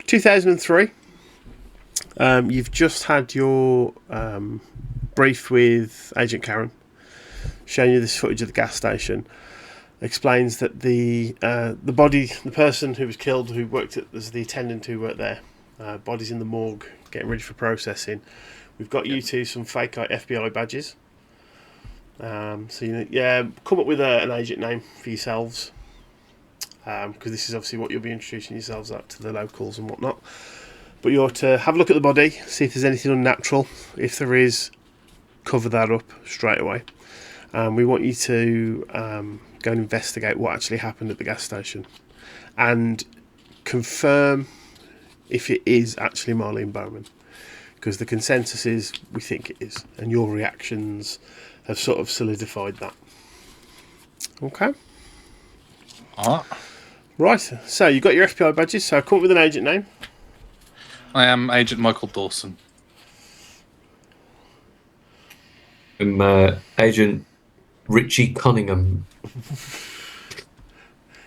2003. You've just had your brief with Agent Karen, showing you this footage of the gas station. Explains that the body, the person who was killed, who worked as the attendant who worked there, body's in the morgue, getting ready for processing. We've got you two some fake FBI badges. So come up with an agent name for yourselves, because this is obviously what you'll be introducing yourselves at to the locals and whatnot. But you ought to have a look at the body, see if there's anything unnatural. If there is, cover that up straight away. We want you to go and investigate what actually happened at the gas station and confirm if it is actually Marlene Bowman, because the consensus is we think it is, and your reactions have sort of solidified that. Okay. Right, so you've got your FBI badges, so come up with an agent name. I am Agent Michael Dawson. I'm Agent Richie Cunningham.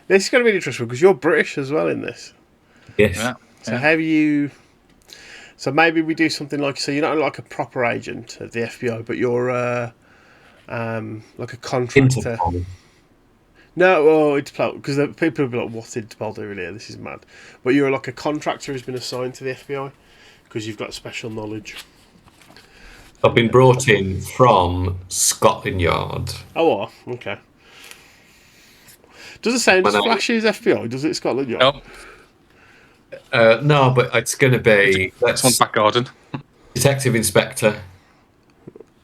This is going to be interesting because you're British as well in this. Yes. Yeah. So how you... So maybe we do something like... So you're not like a proper agent of the FBI, but you're like a contractor. Interpol. No, well, it's because people will be like, what Interpol doing here? This is mad. But you're like a contractor who's been assigned to the FBI because you've got special knowledge. I've been brought in from Scotland Yard. Oh, okay. Does it sound as flashy as FBI? Does it Scotland Yard? Nope. No, but it's going to be... That's one back garden. Detective Inspector.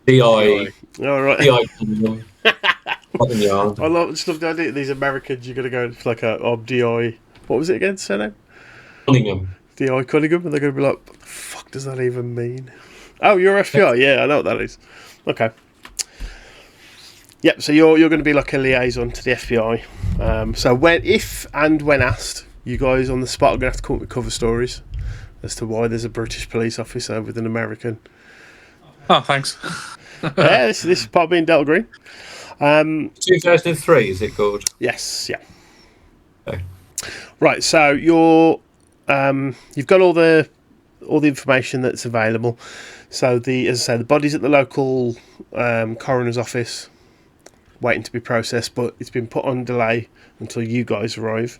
DI. All right. DI Cunningham. Scotland Yard. I just love the idea. These Americans, you're going to go for like a DI. What was it again? Surname? Cunningham. DI Cunningham, and they're going to be like, what the fuck does that even mean? Oh, you're FBI. Yeah, I know what that is. Okay. Yep. So you're going to be like a liaison to the FBI. So when asked, you guys on the spot are going to have to come up with cover stories as to why there's a British police officer with an American. Oh, thanks. Yeah, this is part of being Delta Green. 2003, is it called? Yes. Yeah. Okay. Right. So you've got all the information that's available. So as I say, the body's at the local coroner's office, waiting to be processed, but it's been put on delay until you guys arrive.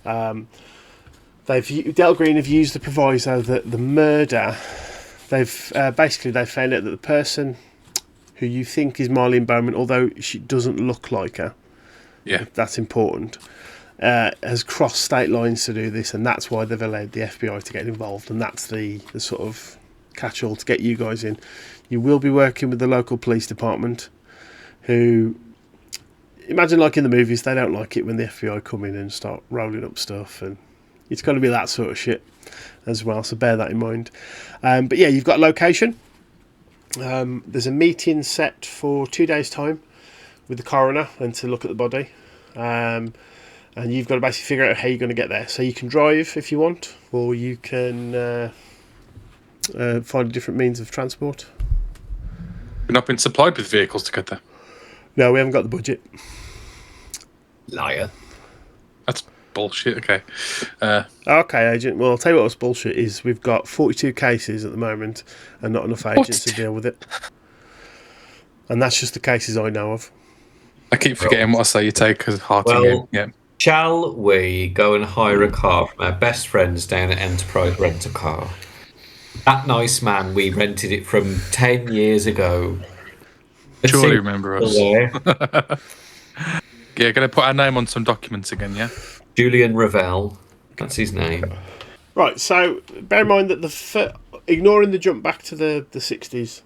Delta Green have used the proviso that the murder, they've found out that the person who you think is Marlene Bowman, although she doesn't look like her, that's important, has crossed state lines to do this, and that's why they've allowed the FBI to get involved, and that's the sort of catch-all to get you guys in. You will be working with the local police department, who, imagine like in the movies, they don't like it when the FBI come in and start rolling up stuff, and it's got to be that sort of shit as well, so bear that in mind. But yeah, you've got a location. There's a meeting set for 2 days' time with the coroner and to look at the body. And you've got to basically figure out how you're going to get there. So you can drive if you want, or you can find a different means of transport. We've not been supplied with vehicles to get there. No, we haven't got the budget. Liar. That's bullshit. Okay. Okay, agent. Well, I'll tell you what's bullshit is we've got 42 cases at the moment and not enough agents to deal with it. And that's just the cases I know of. I keep forgetting what I say. You take as heart again. Yeah. Shall we go and hire a car from our best friends down at Enterprise Rent a Car? That nice man, we rented it from 10 years ago. Surely remember us. Yeah, going to put our name on some documents again, yeah? Julian Ravel. That's his name. Right, so bear in mind that ignoring the jump back to the 60s,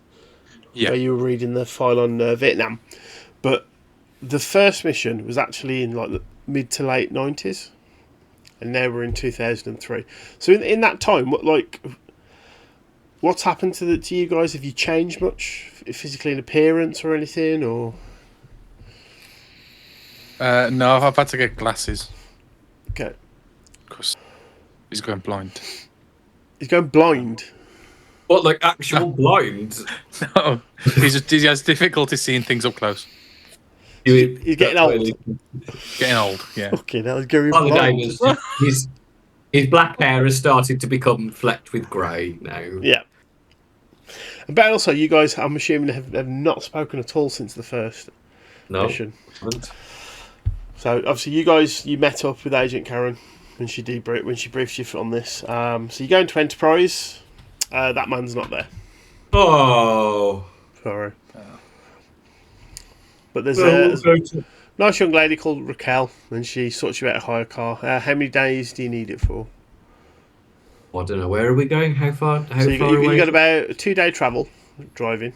where you were reading the file on Vietnam, but the first mission was actually in like the mid to late 90s, and now we're in 2003. So in that time, what's happened to you guys? Have you changed much physically in appearance or anything, or? No, I've had to get glasses. Okay. Because he's going blind. He's going blind? What, like actual blind? No, he has difficulty seeing things up close. He's getting old. Getting old, yeah. Fucking hell, he's going blind. His black hair has started to become flecked with grey now. Yeah. But also, you guys, I'm assuming, have not spoken at all since the first mission. Haven't. So obviously, you met up with Agent Karen when she briefed you on this. So you go into Enterprise. That man's not there. Oh. Sorry. But there's a nice young lady called Raquel, and she sorts you out a hire car. How many days do you need it for? I don't know. Where are we going? How far? You got about a 2-day travel driving.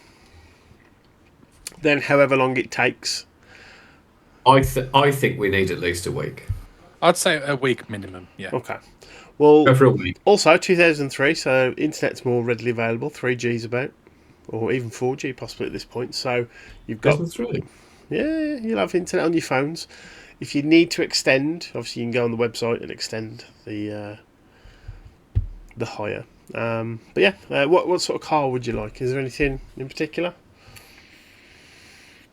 Then, however long it takes. I think we need at least a week. I'd say a week minimum. Yeah. Okay. Well, Go for a week. Also, 2003, so internet's more readily available. 3G's about, or even 4G possibly at this point. So you've got 2003. Yeah, you'll have internet on your phones. If you need to extend, obviously you can go on the website and extend the hire. But yeah, what sort of car would you like? Is there anything in particular?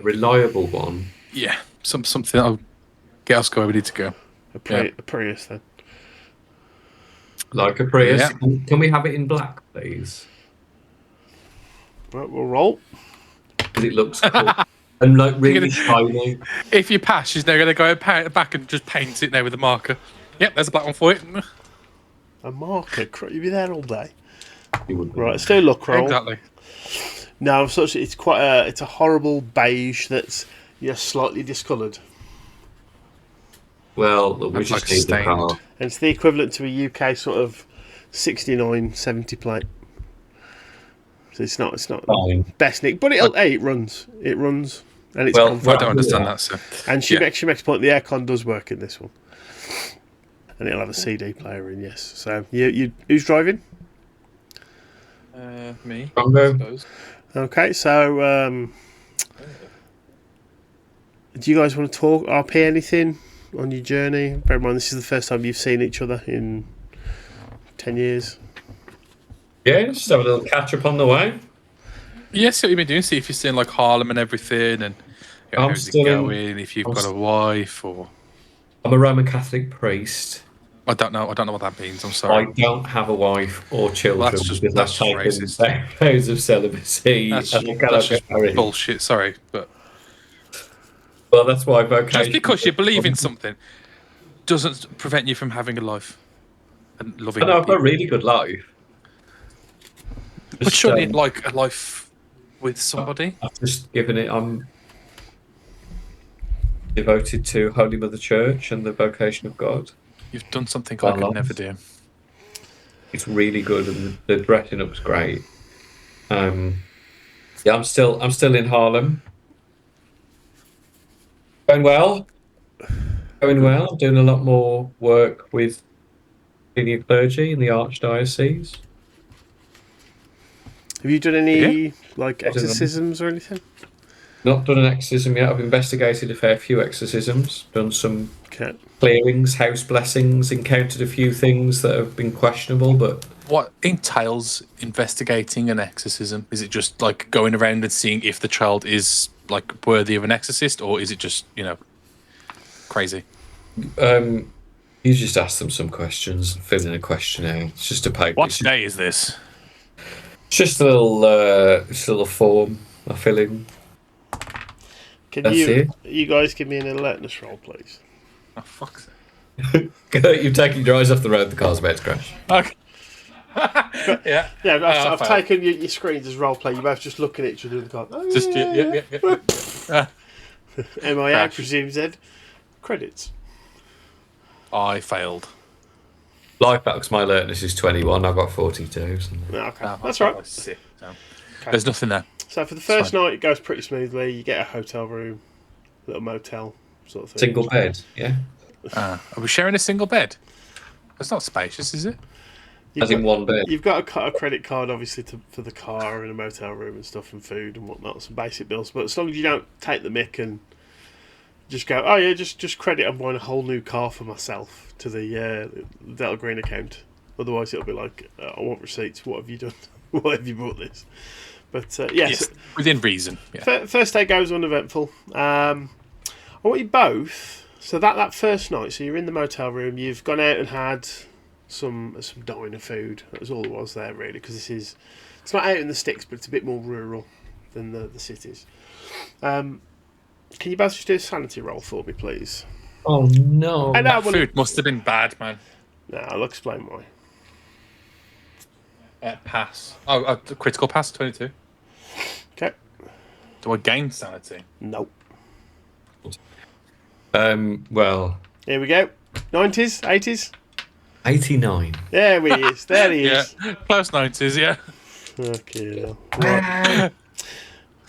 A reliable one. Yeah. Something that'll get us where we need to go. A Prius then. Like a Prius. Yeah. Can we have it in black, please? Right, we'll roll. Because it looks cool. And like really shiny. If you pass, she's now going to go back and just paint it now with a marker. Yep, there's a black one for you. A marker? You'll be there all day. Right, Let's do a look roll. Exactly. No, it's quite it's a horrible beige that's slightly discoloured. Well, we just like need the stained. car. And it's the equivalent to a UK sort of 69, 70 plate. So it's not Fine. best nick, but it runs. It runs, and it's Well, comfortable. I don't understand that, so. And she makes a point. The aircon does work in this one, and it'll have a CD player in. Yes. So you who's driving? Me. Congo. Okay, so do you guys want to talk RP anything on your journey? Bear in mind, this is the first time you've seen each other in 10 years. Yeah, just have a little catch up on the way. Yeah, see what you've been doing. See if you're seeing like Harlem and everything, and how's it going. If you've got a wife, or I'm a Roman Catholic priest. I don't know what that means. I'm sorry. I don't have a wife or children That's just taken vows of celibacy. That's just bullshit. Sorry, but well, that's why vocation. just because you believe in something doesn't prevent you from having a life and loving. I've got people. a really good life. But surely, like a life with somebody. I've just given it. I'm devoted to Holy Mother Church and the vocation of God. You've done something I could never do. It's really good, and the dressing up's great. Yeah, I'm still in Harlem. Going well. I'm doing a lot more work with senior clergy in the archdiocese. Have you done any exorcisms or anything? Not done an exorcism yet. I've investigated a fair few exorcisms, done some clearings, house blessings, encountered a few things that have been questionable, but... What entails investigating an exorcism? Is it just like going around and seeing if the child is like worthy of an exorcist, or is it just, crazy? You just ask them some questions, fill in a questionnaire. It's just a paper. What day is this? It's just a little form I fill in. Can you guys give me an alertness roll, please? Oh, fuck's sake. You're taking your eyes off the road, the car's about to crash. Okay. Yeah. Yeah, I've taken your screens as role play. You're both just looking at each other in the car. Oh, Just, yeah. MIA, I presume, Zed. Credits. I failed. Life back because my alertness is 21. I've got 42. So. Okay, that's right. Sick. There's nothing there. So for the first night, it goes pretty smoothly. You get a hotel room, little motel sort of thing. Single bed, yeah. Are we sharing a single bed? It's not spacious, is it? In one bed. You've got a credit card, obviously, for the car and a motel room and stuff, and food and whatnot, some basic bills. But as long as you don't take the mick and just go, oh yeah, just credit, I'm buying a whole new car for myself to the Delta Green account. Otherwise, it'll be like, I want receipts. What have you done? Why have you bought this? But yes, within reason. Yeah. First day goes uneventful. I want you both. So that first night, so you're in the motel room. You've gone out and had some diner food. That was all there was there really, because it's not out in the sticks, but it's a bit more rural than the cities. Can you both just do a sanity roll for me, please? Oh no! I know. That food must have been bad, man. No, I'll explain why. Pass. Oh, critical pass, 22. Okay. Do I gain sanity? Nope. Well, Here we go. 90s, 80s. 89. There he is. There he Yeah, is. close 90s, yeah. Okay. Right.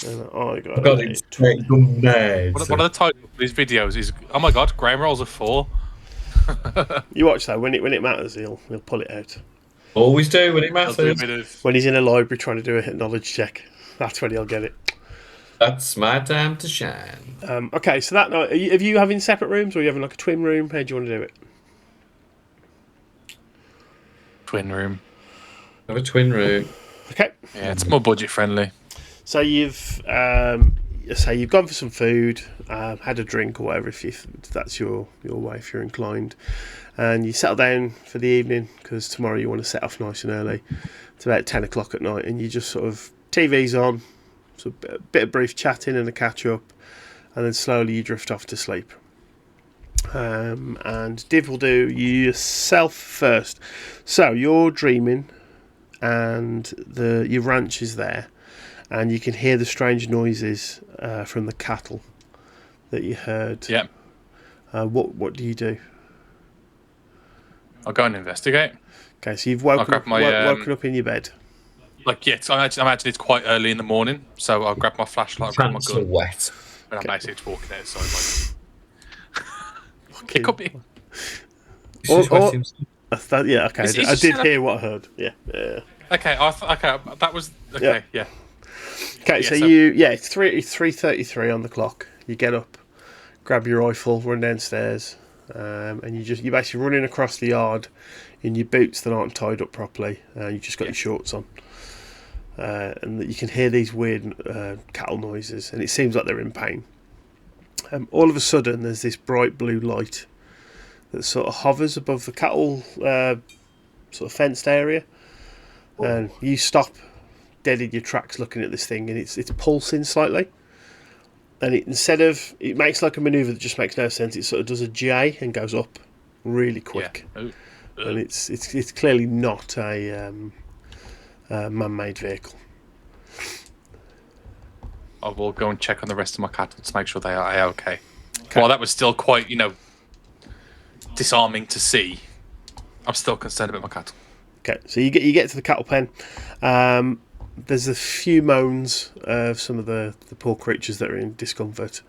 And I got Got it. it straight from there. What are the titles of these videos? Is oh my god, Graham rolls a 4. You watch that. When it matters, he'll pull it out. Always do when it I'll do a matters. bit of When he's in a library trying to do a knowledge check, that's when he'll get it. That's my time to shine. Okay, so that night, are you having separate rooms, or are you having like a twin room? How do you want to do it? twin room. Have a twin room. Okay. Yeah, it's more budget friendly. So you've gone for some food, had a drink or whatever, if that's your way, if you're inclined, and you settle down for the evening because tomorrow you want to set off nice and early. It's about 10 o'clock at night, and you just sort of TV's on, so a bit of brief chatting and a catch up, and then slowly you drift off to sleep. And Div will do yourself first. So you're dreaming, and your ranch is there. And you can hear the strange noises from the cattle that you heard. Yeah. What do you do? I'll go and investigate. Okay, so you've woken up in your bed. Like, yeah, I imagine it's quite early in the morning, so I'll grab my flashlight, I'll grab my Pants are gun, wet. and I'm basically just walking outside. Like, Okay. it could be. Yeah, okay. It's I just did set up- hear what I heard. Yeah. Okay, that was okay. Yeah. Okay, so it's 3:33 on the clock. You get up, grab your rifle, run downstairs, and you're basically running across the yard in your boots that aren't tied up properly. You just got your shorts on, and you can hear these weird cattle noises, and it seems like they're in pain. All of a sudden, there's this bright blue light that sort of hovers above the cattle sort of fenced area, and you stop dead in your tracks looking at this thing, and it's pulsing slightly, and it makes like a maneuver that just makes no sense. It sort of does a J and goes up really quick. Yeah. And it's clearly not a man-made vehicle. I will go and check on the rest of my cattle to make sure they are okay. While that was still quite, disarming to see, I'm still concerned about my cattle. Okay, so you get to the cattle pen. There's a few moans of some of the poor creatures that are in discomfort.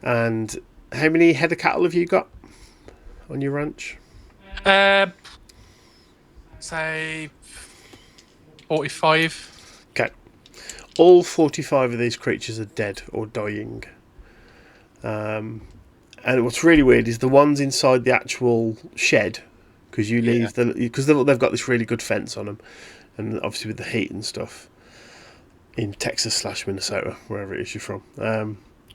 And how many head of cattle have you got on your ranch? Say 45. Okay. All 45 of these creatures are dead or dying. And what's really weird is the ones inside the actual shed, because because they've got this really good fence on them, and obviously with the heat and stuff in Texas/Minnesota, wherever it is you're from.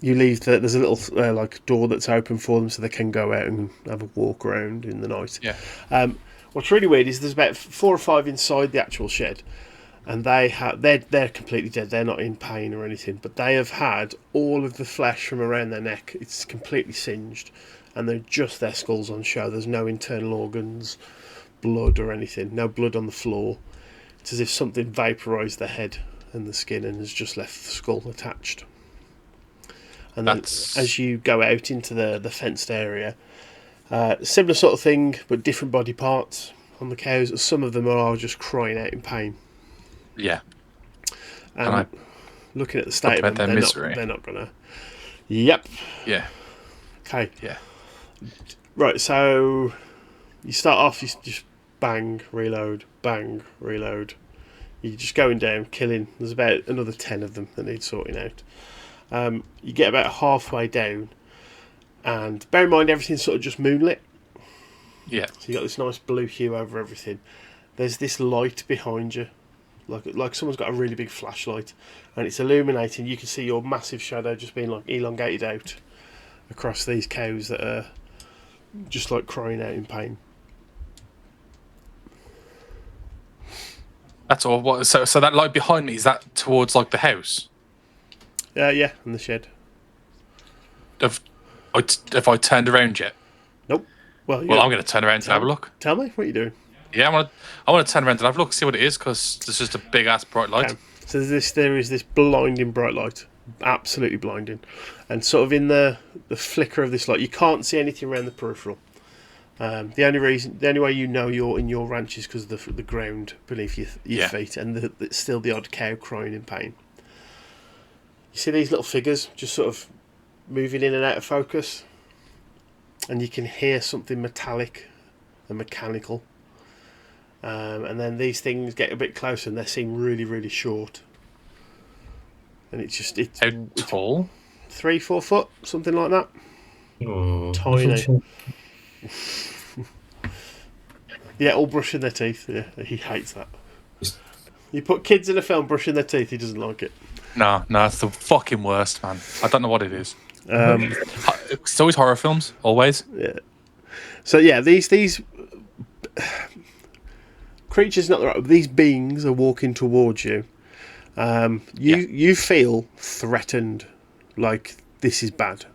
You leave there's a little like door that's open for them so they can go out and have a walk around in the night. Yeah. What's really weird is there's about 4 or 5 inside the actual shed, and they're completely dead. They're not in pain or anything, but they have had all of the flesh from around their neck. It's completely singed, and they're just their skulls on show. There's no internal organs, blood or anything. No blood on the floor. It's as if something vaporised their head and the skin and has just left the skull attached. And then as you go out into the fenced area, similar sort of thing, but different body parts on the cows. Some of them are just crying out in pain. Yeah. And looking at the state of them, they're not gonna. Yep. Yeah. Okay. Yeah. Right. So you start off. You just bang, reload, bang, reload. You're just going down, killing. There's about another 10 of them that need sorting out. You get about halfway down, and bear in mind everything's sort of just moonlit. Yeah. So you got this nice blue hue over everything. There's this light behind you, like someone's got a really big flashlight, and it's illuminating. You can see your massive shadow just being like elongated out across these cows that are just like crying out in pain. That's all. What? So that light behind me, is that towards like the house? Yeah, in the shed. Have I turned around yet? Nope. Well, Well, I'm going to turn around and have a look. Tell me what you're doing. Yeah, I want to turn around and have a look, see what it is, because there's just a big ass bright light. Okay. So there is this blinding bright light, absolutely blinding, and sort of in the flicker of this light, you can't see anything around the peripheral. The only way you know you're in your ranch is because of the ground beneath your feet, and still the odd cow crying in pain. You see these little figures just sort of moving in and out of focus, and you can hear something metallic and mechanical. And then these things get a bit closer and they seem really, really short. And it's How tall? 3-4 foot, something like that. Oh, Tiny. Yeah, all brushing their teeth. Yeah, he hates that. You put kids in a film brushing their teeth, he doesn't like it. No, it's the fucking worst, man. I don't know what it is. It's always horror films, always. Yeah. So yeah, these creatures, not the right. These beings are walking towards you. You feel threatened, like this is bad.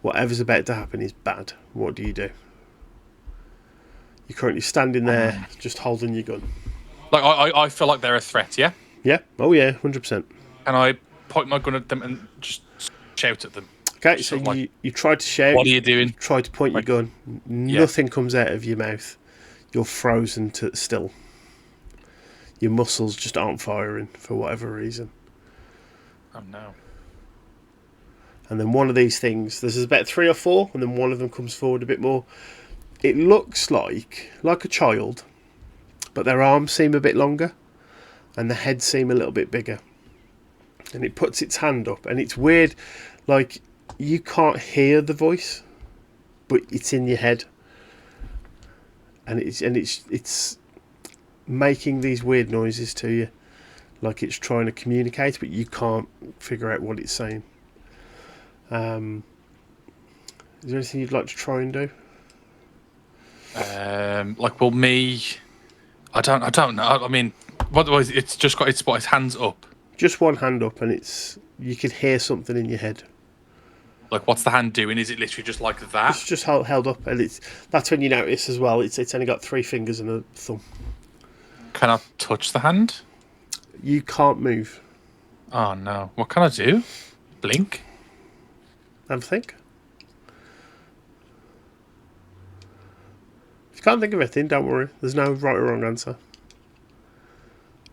Whatever's about to happen is bad. What do? You're currently standing there, just holding your gun. Like I feel like they're a threat. Yeah. Yeah. Oh yeah. 100%. And I point my gun at them and just shout at them. Okay. Just So like, you try to shout. What are you doing? You try to point your gun. Nothing comes out of your mouth. You're frozen to still. Your muscles just aren't firing for whatever reason. Oh no. And then one of these things, there's about 3 or 4, and then one of them comes forward a bit more. It looks like a child, but their arms seem a bit longer, and the heads seem a little bit bigger. And it puts its hand up, and it's weird, like you can't hear the voice, but it's in your head, and it's making these weird noises to you, like it's trying to communicate, but you can't figure out what it's saying. Is there anything you'd like to try and do? Well, me, I don't know. I mean, what was it's just got its hands up. Just one hand up, and you can hear something in your head. Like, what's the hand doing? Is it literally just like that? It's just held up, and that's when you notice as well. It's only got 3 fingers and a thumb. Can I touch the hand? You can't move. Oh no! What can I do? Blink? Have a think. If you can't think of anything, don't worry. There's no right or wrong answer.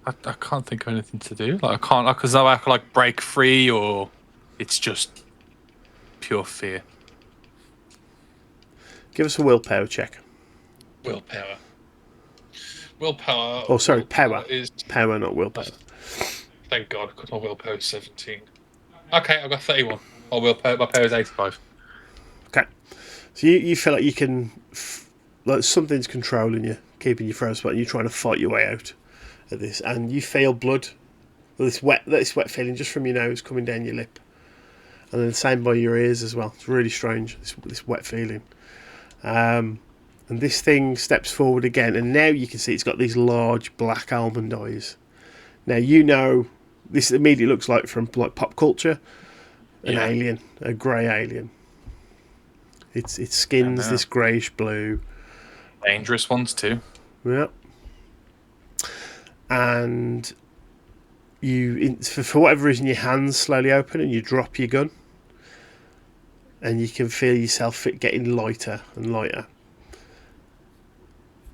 I can't think of anything to do. Like I can't, because I can like break free, or it's just pure fear. Give us a willpower check. Willpower. Oh, sorry, power. Is Power, not willpower. thank God, because my willpower is 17. Okay, I've got 31. My power is 85. Okay. So you feel like you can, like something's controlling you, keeping you frozen, but you're trying to fight your way out of this, and you feel blood, this wet feeling just from your nose coming down your lip, and then the same by your ears as well. It's really strange, this wet feeling. And this thing steps forward again, and now you can see it's got these large black almond eyes. Now you know this immediately looks like from like pop culture. An alien, a grey alien. Its skin's this greyish blue. Dangerous ones too. Yeah. And for whatever reason, your hands slowly open and you drop your gun, and you can feel yourself getting lighter and lighter.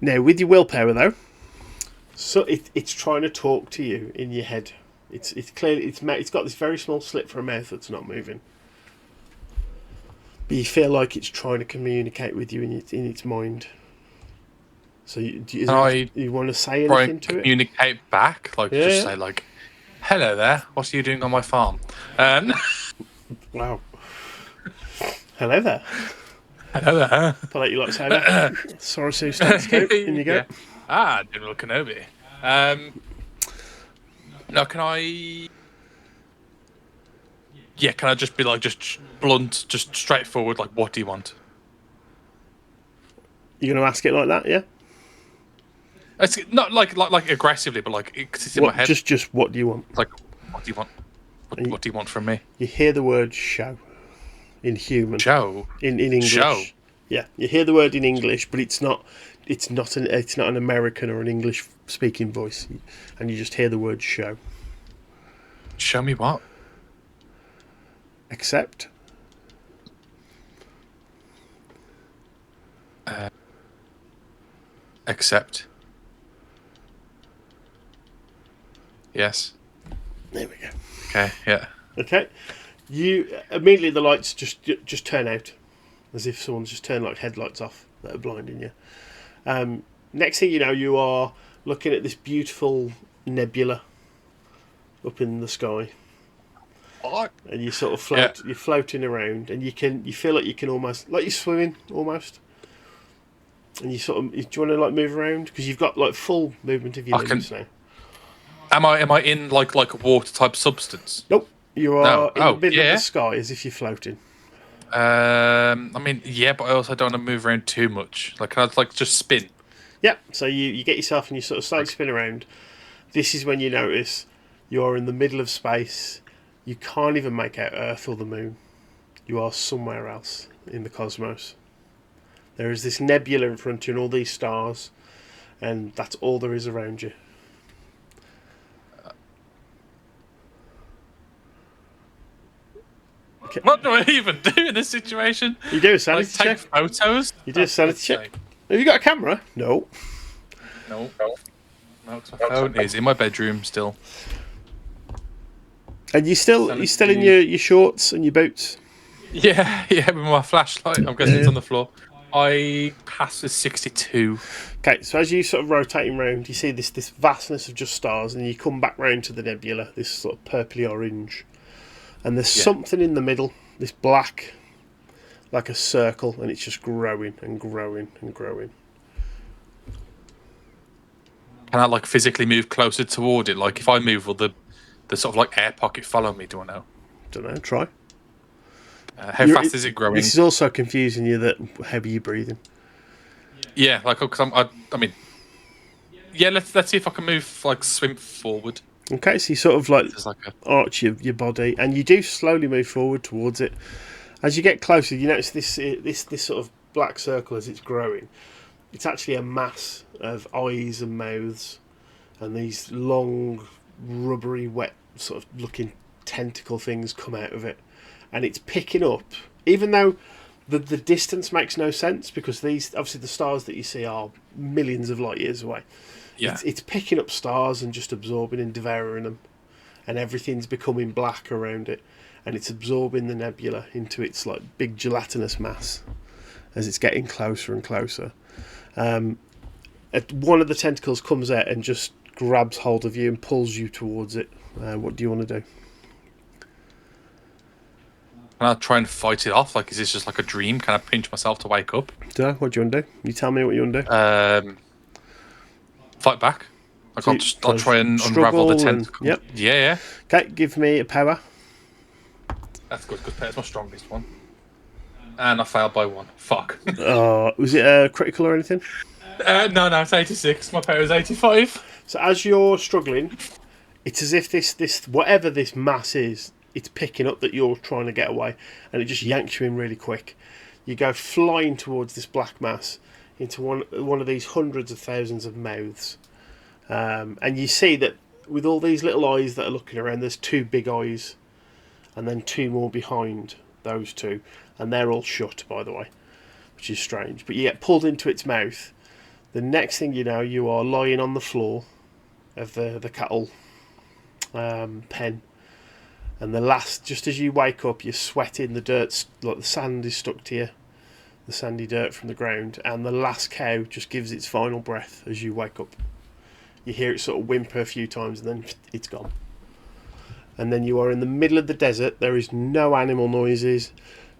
Now, with your willpower though, so it's trying to talk to you in your head. It's clearly it's got this very small slit for a mouth that's not moving, but you feel like it's trying to communicate with you in its mind. So you want to say anything to it? Communicate back, like say like, "Hello there, what are you doing on my farm?" Wow. Hello there. Hello there. But like you like to say that. Sorry, Sue, stethoscope. In you go. Yeah. General Kenobi. Now, can I just be like, just blunt, just straightforward, like, what do you want? You're going to ask it like that, yeah? It's not like aggressively, but like it's in my head. Just what do you want? Like, what do you want? What do you want from me? You hear the word show in human. Show. In English. Show. Yeah, you hear the word in English, but it's not an American or an English speaking voice, and you just hear the word show. Show me what? Accept. Accept. Yes. There we go. Okay. Yeah. Okay. You immediately the lights just turn out, as if someone's just turned like headlights off that are blinding you. Next thing you know, you are looking at this beautiful nebula up in the sky, and you sort of float. Yeah. You're floating around, and you feel like you can almost like you're swimming almost. And you sort of, do you want to like move around because you've got like full movement of your limbs now? Am I in like a water type substance? Nope, you are in the middle of the sky as if you're floating. I mean, yeah, but I also don't want to move around too much. Like, can I like just spin? Yeah, so you get yourself and you sort of slowly spin around. This is when you notice you're in the middle of space. You can't even make out Earth or the moon. You are somewhere else in the cosmos. There is this nebula in front of you and all these stars, and that's all there is around you. Okay. What do I even do in this situation? You do a sanity check. Take photos? You do a sanity check. Have you got a camera? No. No. My phone is in my bedroom still. And you still in your shorts and your boots? Yeah, with my flashlight. I'm guessing it's on the floor. I passed a 62. Okay, so as you sort of rotating round, you see this vastness of just stars, and you come back round to the nebula, this sort of purpley orange, and there's something in the middle, this black, like a circle, and it's just growing and growing and growing. Can I like physically move closer toward it? Like if I move, will the sort of like air pocket follow me? Do I know? Don't know. Try. How fast is it growing? This is also confusing you. That how are you breathing? Yeah, like because I mean, yeah. Let's see if I can move like swim forward. Okay, so you sort of like arch your body, and you do slowly move forward towards it. As you get closer, you notice this sort of black circle as it's growing. It's actually a mass of eyes and mouths, and these long, rubbery, wet, sort of looking tentacle things come out of it. And it's picking up, even though the distance makes no sense because these obviously the stars that you see are millions of light years away. Yeah, it's picking up stars and just absorbing and devouring them, and everything's becoming black around it, and it's absorbing the nebula into its like big gelatinous mass as it's getting closer and closer. One of the tentacles comes out and just grabs hold of you and pulls you towards it. What do you want to do? Can I try and fight it off? Like, is this just like a dream? Can I pinch myself to wake up? What do you want to do? You tell me what you want to do. Fight back. Like, I'll try and unravel the tentacle. Yep. Yeah. Okay, give me a power. That's good, because power's my strongest one. And I failed by 1. Fuck. Was it critical or anything? No, it's 86. My power is 85. So as you're struggling, it's as if this whatever this mass is, it's picking up that you're trying to get away, and it just yanks you in really quick. You go flying towards this black mass into one of these hundreds of thousands of mouths, and you see that with all these little eyes that are looking around, there's 2 big eyes, and then 2 more behind those 2, and they're all shut, by the way, which is strange. But you get pulled into its mouth. The next thing you know, you are lying on the floor of the cattle pen. And just as you wake up, you're sweating, the dirt's, like the sand is stuck to you, the sandy dirt from the ground, and the last cow just gives its final breath as you wake up. You hear it sort of whimper a few times, and then it's gone. And then you are in the middle of the desert. There is no animal noises,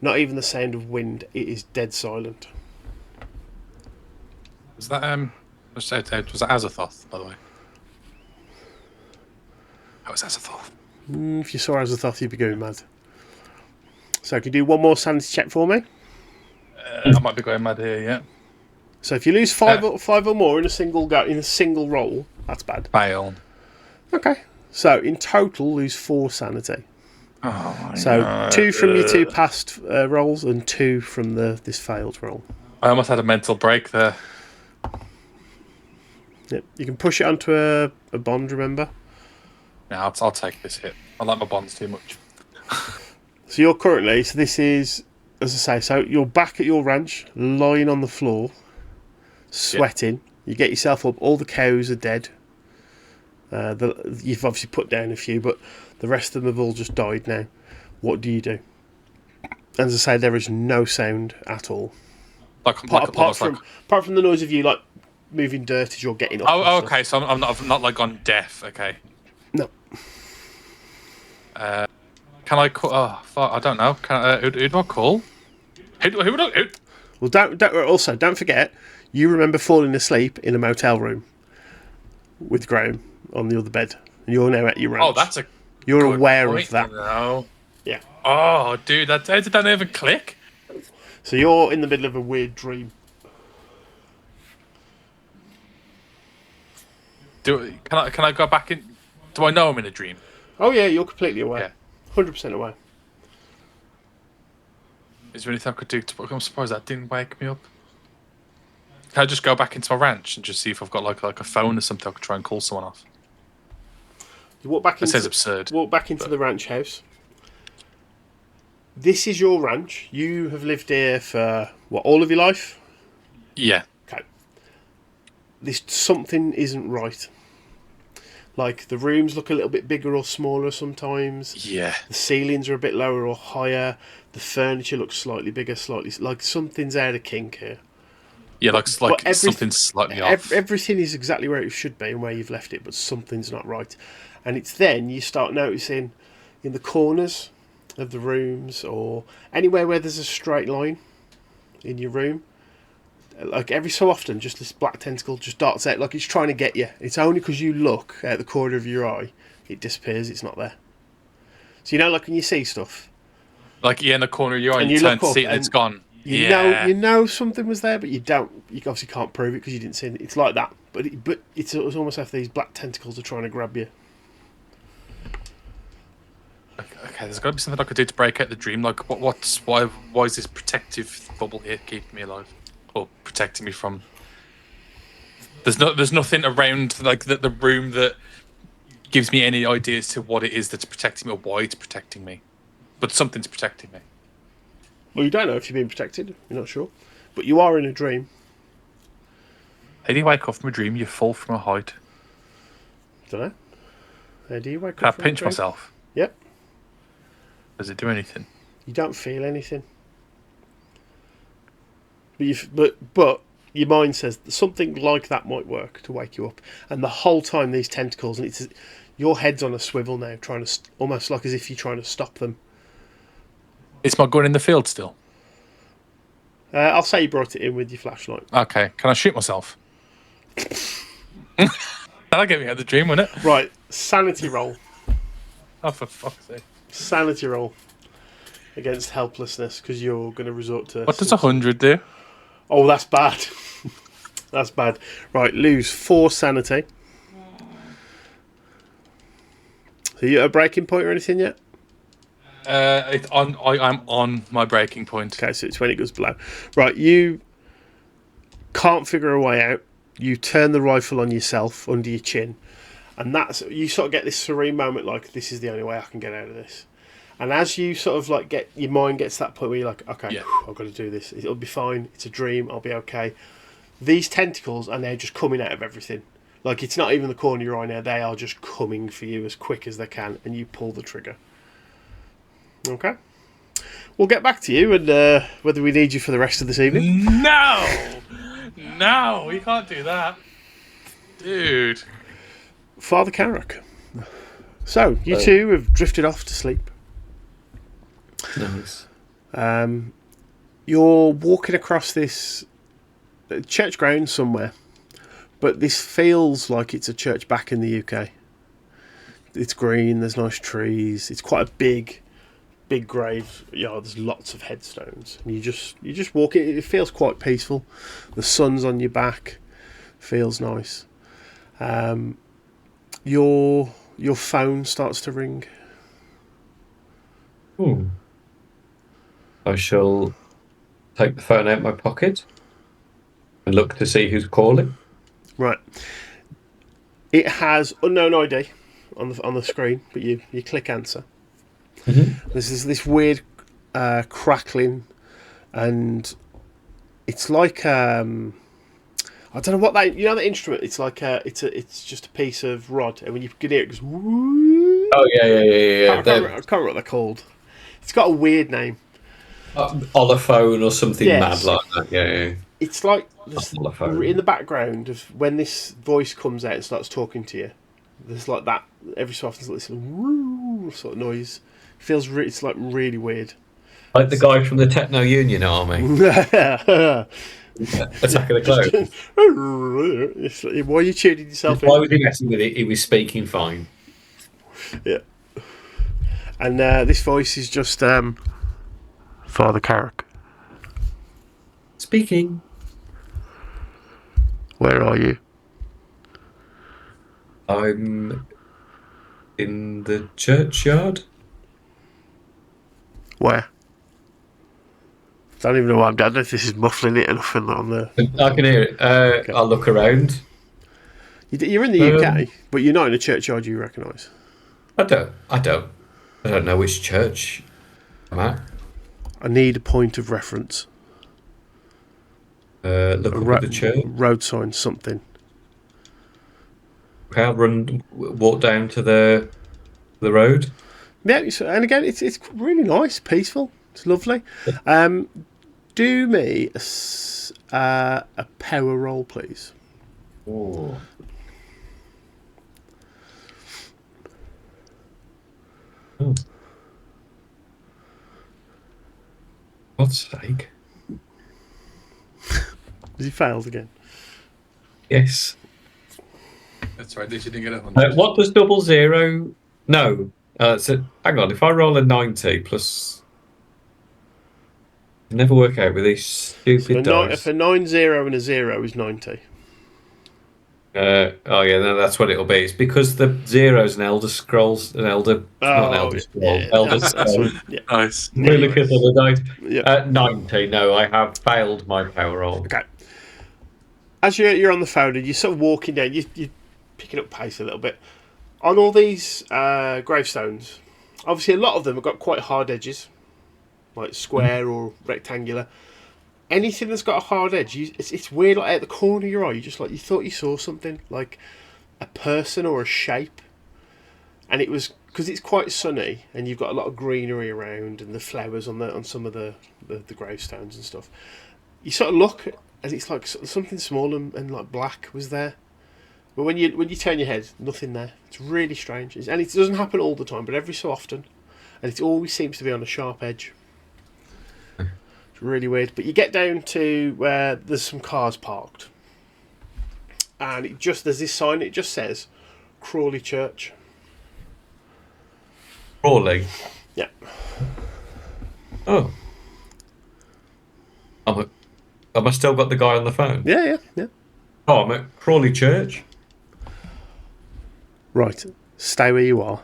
not even the sound of wind. It is dead silent. Was that was that Azathoth, by the way? That was Azathoth. If you saw Azathoth, you'd be going mad. So, can you do one more sanity check for me? I might be going mad here, yeah. So if you lose five or more in a single roll, that's bad. Fail. Okay. So in total, lose 4 sanity. Oh my So God. 2 from your 2 past rolls and 2 from this failed roll. I almost had a mental break there. Yep. You can push it onto a bond, remember? Yeah, I'll take this hit. I like my bonds too much. So you're currently, so this is, as I say, so you're back at your ranch, lying on the floor, sweating. You get yourself up, all the cows are dead. You've obviously put down a few, but the rest of them have all just died now. What do you do? As I say, there is no sound at all. Apart from the noise of you like moving dirt as you're getting up. Oh, okay. So I'm not like on deaf. Okay. No. Can I call? Oh, fuck, I don't know. Who do I call? Who? Well, don't forget, you remember falling asleep in a motel room with Graham on the other bed, and you're now at your ranch. Oh, that's a. You're good aware point, of that. No. Yeah. Oh, dude, how did that even click? So you're in the middle of a weird dream. Can I go back in? Do I know I'm in a dream? Oh yeah, you're completely aware. 100% aware. Is there anything I could do? I'm surprised that didn't wake me up. Can I just go back into my ranch and just see if I've got like a phone or something I could try and call someone off? You walk back. That sounds absurd. Walk back into the ranch house. This is your ranch. You have lived here for all of your life? Yeah. Okay. Something isn't right. Like the rooms look a little bit bigger or smaller sometimes. Yeah. The ceilings are a bit lower or higher. The furniture looks slightly bigger, like something's out of kink here. Yeah, like something's slightly off. Everything is exactly where it should be and where you've left it, but something's not right. And it's then you start noticing in the corners of the rooms or anywhere where there's a straight line in your room, like every so often just this black tentacle just darts out like it's trying to get you. It's only because you look out the corner of your eye it disappears. It's not there. So like when you see stuff like in the corner of your eye and you turn to see it and it's gone. You know something was there, but you obviously can't prove it because you didn't see it. It's like that, but it's almost like these black tentacles are trying to grab you. Okay, there's got to be something I could do to break out the dream. Like, why is this protective bubble here keeping me alive, or protecting me from? There's nothing around like the room that gives me any idea as to what it is that's protecting me or why it's protecting me, but something's protecting me. Well, you don't know if you're being protected. You're not sure, but you are in a dream. How do you wake up from a dream? You fall from a height. Don't know. How do you wake Can up? I pinch myself? Yep. Does it do anything? You don't feel anything. But your mind says that something like that might work to wake you up. And the whole time these tentacles, and your head's on a swivel now, trying to almost like as if you're trying to stop them. Is my gun in the field still? I'll say you brought it in with your flashlight. Okay. Can I shoot myself? That'll get me out of the dream, won't it? Right. Sanity roll. Oh, for fuck's sake. Sanity roll against helplessness because you're going to resort to. What does 100 do? Oh, that's bad. That's bad. Right, lose 4 sanity. So you at a breaking point or anything yet? I'm on my breaking point. Okay, so it's when it goes below. Right, you can't figure a way out. You turn the rifle on yourself under your chin. And you sort of get this serene moment like, this is the only way I can get out of this. And as you sort of like your mind gets to that point where you're like, okay, I've got to do this. It'll be fine. It's a dream. I'll be okay. These tentacles are now just coming out of everything. Like it's not even the corner of your eye now. They are just coming for you as quick as they can. And you pull the trigger. Okay. We'll get back to you and whether we need you for the rest of this evening. No, we can't do that. Dude. Father Carrick. So, you two have drifted off to sleep. Nice. You're walking across this church ground somewhere, but this feels like it's a church back in the UK. It's green, there's nice trees, it's quite a big big grave. There's lots of headstones, and you just walk it. It feels quite peaceful. The sun's on your back, feels nice. Your phone starts to ring. I shall take the phone out of my pocket and look to see who's calling. Right. It has unknown ID on the screen, but you click answer. Mm-hmm. There's this weird crackling, and it's like I don't know what that the instrument. It's like it's just a piece of rod, and when you can hear it, it goes. Woo. Oh yeah. I can't remember what they're called. It's got a weird name. Olophone or something Yes. mad like that. Yeah. It's like Olophone. in the background of when this voice comes out and starts talking to you. There's like that every so often. There's this woo sort of noise. It feels it's like really weird. Like the guy from the Techno Union Army. Attack of the Clones. Why are you tuning yourself in? Why was he messing with it? He was speaking fine. Yeah. And this voice is just Father Carrick. Speaking. Where are you? I'm in the churchyard. Where? Don't even know why I'm down. If this is muffling it enough on the. I can hear it. Okay. I'll look around. You're in the UK, but you're not in a churchyard you recognise. I don't know which church I'm at. I need a point of reference. Look up at the church. Road sign, something. Okay, I'll walk down to the road. Yeah, and again, it's really nice, peaceful. It's lovely. Do me a power roll, please. Oh. God's sake. Has he failed again? Yes. That's right. They didn't get 100. What does 00? No. So hang on. If I roll a 90 plus, I never work out with these stupid dice. If a 90 and a 0 is 90. Oh yeah, no, that's what it'll be. It's because the 0 is an Elder Scrolls, not an Elder Scroll. Elder Scroll. Yeah. Nice. Really look at the dice. Yeah. 90. No, I have failed my power roll. Okay. As you're on the phone and you're sort of walking down, you're picking up pace a little bit. On all these gravestones, obviously a lot of them have got quite hard edges, like square or rectangular. Anything that's got a hard edge, it's weird. Like out the corner of your eye, you thought you saw something like a person or a shape, and it was because it's quite sunny and you've got a lot of greenery around and the flowers on some of the gravestones and stuff. You sort of look and it's like something small and like black was there, but when you turn your head, nothing there. It's really strange, and it doesn't happen all the time, but every so often, and it always seems to be on a sharp edge. Really weird. But you get down to where there's some cars parked, and there's this sign. It just says Crawley Church. Crawley. Yeah. Oh. Have I still got the guy on the phone? Yeah. Oh, I'm at Crawley Church. Right. Stay where you are.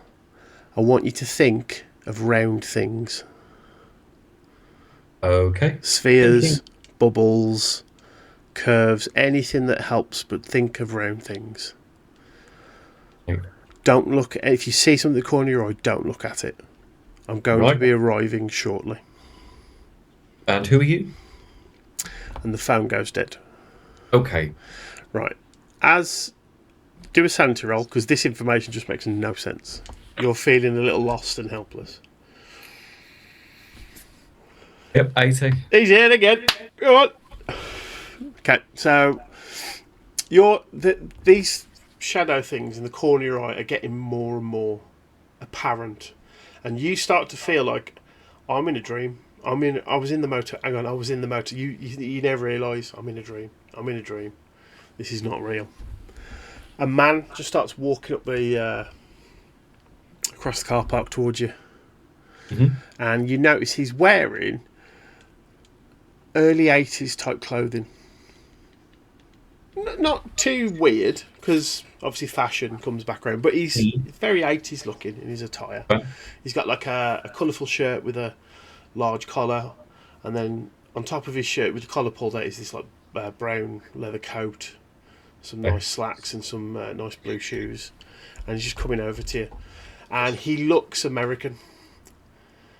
I want you to think of round things. Okay. Spheres, bubbles, curves, anything that helps, but think of round things. Don't look at, if you see something in the corner of your eye, don't look at it. I'm going to be arriving shortly. And who are you? And the phone goes dead. Okay. Right. Do a sanity roll, because this information just makes no sense. You're feeling a little lost and helpless. Yep, 80. He's in again. Go on. Okay, so these shadow things in the corner of your eye are getting more and more apparent, and you start to feel like I'm in a dream. I was in the motor. Hang on, I was in the motor. You never realise I'm in a dream. I'm in a dream. This is not real. A man just starts walking up the across the car park towards you. and you notice he's wearing early 80s type clothing. Not too weird, because obviously fashion comes back around, but he's very 80s looking in his attire. He's got like a colourful shirt with a large collar, and then on top of his shirt with the collar pulled out is this like brown leather coat, some nice slacks and some nice blue shoes, and he's just coming over to you, and he looks American,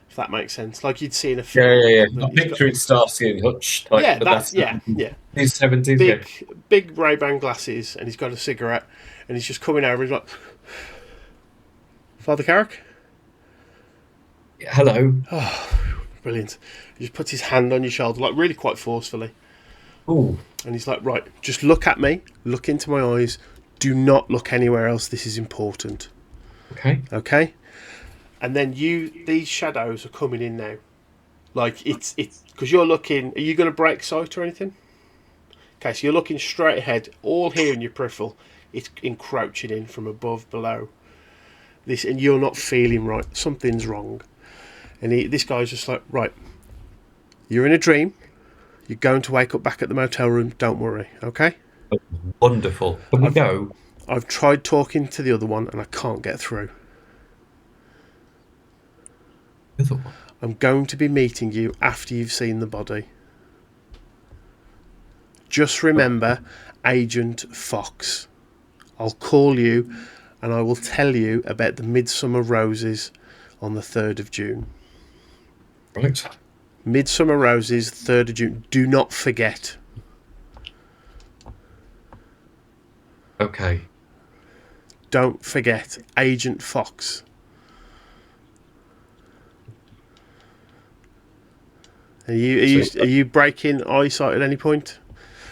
if that makes sense, like you'd see in a film. Yeah. I picture it Starsky and Hutch type. Yeah, but that's yeah. He's 70s. Big Ray-Ban glasses, and he's got a cigarette, and he's just coming over. He's like, Father Carrick? Hello. Oh, brilliant. He just puts his hand on your shoulder, like really quite forcefully. Ooh. And he's like, right, just look at me, look into my eyes, do not look anywhere else, this is important. Okay? And then these shadows are coming in now. Like, it's because you're looking, are you going to break sight or anything? Okay, so you're looking straight ahead, all here in your peripheral, it's encroaching in from above, below. This, and you're not feeling right, something's wrong. And this guy's just like, right, you're in a dream, you're going to wake up back at the motel room, don't worry, okay? Wonderful. Can we go? I've tried talking to the other one and I can't get through. I'm going to be meeting you after you've seen the body. Just remember, Agent Fox. I'll call you and I will tell you about the Midsummer Roses on the 3rd of June. Right. Midsummer Roses, 3rd of June. Do not forget. Okay. Don't forget, Agent Fox. Are you breaking eyesight at any point?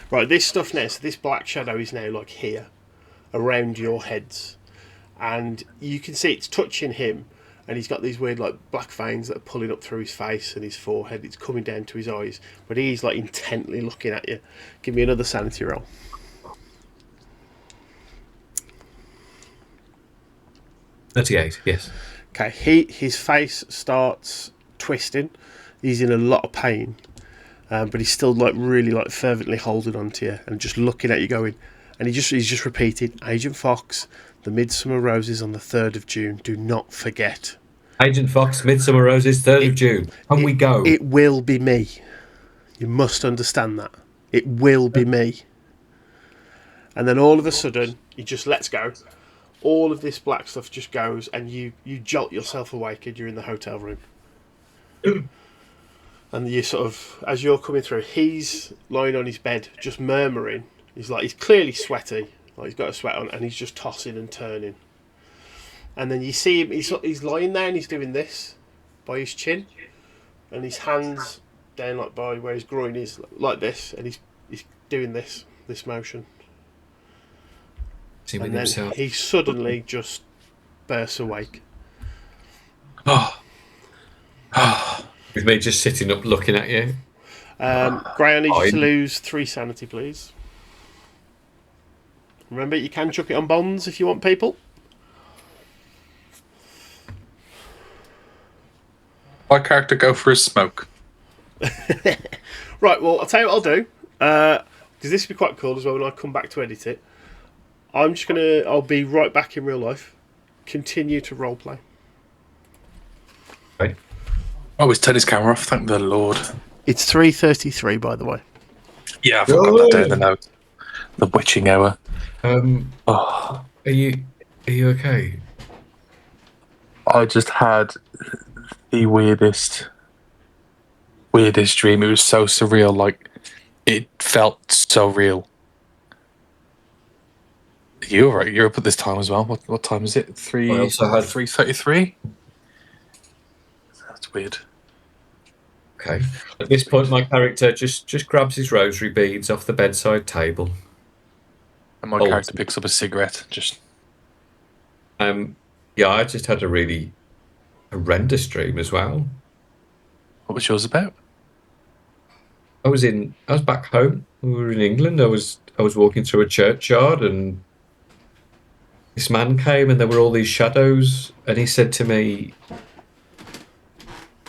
Right, this stuff now, so this black shadow is now like here, around your heads. And you can see it's touching him, and he's got these weird like black veins that are pulling up through his face and his forehead. It's coming down to his eyes, but he's like intently looking at you. Give me another sanity roll. 38, yes. Okay, his face starts twisting. He's in a lot of pain, but he's still like really like fervently holding on to you and just looking at you, going. And he's just repeating, Agent Fox, the Midsummer Roses on the 3rd of June. Do not forget. Agent Fox, Midsummer Roses, 3rd of June. Can we go? It will be me. You must understand that. It will be me. And then all of a sudden, he just lets go. All of this black stuff just goes, and you jolt yourself awake, and you're in the hotel room. And you sort of, as you're coming through, he's lying on his bed, just murmuring. He's clearly sweaty, like he's got a sweat on, and he's just tossing and turning. And then you see him, he's lying there and he's doing this by his chin, and his hands down like by where his groin is, like this, and he's doing this motion. And then himself. he suddenly just bursts awake. With me just sitting up looking at you. Gray, I need you to lose 3 sanity, please. Remember, you can chuck it on bonds if you want, people. My character go for a smoke. Right, well, I'll tell you what I'll do. Because this will be quite cool as well when I come back to edit it. I'll be right back in real life. Continue to roleplay. Okay. Oh, he's turned his camera off, thank the Lord. It's 3:33, by the way. Yeah, I've got that down the note. The witching hour. Are you okay? I just had the weirdest dream. It was so surreal, like it felt so real. You're right. You're up at this time as well. What time is it? 3:33. That's weird. Okay. At this point, my character just grabs his rosary beads off the bedside table. And my character picks up a cigarette. Just. Yeah, I just had a really horrendous dream as well. What was yours about? I was back home. We were in England. I was walking through a churchyard, and this man came, and there were all these shadows, and he said to me,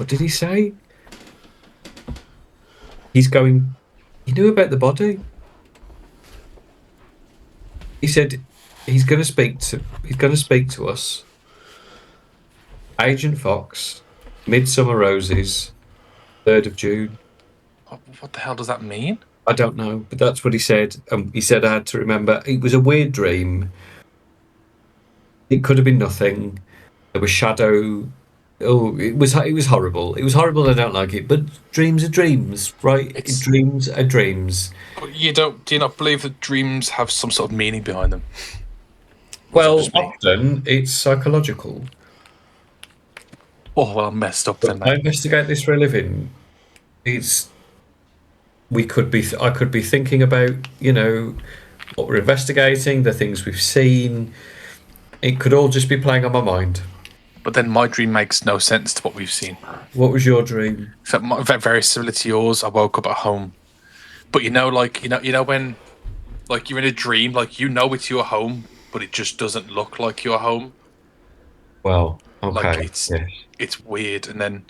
what did he say? He's going. He knew about the body. He said he's going to speak to us. Agent Fox, Midsummer Roses, 3rd of June. What the hell does that mean? I don't know, but that's what he said. He said I had to remember. It was a weird dream. It could have been nothing. There was shadow. Oh, it was horrible. It was horrible. I don't like it. But dreams are dreams, right? Dreams are dreams. But do you not believe that dreams have some sort of meaning behind them? Well, often it's psychological. Oh well, I'm messed up then, I mate. investigate this for a living. I could be thinking about, what we're investigating, the things we've seen. It could all just be playing on my mind. But then my dream makes no sense to what we've seen. What was your dream? Very similar to yours. I woke up at home, but you know when, like, you're in a dream, like, it's your home, but it just doesn't look like your home. Well, okay, like it's weird. And then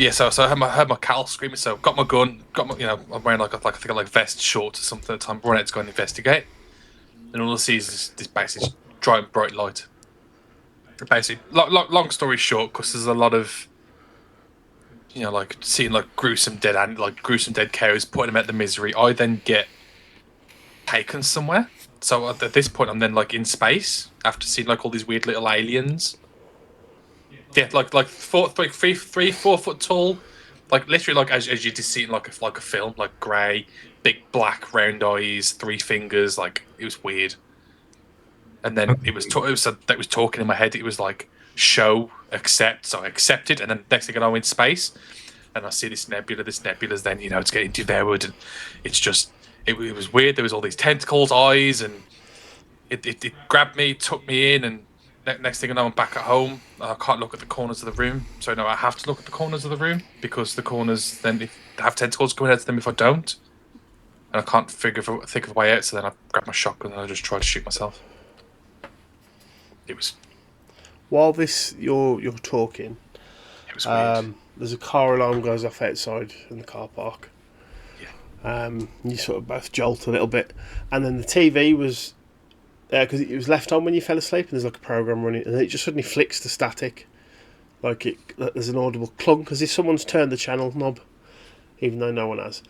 so I heard my cattle screaming. So got my gun, I'm wearing I think like vest, shorts or something at the time. Running out to go and investigate, and all I see is this basically giant bright light. Basically, long story short, because there's a lot of, like seeing like gruesome dead cows, putting them out the misery. I then get taken somewhere. So at this point, I'm then like in space after seeing like all these weird little aliens. Yeah, like 3, 4 foot tall, like literally like as you just see in like a film, like grey, big black round eyes, 3 fingers. Like, it was weird. And then it was talking in my head. It was like, show, accept. So I accepted, and then next thing I know, I'm in space, and I see this nebula. This nebula's then, it's getting devoured, and it's just, it was weird. There was all these tentacles, eyes, and it grabbed me, took me in, and next thing I know, I'm back at home. I can't look at the corners of the room, so no, I have to look at the corners of the room, because the corners then have tentacles coming out of them if I don't, and I can't think of a way out. So then I grab my shotgun and I just try to shoot myself. It was. While you're talking, It was weird. There's a car alarm goes off outside in the car park. Yeah. You sort of both jolt a little bit, and then the TV was, because it was left on when you fell asleep, and there's like a program running, and it just suddenly flicks to static, there's an audible clunk as if someone's turned the channel knob, even though no one has,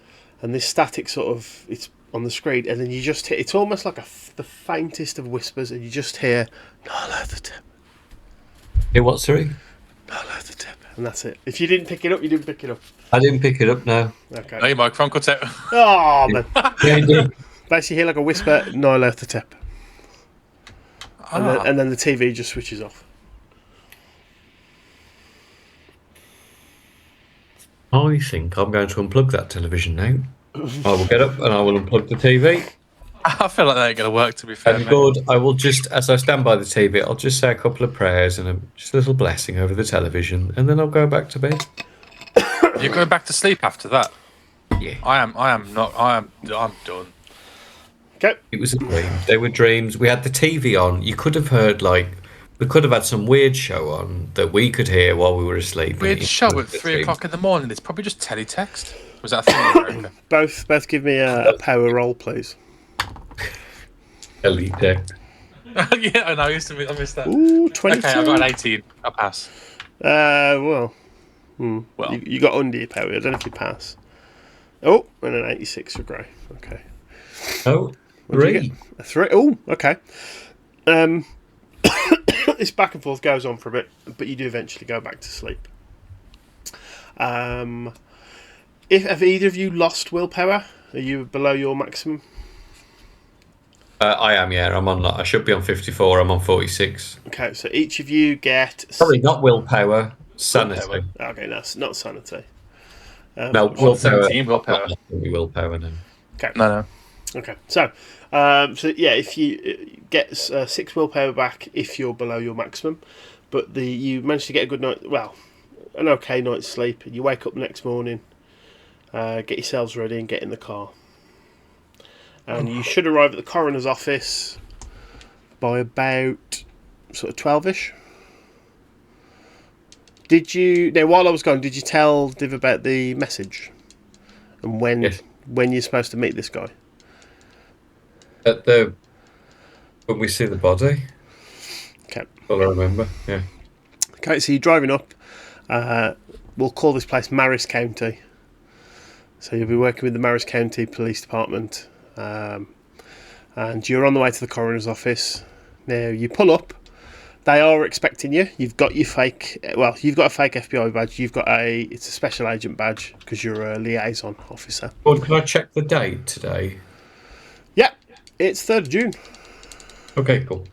and this static sort of, it's on the screen, and then you just hear, it's almost like the faintest of whispers, and you just hear, "No, the tip." Hey, what, sorry? "No, the tip," and that's it. If you didn't pick it up, you didn't pick it up. I didn't pick it up, no. Okay. No, your microphone cut out. Oh man! Yeah, you did. Basically, you hear like a whisper, "No, the tip," Ah. and then the TV just switches off. I think I'm going to unplug that television now. I will get up and I will unplug the TV. I feel like that ain't going to work, to be fair. And God, I will just, as I stand by the TV, I'll just say a couple of prayers and just a little blessing over the television, and then I'll go back to bed. You're going back to sleep after that? Yeah. I'm done. Okay. It was a dream. They were dreams. We had the TV on. You could have heard, we could have had some weird show on that we could hear while we were asleep. Weird show at 3 o'clock in the morning. It's probably just teletext. Was that a thing in America? Both give me a power roll, please. Teletext. Yeah, I know. I missed that. Ooh, 22. Okay, I got an 18. I'll pass. Well, Well, you got under your power. I don't know if you pass. Oh, and an 86 for Grey. Okay. Oh, What did you 3. get? A 3. Oh, okay. This back and forth goes on for a bit, but you do eventually go back to sleep. Have either of you lost willpower? Are you below your maximum? I am, yeah. I should be on 54. I'm on 46. Okay, so each of you get... Probably not willpower, sanity. Willpower. Okay, no, not sanity. No, willpower. 17 willpower. Not willpower, no. Okay. No. Okay, so yeah, if you get 6 willpower back if you're below your maximum, but you manage to get a good night, well, an okay night's sleep, and you wake up the next morning, get yourselves ready and get in the car. And you should arrive at the coroner's office by about sort of 12ish. Did you now? While I was gone, did you tell Div about the message and when Yes. when you're supposed to meet this guy? When we see the body. Okay. All I remember. Yeah. Okay, so you're driving up. We'll call this place Maris County. So you'll be working with the Maris County Police Department, and you're on the way to the coroner's office. Now you pull up. They are expecting you. You've got your fake. Well, you've got a fake FBI badge. You've got it's a special agent badge because you're a liaison officer. Well, can I check the date today? Yeah, it's 3rd of June. Okay, cool.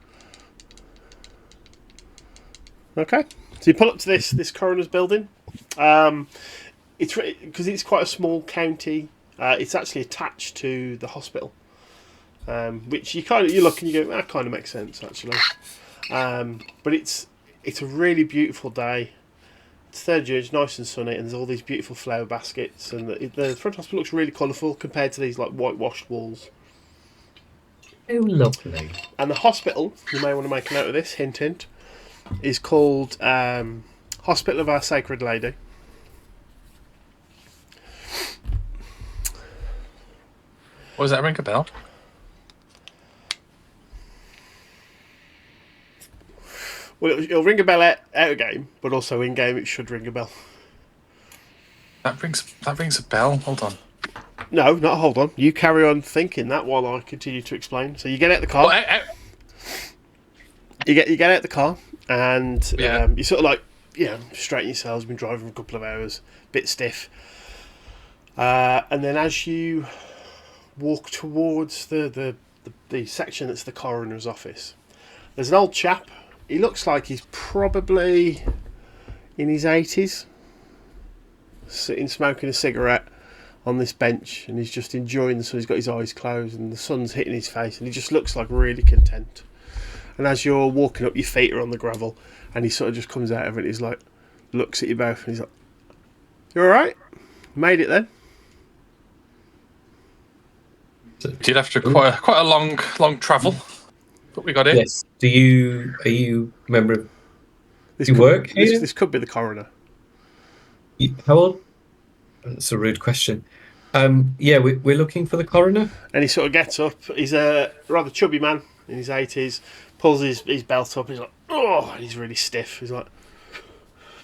Okay, so you pull up to this coroner's building. It's because it's quite a small county. It's actually attached to the hospital, which you look and you go, that kind of makes sense actually. But it's a really beautiful day. It's 3rd June, it's nice and sunny, and there's all these beautiful flower baskets, and the front hospital looks really colourful compared to these like whitewashed walls. Oh, lovely. And the hospital, you may want to make a note of this, hint hint, is called Hospital of Our Sacred Lady. What does that ring a bell? Well, it'll ring a bell out of game, but also in game it should ring a bell. That rings a bell. Hold on. No, not hold on. You carry on thinking that while I continue to explain. So you get out the car. You get out the car, and you sort of like straighten yourselves. You've been driving for a couple of hours, bit stiff, and then as you walk towards the section that's the coroner's office, there's an old chap. He looks like he's probably in his 80s, sitting smoking a cigarette on this bench, and he's just enjoying the sun. He's got his eyes closed and the sun's hitting his face, and he just looks like really content. And as you're walking up, your feet are on the gravel, and he sort of just comes out of it. He's like, looks at you both, and he's like, "You all right? Made it then?" Did after quite a long travel, but we got in. Yes. Are you a member of This you could, work here? This could be the coroner. How old? That's a rude question. Yeah, we're looking for the coroner. And he sort of gets up. He's a rather chubby man in his 80s. Pulls his belt up. He's like, oh, and he's really stiff. He's like,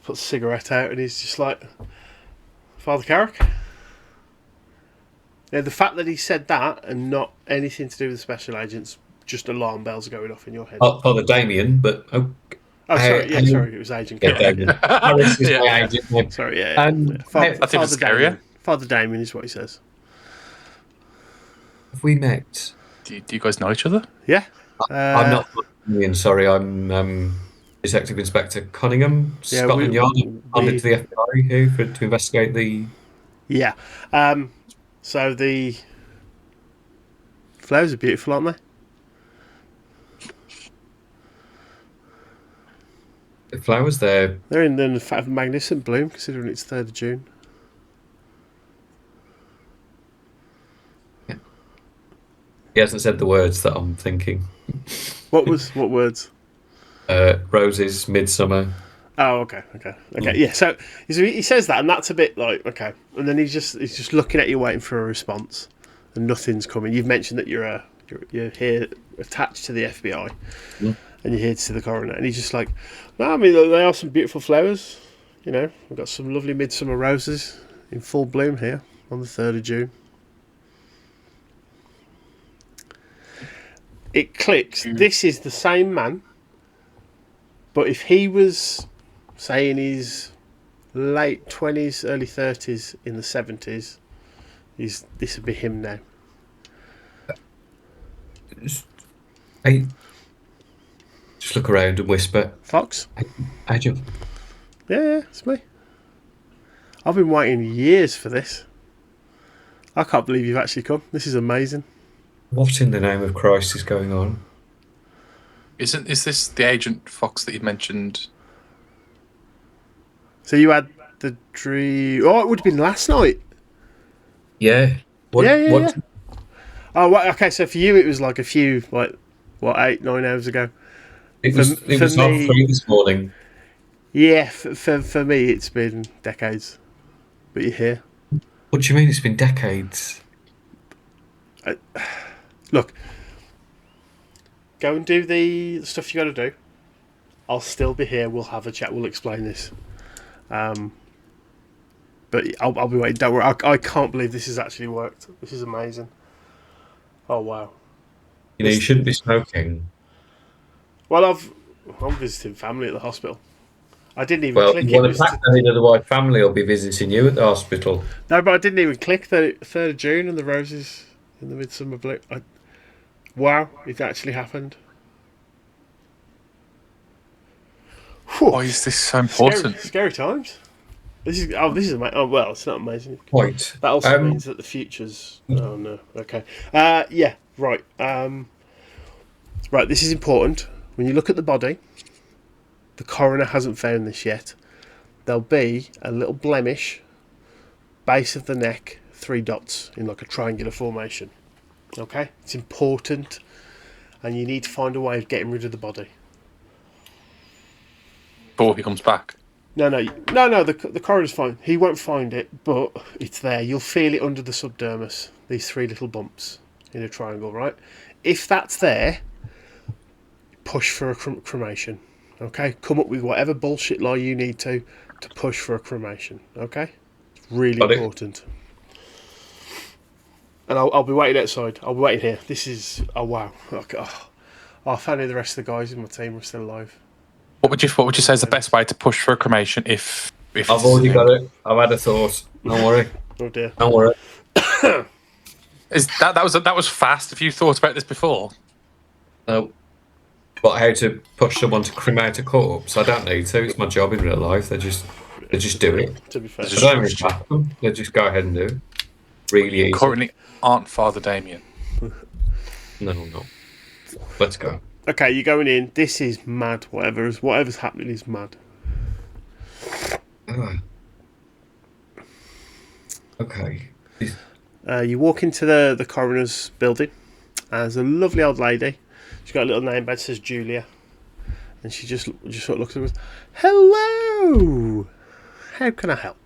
puts a cigarette out, and he's just like, Father Carrick. Now, the fact that he said that and not anything to do with the special agents, just alarm bells are going off in your head. Father Damien, but sorry, it was Agent yeah, Carrick. Damien. Harris is my agent. Sorry, yeah. I think it's scarier. Father Damien is what he says. Have we met? Do you guys know each other? Yeah. I'm not Damien, sorry. I'm Detective Inspector Cunningham, Yeah, Scotland Yard. I'm to the FBI here to investigate the. Yeah. So the flowers are beautiful, aren't they? The flowers there. They're in a magnificent bloom, considering it's 3rd of June. Yeah. He hasn't said the words that I'm thinking. What words? Roses, midsummer. Oh, okay. Yeah. So he says that, and that's a bit like okay. And then he's just looking at you, waiting for a response, and nothing's coming. You've mentioned that you're here attached to the FBI, and you're here to see the coroner, and he's just like, no, I mean they are some beautiful flowers. You know, we've got some lovely midsummer roses in full bloom here on the 3rd of June. It clicks. This is the same man, but if he was, say, in his late 20s, early 30s, in the 70s, this would be him now. I just look around and whisper, Fox? Agent. Yeah, it's me. I've been waiting years for this. I can't believe you've actually come. This is amazing. What in the name of Christ is going on? Is this the Agent Fox that you mentioned? So you had the dream. Oh, it would have been last night. Yeah. Yeah. Oh, well, okay. So for you, it was like a few, 8, 9 hours ago. It was For me, 3:30 this morning. Yeah, for me, it's been decades. But you're here. What do you mean it's been decades? Look, go and do the stuff you got to do. I'll still be here. We'll have a chat. We'll explain this. But I'll be waiting. Don't worry. I can't believe this has actually worked. This is amazing. Oh, wow. You know, you shouldn't be smoking. Well, I'm visiting family at the hospital. I didn't even Well, click you it. want to pack that in, otherwise family will be visiting you at the hospital. No, but I didn't even click the 3rd of June and the roses in the midsummer blue. Wow, it actually happened. Why is this so important? Scary times. This is amazing. Oh well, it's not amazing. Quite. That also means that the future's. Oh no. Okay. Yeah. Right. Right. This is important. When you look at the body, the coroner hasn't found this yet. There'll be a little blemish, base of the neck, 3 dots in like a triangular formation. Okay. It's important, and you need to find a way of getting rid of the body. Before he comes back. No. The coroner's fine. He won't find it, but it's there. You'll feel it under the subdermis. These 3 little bumps in a triangle, right? If that's there, push for a cremation. Okay, come up with whatever bullshit lie you need to push for a cremation. Okay, it's really important. And I'll be waiting outside. I'll be waiting here. This is wow. Okay. Oh, if only the rest of the guys in my team were still alive. What would you say is the best way to push for a cremation if I've already got it. I've had a thought. Don't worry. Oh dear. Don't worry. Is that was fast? Have you thought about this before? No. But how to push someone to cremate a corpse? I don't need to. It's my job in real life. They just do it. To be fair, I don't even back them. They just go ahead and do it. Really easy. Currently, aren't Father Damien. No. Let's go. okay, you're going in. This is mad. Whatever's happening is mad. Okay. You walk into the coroner's building. There's a lovely old lady. She's got a little name badge that says Julia, and she just sort of looks at us. Hello. How can I help?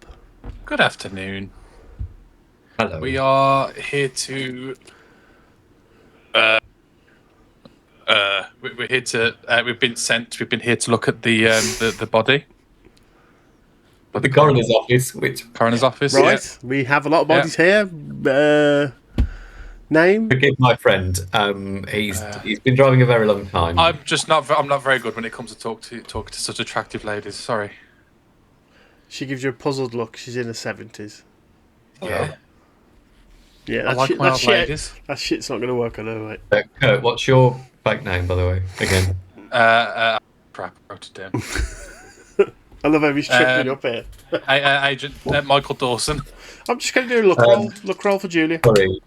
Good afternoon. Hello. We are here to. We're here to. We've been sent. We've been here to look at the body. The coroner's office, Coroner's office. Right. Yeah. We have a lot of bodies here. Name? Forgive my friend. He's been driving a very long time. I'm not very good when it comes to talk to such attractive ladies. Sorry. She gives you a puzzled look. She's in her 70s. Yeah. Yeah, I like my old ladies. That shit's not going to work on her, mate. Kurt, what's your fake name, by the way? Again. Crap. I wrote it down. I love how he's tripping up here. Agent Michael Dawson. I'm just going to do a look roll for Julia. Sorry.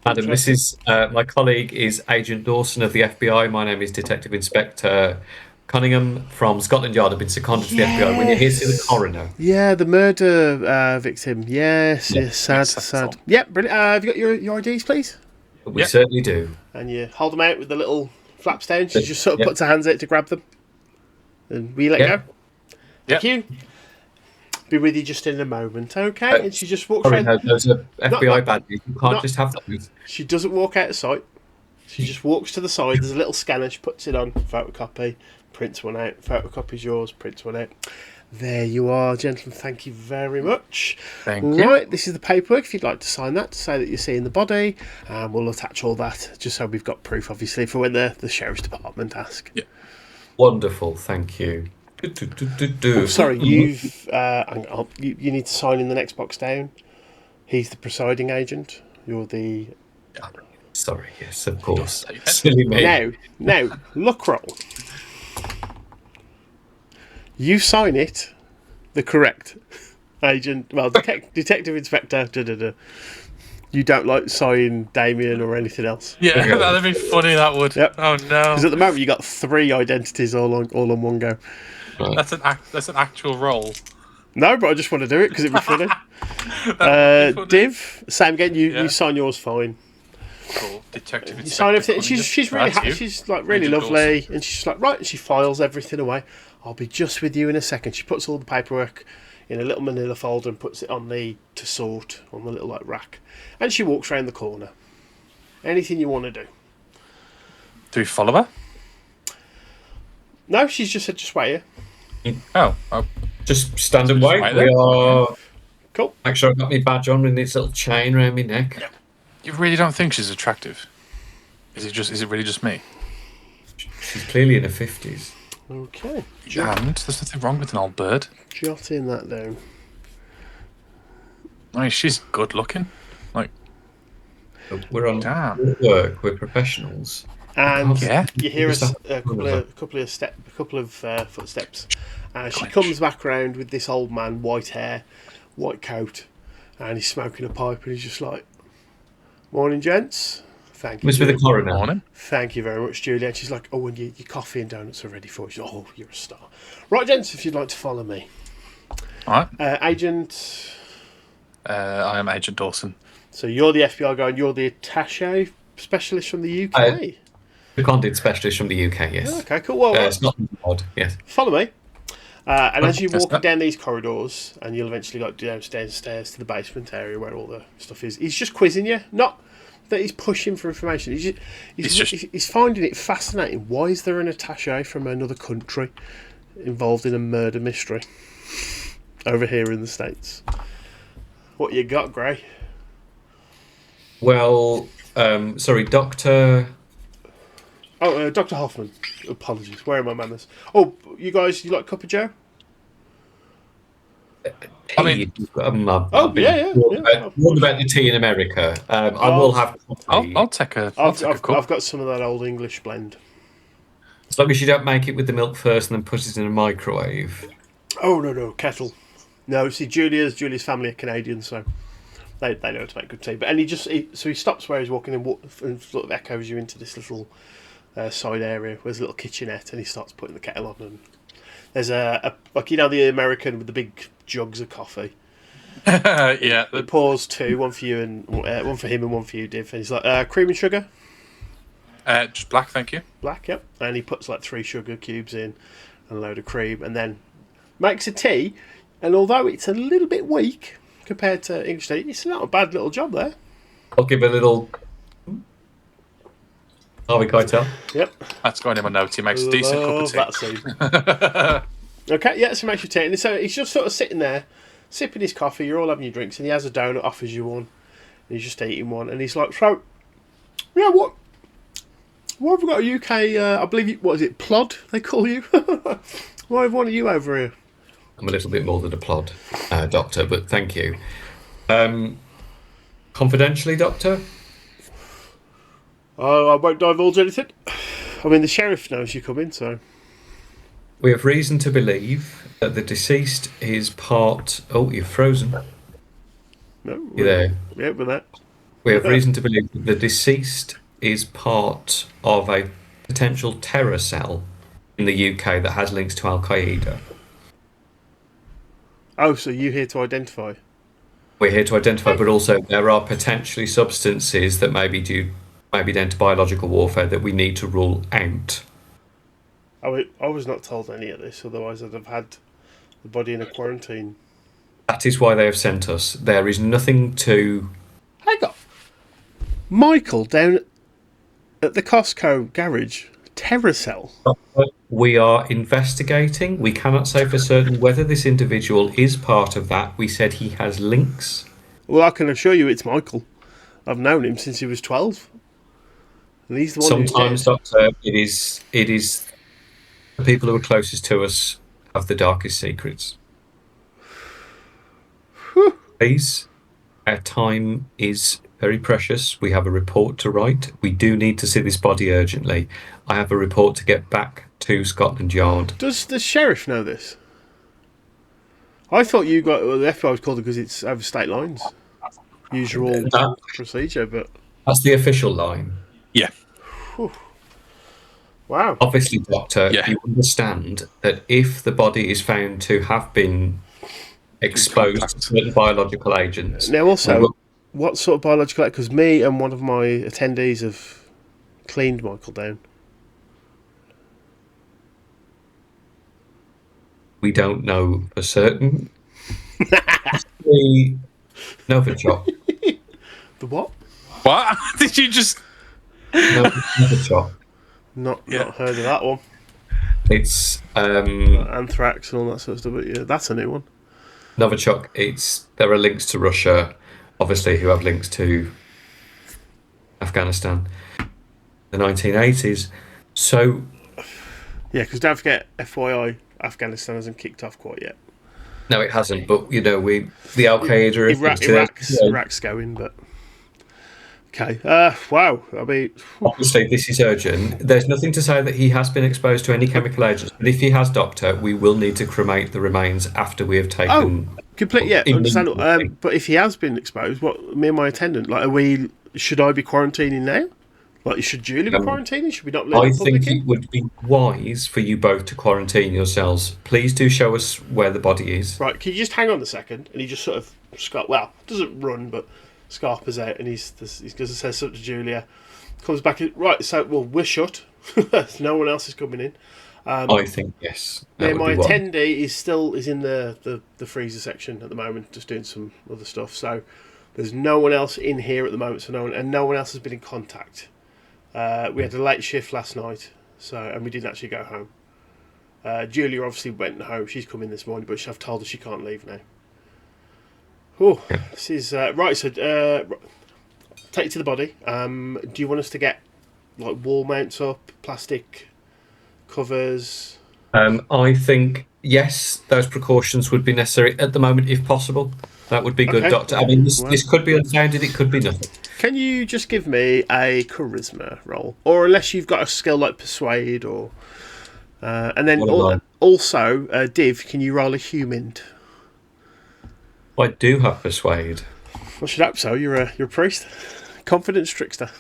Madam, this is my colleague is Agent Dawson of the FBI. My name is Detective Inspector Cunningham from Scotland Yard. I've been seconded to the FBI. When you're here to see the coroner. Yeah, the murder victim. Yes, sad. Yeah, brilliant. Have you got your IDs, please? We certainly do. And you hold them out with the little flaps down. She just sort of puts her hands out to grab them. And we let go. Thank you. Be with you just in a moment, okay? And she just walks around. Those are FBI badges. You can't just have those. She doesn't walk out of sight. She just walks to the side. There's a little scanner. She puts it on. Photocopy. Prints one out. Photocopy's yours. Prints one out. There you are, gentlemen. Thank you very much. Thank you. Right, this is the paperwork. If you'd like to sign that to say that you're seeing the body, and we'll attach all that just so we've got proof, obviously, for when the sheriff's department ask. Yeah. Wonderful. Thank you. Oh, sorry, you've you need to sign in the next box down. He's the presiding agent. You're the. Sorry, yes, of course. Silly me. Now, look roll. You sign it, the correct agent. Well, detective inspector. You don't like sign Damien or anything else. Yeah, that'd be funny. That would. Yep. Oh no. Because at the moment you got 3 identities all on one go. Right. That's an actual role. No, but I just want to do it because it'd be funny. Div, same again. You sign yours fine. for detective You inspector. sign everything. Cunningham. She's really That's happy. you. She's like really Agent lovely, Dawson. and she's like right. And she files everything away. I'll be just with you in a second. She puts all the paperwork in a little manila folder and puts it on the to sort on the little like rack. And she walks around the corner. Anything you want to do? Do we follow her? No, she's just said just wait here. Oh, Just stand and Just wait. wait We there. are. Cool. Make sure I've got my badge on with this little chain around my neck. you really don't think she's attractive? Is it really just me? She's clearly in her 50s. Okay. And there's nothing wrong with an old bird. Jotting that down. I mean, she's good looking. Like, We're on damn. work. We're professionals. And Yeah. you hear a, Just a couple of footsteps. She Clench. comes back round with this old man, white hair, white coat, and he's smoking a pipe, and he's just like, "Morning, gents. Thank you. Must be the Julie. coroner. Morning. Thank you very much, Julie." And she's like, "Oh, and your coffee and donuts are ready for you." She's like, "Oh, you're a star." Right, gents, if you'd like to follow me, All right. Agent. I am Agent Dawson. So you're the FBI guy, and you're the attaché specialist from the UK. The content specialist from the UK, yes. Okay, cool. Well, It's not odd, yes. follow me. And as you Yes, walk sir. down these corridors, and you'll eventually go downstairs to the basement area where all the stuff is. He's just quizzing you, not that he's pushing for information. He's finding it fascinating. Why is there an attaché from another country involved in a murder mystery over here in the States? What you got, Gray? Well, sorry, Doctor. Oh, Dr. Hoffman. Apologies. Where are my manners? Oh, you guys, you like Cup of Joe? I mean- Oh, yeah. What about the tea in America? I will have coffee. I'll take a. I'll take a cup. I've got some of that old English blend. As long as you don't make it with the milk first and then put it in a microwave. Oh, no, kettle. No, see, Julia's family are Canadian, so they know how to make good tea. But so he stops where he's walking and sort of echoes you into this little side area. Where's a little kitchenette, and he starts putting the kettle on. And there's the American with the big jugs of coffee. Yeah. He pours two, one for you and one for him and one for you, Div. And he's like, cream and sugar. Just black, thank you. Black, yep. And he puts like 3 sugar cubes in and a load of cream, and then makes a tea. And although it's a little bit weak compared to English tea, it's not a bad little job there. I'll give a little. Harvey Keitel. Yep. That's going in my notes. He makes a decent cup of tea. That scene. Okay, yeah, so he makes your tea. And so he's just sort of sitting there, sipping his coffee. You're all having your drinks, and he has a donut, offers you one. And he's just eating one. And he's like, so, yeah, what have we got a UK, I believe, what is it, plod, they call you? Why have one of you over here? I'm a little bit more than a plod, Doctor, but thank you. Confidentially, Doctor? Oh, I won't divulge anything. I mean, the sheriff knows you come in, so... We have reason to believe that the deceased is part... Oh, you're frozen. No, You there? Yeah, with that. We have reason to believe that the deceased is part of a potential terror cell in the UK that has links to Al-Qaeda. Oh, so you here to identify? We're here to identify, but also there are potentially substances that may be down to biological warfare that we need to rule out. I was not told any of this, otherwise I'd have had the body in a quarantine. That is why they have sent us. There is nothing to... Hang on. Michael, down at the Costco garage, terror cell. We are investigating. We cannot say for certain whether this individual is part of that. We said he has links. Well, I can assure you it's Michael. I've known him since he was 12. And he's the one Sometimes, Doctor, it is the people who are closest to us have the darkest secrets. Please, our time is very precious. We have a report to write. We do need to see this body urgently. I have a report to get back to Scotland Yard. Does the sheriff know this? I thought the FBI was called it because it's over state lines. Usual procedure, but... That's the official line. Yeah. Whew. Wow. Obviously, Doctor, Yeah. you understand that if the body is found to have been exposed to certain biological agents, Now also, what sort of biological? Because me and one of my attendees have cleaned Michael down. We don't know for certain. The Novichok. The what? What? Did you just... Novichok. Not heard of that one. It's Anthrax and all that sort of stuff. But yeah, that's a new one. Novichok. There are links to Russia, obviously, who have links to Afghanistan, the 1980s. So yeah, because don't forget, FYI, Afghanistan hasn't kicked off quite yet. No, it hasn't. But the Al Qaeda, Iraq's going, but okay. Wow. I mean, obviously, this is urgent. There's nothing to say that he has been exposed to any chemical agents. But if he has, Doctor, we will need to cremate the remains after we have taken. Oh, completely. Yeah, understandable. But if he has been exposed, what? Me and my attendant, like, should I be quarantining now? Like, should Julie be quarantining? Should we not let the public in? It would be wise for you both to quarantine yourselves. Please do show us where the body is. Right, can you just hang on a second? And he just sort of doesn't run, but scarpers out, and he's going to say something to Julia. Comes back in. Right, so we're shut. No one else is coming in. I think yes. Yeah, my attendee is in the freezer section at the moment, just doing some other stuff. So there's no one else in here at the moment. So no one else has been in contact. We had a late shift last night, and we didn't actually go home. Julia obviously went home. She's come in this morning, but I've told her she can't leave now. Oh, this is right. So, take it to the body. Do you want us to get like wall mounts up, plastic covers? I think yes, those precautions would be necessary at the moment, if possible. That would be good, Okay. Doctor. I mean, this could be unfounded. It could be nothing. Can you just give me a charisma roll, or unless you've got a skill like persuade, or and then also Div, can you roll a human? I do have persuade. I should hope so. You're a priest, confidence trickster.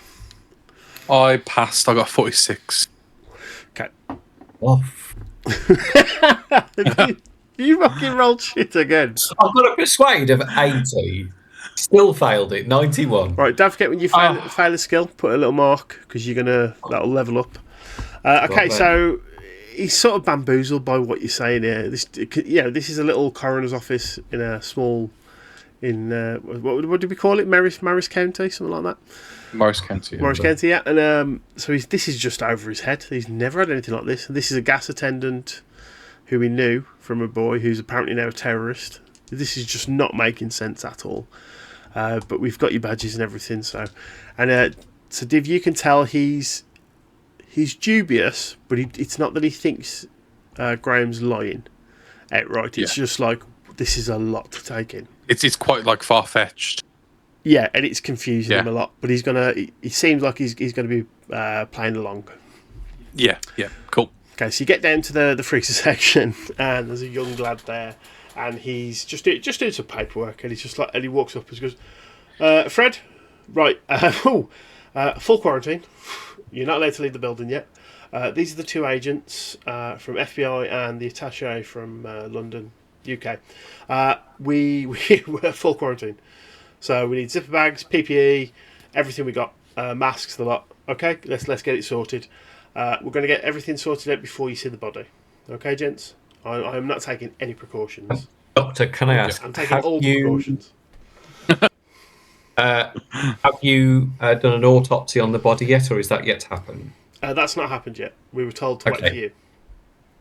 I passed. I got 46. Okay. Off. You fucking rolled shit again. I've got a persuade of 80. Still failed it. 91. Right, don't forget when you fail a skill, put a little mark because that'll level up. Okay, so he's sort of bamboozled by what you're saying here. This is a little coroner's office in a small, what did we call it? Morris County, something like that. Morris County. Morris County, yeah. And so this is just over his head. He's never had anything like this. And this is a gas attendant who we knew from a boy who's apparently now a terrorist. This is just not making sense at all. But we've got your badges and everything. So Div, you can tell he's dubious, but it's not that he thinks Graham's lying outright. It's just like, this is a lot to take in. It's quite like far-fetched. Yeah, and it's confusing him a lot. But he seems like he's gonna be playing along. Yeah, cool. Okay, so you get down to the freezer section, and there's a young lad there, and he's just doing some paperwork, and he walks up and goes, "Fred, right, full quarantine. You're not allowed to leave the building yet. These are the two agents from FBI and the attaché from London, UK. We're full quarantine, so we need zipper bags, PPE, everything we got, masks, the lot. Okay, let's get it sorted. We're going to get everything sorted out before you see the body. Okay, gents? I am not taking any precautions. Doctor, can I ask? I'm taking all the precautions. Have you done an autopsy on the body yet, or is that yet to happen? That's not happened yet. We were told to wait for you.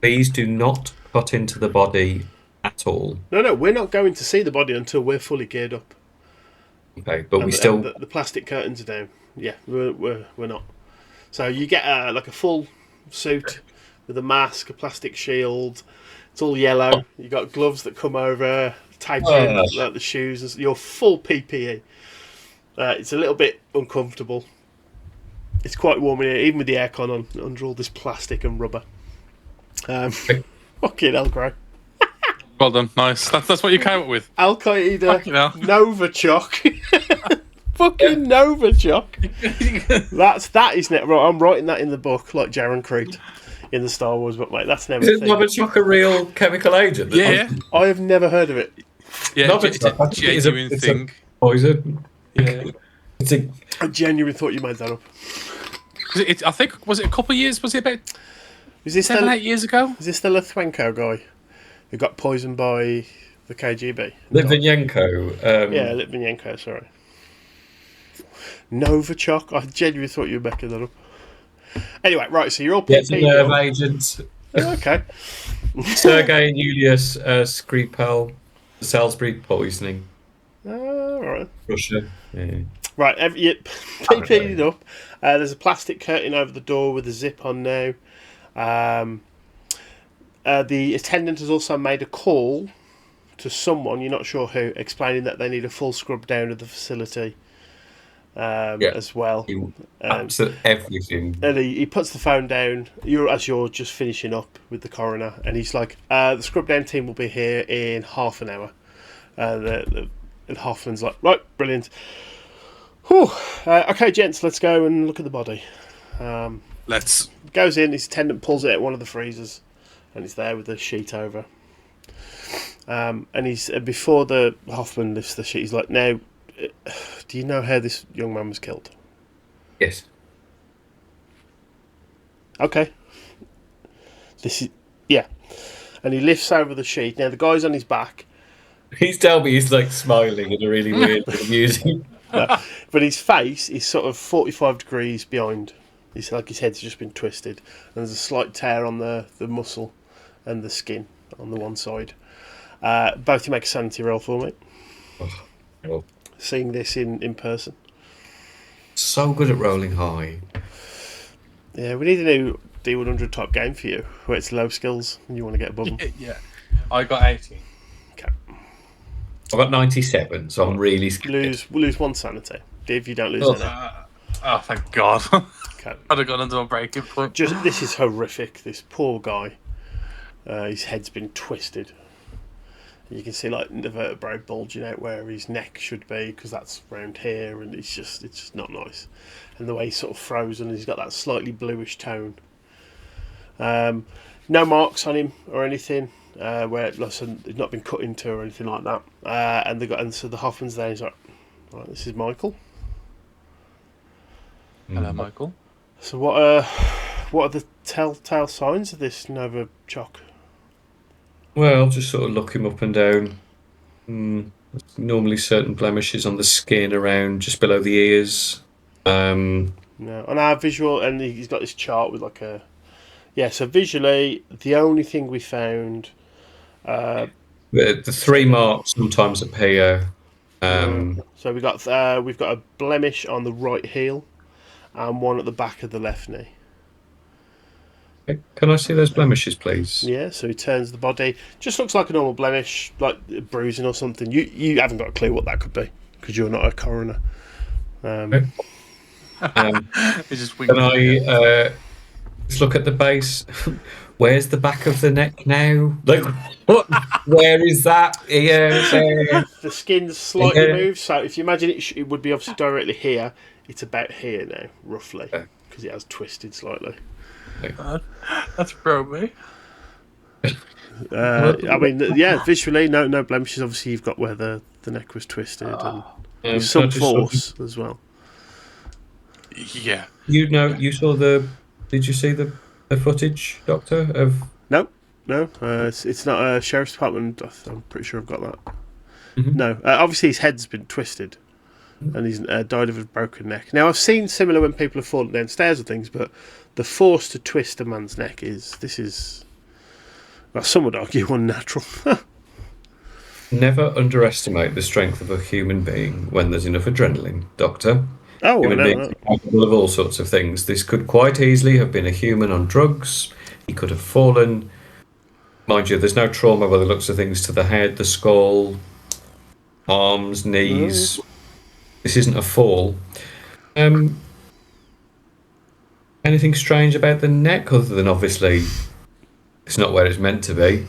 Please do not cut into the body at all. No, we're not going to see the body until we're fully geared up. Okay, but the plastic curtains are down. Yeah, we're not. So you get like a full suit with a mask, a plastic shield. It's all yellow. You got gloves that come over, taped in like the shoes. Your full PPE. It's a little bit uncomfortable. It's quite warm in here, even with the aircon on, under all this plastic and rubber. Fucking hell, Gray. Well done, nice. That's what you came up with. Al Qaeda, Novichok. Fucking Novichok. That is net right. I'm writing that in the book, like Jaron Crete in the Star Wars book, mate. That's never. Is Novichok a real chemical agent? Yeah. I have never heard of it. Yeah, Novichok genuine thing. Poison. Yeah. It's a I genuinely thought you made that up. I think, was it a couple of years? Was it about Is this 7, 8 years ago? Is this the Lithuenko guy who got poisoned by the KGB? Litvinenko. Yeah, Litvinenko, sorry. Novichok? I genuinely thought you were making that up. Anyway, right, so you're all It's a PP'd nerve up. agent. Oh, okay. Sergei Julius Skripal, Salisbury poisoning. All right. Russia. Yeah. Right, you PP'd up. There's a plastic curtain over the door with a zip on now. The attendant has also made a call to someone, you're not sure who, explaining that they need a full scrub down of the facility as well. Absolutely everything. And he puts the phone down as you're just finishing up with the coroner, and he's like, the scrub down team will be here in half an hour. And Hoffman's like, right, brilliant. Whew. Okay, gents, let's go and look at the body. Let's. Goes in, his attendant pulls it out one of the freezers, and he's there with the sheet over. And he's before the Hoffman lifts the sheet, he's like, now, do you know how this young man was killed? Yes. Okay. Yeah. And he lifts over the sheet. Now, the guy's on his back. He's telling me he's like smiling in a really weird amusing. But his face is sort of 45 degrees behind. It's like his head's just been twisted. And there's a slight tear on the muscle and the skin on the one side. Both you make a sanity roll for me. Oh. Seeing this in person. So good at rolling high. Yeah, we need a new D100 type game for you, where it's low skills and you want to get above them. Yeah. I got 18. Okay. I've got 97, so I'm really scared. Lose one sanity. Div, you don't lose any. Oh, thank God. Okay. I'd have gone under a breaking point. This is horrific. This poor guy. His head's been twisted. You can see like the vertebrae bulging out where his neck should be, because that's round here, and it's just not nice. And the way he's sort of frozen, he's got that slightly bluish tone. No marks on him or anything, where he's not been cut into or anything like that. And so the Hoffman's there. He's like, right, this is Michael. Hello, Michael. So what are the telltale signs of this Novichok? Well, just sort of look him up and down. Normally certain blemishes on the skin around just below the ears. No, on our visual, and he's got this chart with like a... Yeah, so visually, the only thing we found... The 3 marks sometimes appear. So we've got a blemish on the right heel and one at the back of the left knee. Can I see those blemishes, please? Yeah, so he turns the body. Just looks like a normal blemish, like bruising or something. You haven't got a clue what that could be, because you're not a coroner. Okay. Just Can I just look at the base? Where's the back of the neck now? Like, what? Where is that? The skin's slightly moved, so if you imagine it would be obviously directly here. It's about here now, roughly, because it has twisted slightly. That's pro me. I mean, yeah, visually, no blemishes. Obviously, you've got where the neck was twisted and with some force as well. Yeah. You saw Did you see the footage, Doctor? No. It's not a sheriff's department. I'm pretty sure I've got that. Mm-hmm. No, obviously his head's been twisted, and he's died of a broken neck. Now I've seen similar when people have fallen downstairs and things, but the force to twist a man's neck is, well, some would argue, unnatural. Never underestimate the strength of a human being when there's enough adrenaline, Doctor. Oh, Human beings are capable of all sorts of things. This could quite easily have been a human on drugs. He could have fallen. Mind you, there's no trauma by the looks of things to the head, the skull, arms, knees. This isn't a fall. Anything strange about the neck other than obviously it's not where it's meant to be?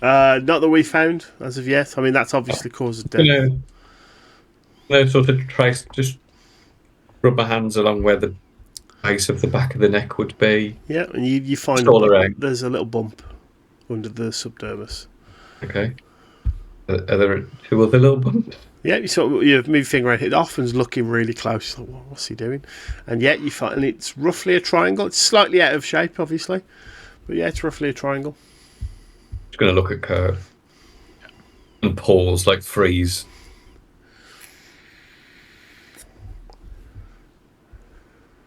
Not that we found as of yet. I mean, that's obviously caused death. Sort of trace, just rub my hands along where the base of the back of the neck would be. Yeah, and you find all around. There's a little bump under the subdermis. Okay. Are there 2 other little bumps? Yeah, you move your finger around. It often's looking really close. Like, what's he doing? And yet you find it's roughly a triangle. It's slightly out of shape, obviously, but yeah, it's roughly a triangle. Just going to look at Kurt and pause, like freeze.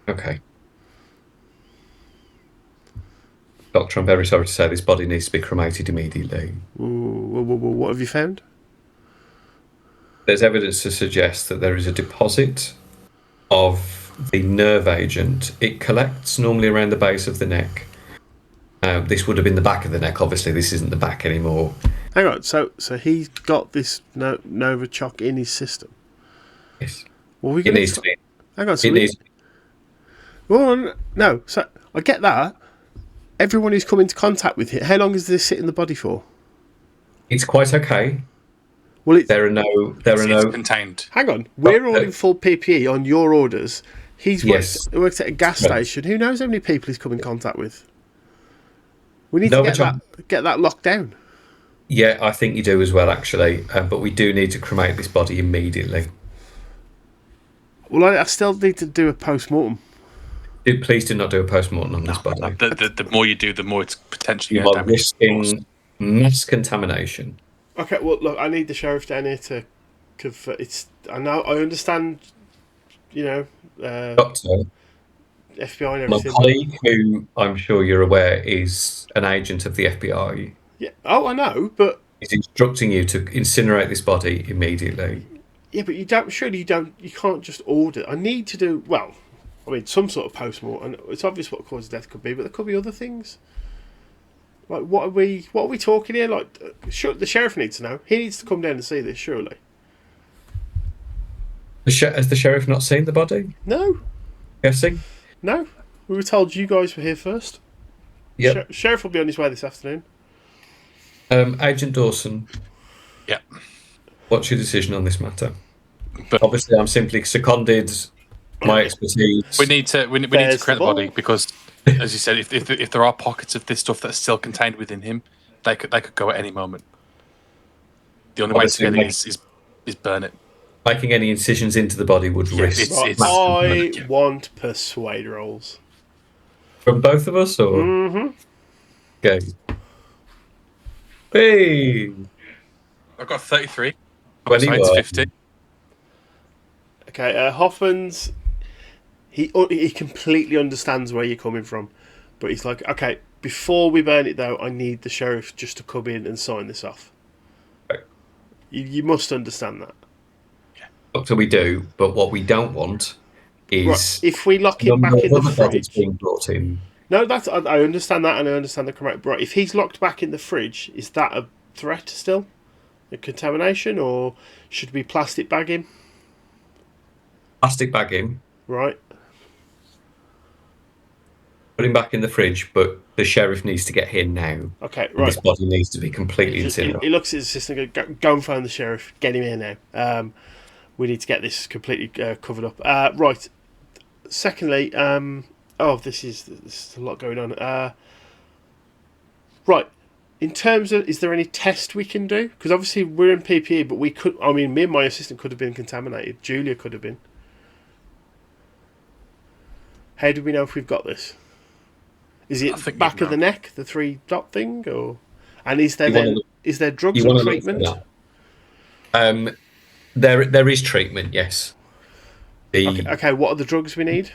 Okay. Doctor, I'm very sorry to say this body needs to be cremated immediately. What have you found? There's evidence to suggest that there is a deposit of the nerve agent. It collects normally around the base of the neck. This would have been the back of the neck. Obviously, this isn't the back anymore. Hang on. So he's got this Novichok in his system. Yes. Well, we It needs to be. Hang on. So It needs. well, no. So I get that. Everyone who's come into contact with it, how long does this sit in the body for? It's quite okay. Well, There are no. It's contained. Hang on, we're all in full PPE on your orders. He's works at a gas station. Who knows how many people he's come in contact with? We need to get that locked down. Yeah, I think you do as well, actually. But we do need to cremate this body immediately. Well, I still need to do a post-mortem. Please do not do a post-mortem on this body. The more you do, the more it's potentially You going to are damage. risking mass contamination. Okay, well, look, I need the sheriff down here to convert. I understand, Doctor, FBI and my everything. colleague, who I'm sure you're aware is an agent of the FBI, Yeah. Oh, I know, but is instructing you to incinerate this body immediately. yeah, but you can't just order. I need to do some sort of post-mortem. It's obvious what cause of death could be, but there could be other things. Like, what are we talking here? Like, the sheriff needs to know. He needs to come down and see this, surely. Has the sheriff not seen the body? No. Guessing? No. We were told you guys were here first. Yep. Sheriff will be on his way this afternoon. Agent Dawson. Yeah. What's your decision on this matter? But obviously, I'm simply seconded my expertise. We need to create the body because, as you said, if there are pockets of this stuff that's still contained within him, they could go at any moment. The only way to get it is burn it. Making any incisions into the body would risk. I want persuade rolls from both of us, or okay. Hey, I've got 33. 50. Okay, Hoffman's. He completely understands where you're coming from, but he's like, okay, before we burn it though, I need the sheriff just to come in and sign this off. Okay. You must understand that. Doctor, we do, but what we don't want is if we lock it back in the fridge. Being brought in. No, I understand that, and I understand the correct. Right, if he's locked back in the fridge, is that a threat still? A contamination, or should we plastic bag him? Plastic bag him. Right. Put him back in the fridge, but the sheriff needs to get here now. Okay, right. This body needs to be completely incinerated. He looks at his assistant and goes, go and phone the sheriff. Get him here now. We need to get this completely covered up. Right. Secondly, this is a lot going on. Right. In terms of, is there any test we can do? Because obviously we're in PPE, but we could. I mean, me and my assistant could have been contaminated. Julia could have been. How do we know if we've got this? Is it back of the neck, the 3-dot thing, or? And is there drugs or treatment? There is treatment, yes. Okay, what are the drugs we need?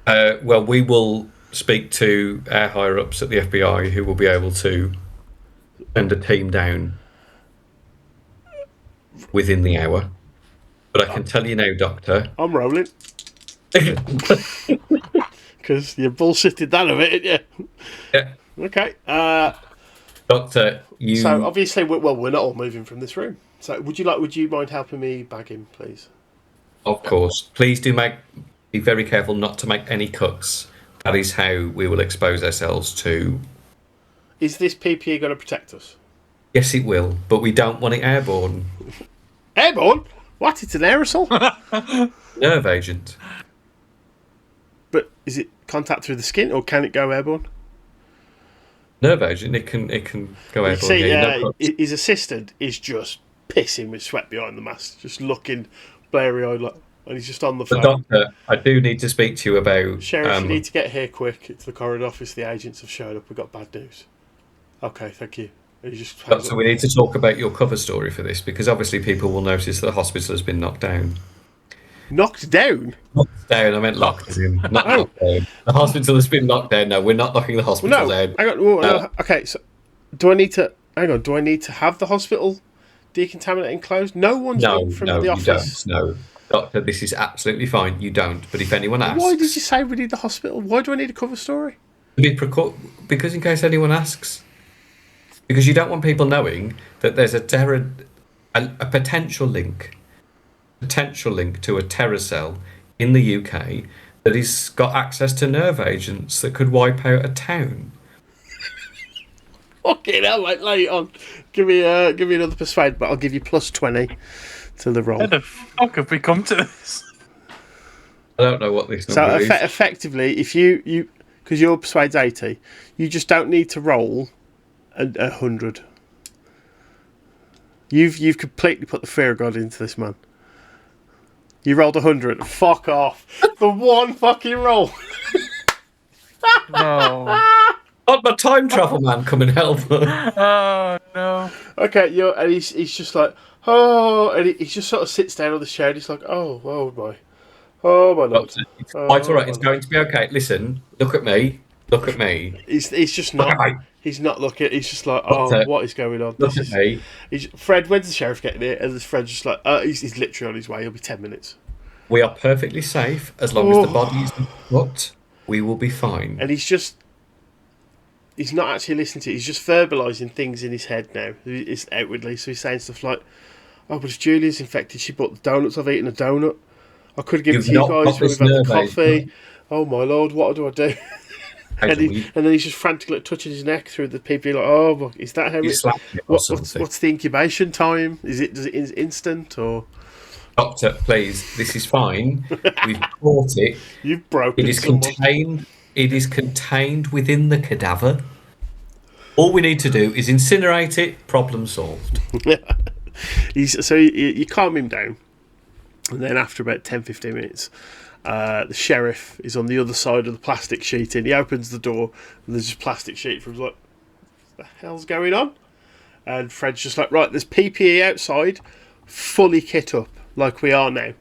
Well, we will speak to our higher ups at the FBI, who will be able to send a team down within the hour. But I can tell you now, Doctor. I'm rolling. Because you bullshitted that a bit, didn't you? Yeah. Okay. Doctor, you. So obviously, we're not all moving from this room. So would you mind helping me bag him, please? Of course. Please do be very careful not to make any cuts. That is how we will expose ourselves to. Is this PPE going to protect us? Yes, it will, but we don't want it airborne. Airborne? What? It's an aerosol? Nerve agent. But is it contact through the skin, or can it go airborne? Nerve agent. It can go airborne. See, his assistant is just pissing with sweat behind the mask, just looking blurry-eyed, like, and he's just on the But phone. Doctor, I do need to speak to you about. Sheriff, you need to get here quick. It's the corridor office. The agents have showed up. We've got bad news. Okay, thank you. And he just hangs Doctor, up. we need to talk about your cover story for this because obviously people will notice that the hospital has been knocked down. Knocked down? Knocked down. I meant locked. As in, not knocked down. The hospital has been knocked down. No, we're not knocking the hospital down. Hang on. No. Okay, so do I need to? Hang on. Do I need to have the hospital decontaminated and closed? No one's in from the office. You don't. No, Doctor, this is absolutely fine. You don't. But if anyone asks, Why did you say we need the hospital? Why do I need a cover story? Because in case anyone asks, because you don't want people knowing that there's a potential link to a terror cell in the UK that has got access to nerve agents that could wipe out a town. Fucking hell, like, lay it on. Give me another persuade, but I'll give you plus 20 to the roll. How the fuck have we come to this? I don't know what this number is. So effectively, if you because your persuade's 80, you just don't need to roll 100. You've completely put the fear of God into this man. You rolled 100. Fuck off. The one fucking roll. No. Not my time travel man, come and help. Oh no. Okay, and he's just like, oh, and he just sort of sits down on the chair. And he's like, oh my lord. It's quite all right. It's going to be okay. Listen, look at me. He's just not. He's not looking. He's just like, what is going on? Look at me. Fred, when's the sheriff getting here? And Fred's just like, he's literally on his way. He'll be 10 minutes. We are perfectly safe as long as the body is not. We will be fine. And he's not actually listening to it. He's just verbalising things in his head now. It's outwardly. So he's saying stuff like, oh, but if Julia's infected, she bought the donuts. I've eaten a donut. I could give it to you guys when we've had the coffee. Oh my lord, what do I do? And then he's just frantically touching his neck through the people. Like, oh, is that how what's the incubation time? Does it instant or? Doctor, please, this is fine. We've brought it. You've broken. It is contained within the cadaver. All we need to do is incinerate it. Problem solved. You calm him down, and then after about 10-15 minutes, the sheriff is on the other side of the plastic sheeting. He opens the door, and there's just plastic sheet from like, what the hell's going on? And Fred's just like, right, there's PPE outside, fully kit up like we are now.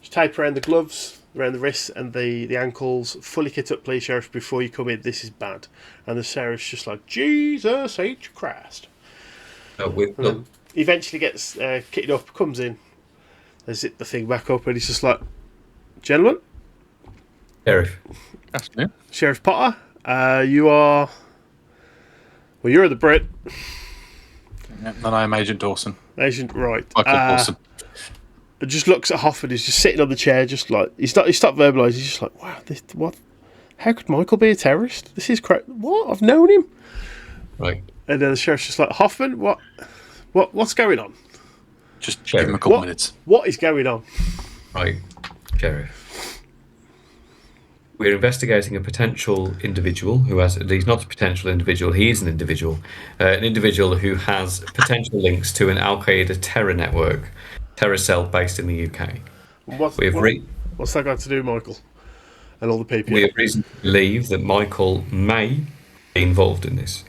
Just tape around the gloves, around the wrists and the ankles, fully kit up, please, sheriff, before you come in. This is bad. And the sheriff's just like, Jesus H Christ. He eventually gets kitted up, comes in, they zip the thing back up, and he's just like, gentlemen, Sheriff. Afternoon. Sheriff Potter, you're the Brit. And I'm Agent Dawson. Agent, right. Michael Dawson. It just looks at Hoffman. He's just sitting on the chair, just like he stopped verbalising. He's just like, wow, what? How could Michael be a terrorist? This is correct. What? I've known him. Right. And then the sheriff's just like, Hoffman, what's going on? Just give him a couple minutes. What is going on? Right, Sheriff. We're investigating a potential individual who he's not a potential individual, he is an individual who has potential links to an Al Qaeda terror cell based in the UK. What's that got to do, Michael? And all the people? We have reason to believe that Michael may be involved in this.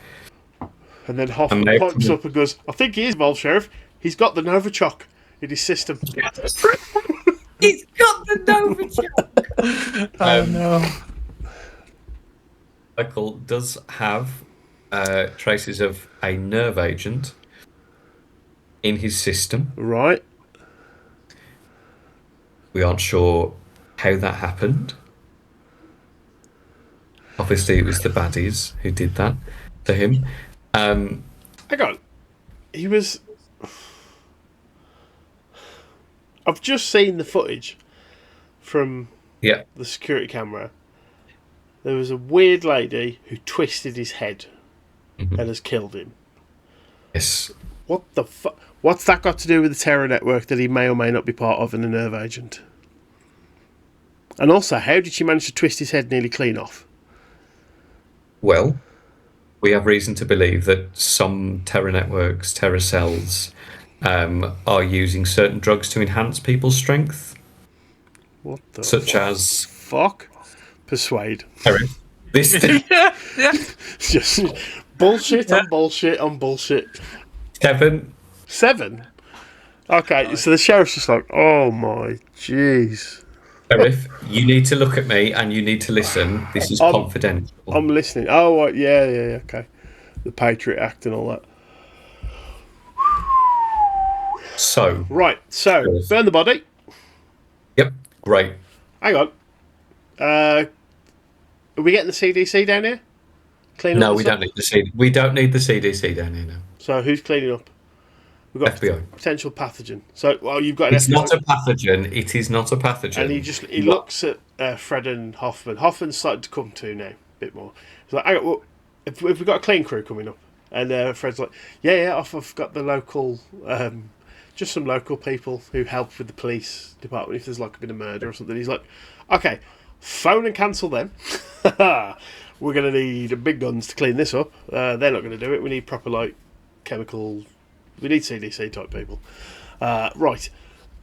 And then Hoffman pipes up and goes, I think he is involved, Sheriff. He's got the Novichok in his system. He's got the Novichok! Oh no. Michael does have traces of a nerve agent in his system. Right. We aren't sure how that happened. Obviously, it was the baddies who did that to him. Hang on. He was... I've just seen the footage from the security camera. There was a weird lady who twisted his head and has killed him. Yes. What the fuck? What's that got to do with the terror network that he may or may not be part of and a nerve agent? And also, how did she manage to twist his head nearly clean off? Well, we have reason to believe that some terror networks, terror cells, are using certain drugs to enhance people's strength, What the such as fuck? Persuade. Sheriff. This yeah. Just bullshit on bullshit on bullshit. 7. 7? Okay, so the sheriff's just like, oh my jeez. Sheriff, you need to look at me and you need to listen. This is confidential. I'm listening. Oh, right, yeah, okay. The Patriot Act and all that. So. Right, so, Sheriff. burn the body. Yep, great. Hang on. Are we getting the CDC down here? Cleaning No, up we this don't need the CDC. We don't need the CDC down here now. So who's cleaning up? We've got FBI. potential pathogen. So, well, you've got an It's FBI. not a pathogen. It is not a pathogen. And he looks at Fred and Hoffman. Hoffman's starting to come to now a bit more. He's like, hang on, well, if we've got a clean crew coming up, and Fred's like, yeah, I've got the local, just some local people who help with the police department if there's like a bit of murder or something. He's like, okay, phone and cancel them. We're going to need big guns to clean this up. They're not going to do it. We need proper like chemical. We need CDC type people. Right,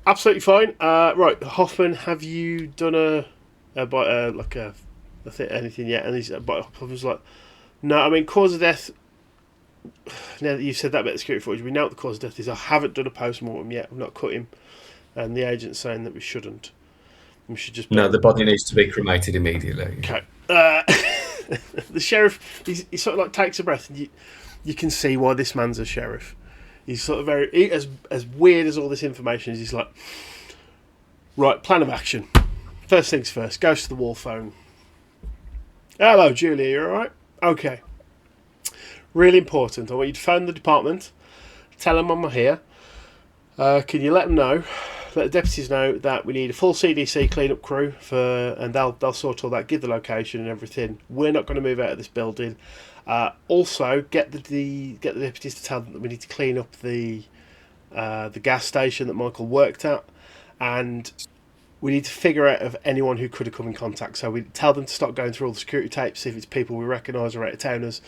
absolutely fine. Right, Hoffman, have you done anything yet? And Hoffman's like, no. I mean, cause of death. Now that you've said that about the security footage, we know what the cause of death is. I haven't done a post-mortem yet. I've not cut him, and the agent's saying that we shouldn't. We should just. No, the body needs to be cremated immediately. Okay. The sheriff, he sort of like takes a breath, and you can see why this man's a sheriff. He's sort of as weird as all this information is. He's like, right, plan of action. First things first, goes to the wall phone. Hello, Julia, you alright? Okay. Really important. I want you to phone the department. Tell them I'm here. Can you let them know? Let the deputies know that we need a full CDC cleanup crew and they'll sort all that. Give the location and everything. We're not going to move out of this building. Also, get the deputies to tell them that we need to clean up the gas station that Michael worked at, and we need to figure out of anyone who could have come in contact. So we tell them to start going through all the security tapes, see if it's people we recognise or out of towners.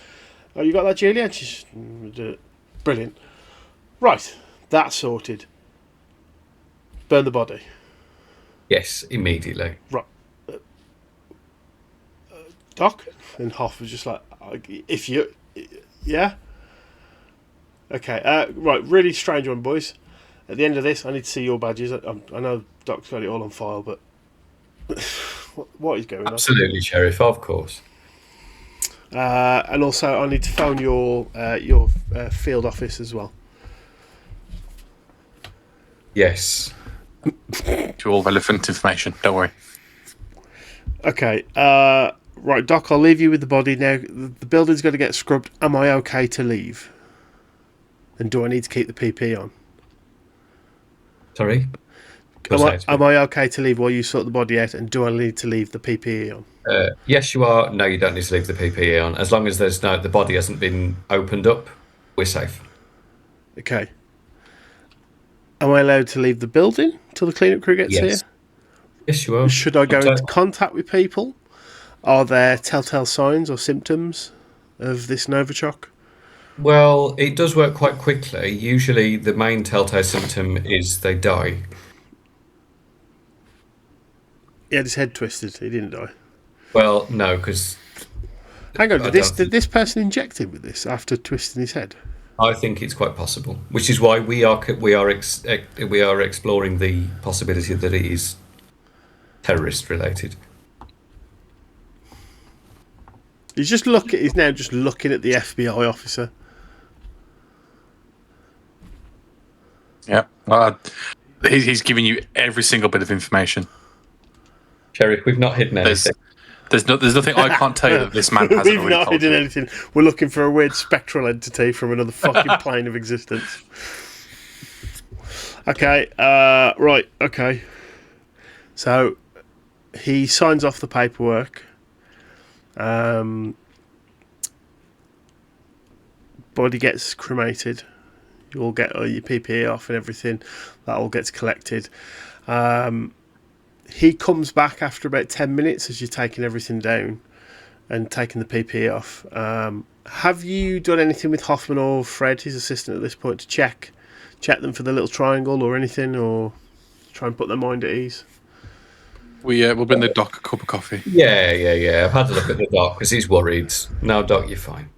Oh, you got that, Julia? She's brilliant. Right, that's sorted. Burn the body. Yes, immediately. Right. Doc? And Hoff was just like, yeah? Okay, right, really strange one, boys. At the end of this, I need to see your badges. I know Doc's got it all on file, but what is going on? Absolutely, Sheriff, of course. And also, I need to phone your field office as well. Yes. To all relevant information, don't worry. Okay, right, Doc, I'll leave you with the body now. The building's going to get scrubbed. Am I okay to leave? And do I need to keep the PP on? Sorry? Am I okay to leave while you sort the body out? And do I need to leave the PPE on? Yes, you are. No, you don't need to leave the PPE on. As long as the body hasn't been opened up, we're safe. Okay. Am I allowed to leave the building till the cleanup crew gets here? Yes, you are. Should I go into contact with people? Are there telltale signs or symptoms of this Novichok? Well, it does work quite quickly. Usually the main telltale symptom is they die. He had his head twisted. He didn't die. Well, no, because... Hang on, did this person inject him with this after twisting his head? I think it's quite possible, which is why we are exploring the possibility that it is terrorist related. He's now just looking at the FBI officer. Yeah, he's giving you every single bit of information. Sheriff, we've not hidden anything. There's nothing I can't tell you that this man hasn't We've already not told hidden you. anything. We're looking for a weird spectral entity from another fucking plane of existence. Okay, right, okay. So, he signs off the paperwork. Body gets cremated. You all get your PPE off and everything. That all gets collected. He comes back after about 10 minutes as you're taking everything down and taking the PPE off. Have you done anything with Hoffman or Fred, his assistant, at this point to check check them for the little triangle or anything, or try and put their mind at ease? We'll bring the doc a cup of coffee. Yeah. I've had a look at the doc because he's worried. No, Doc, you're fine.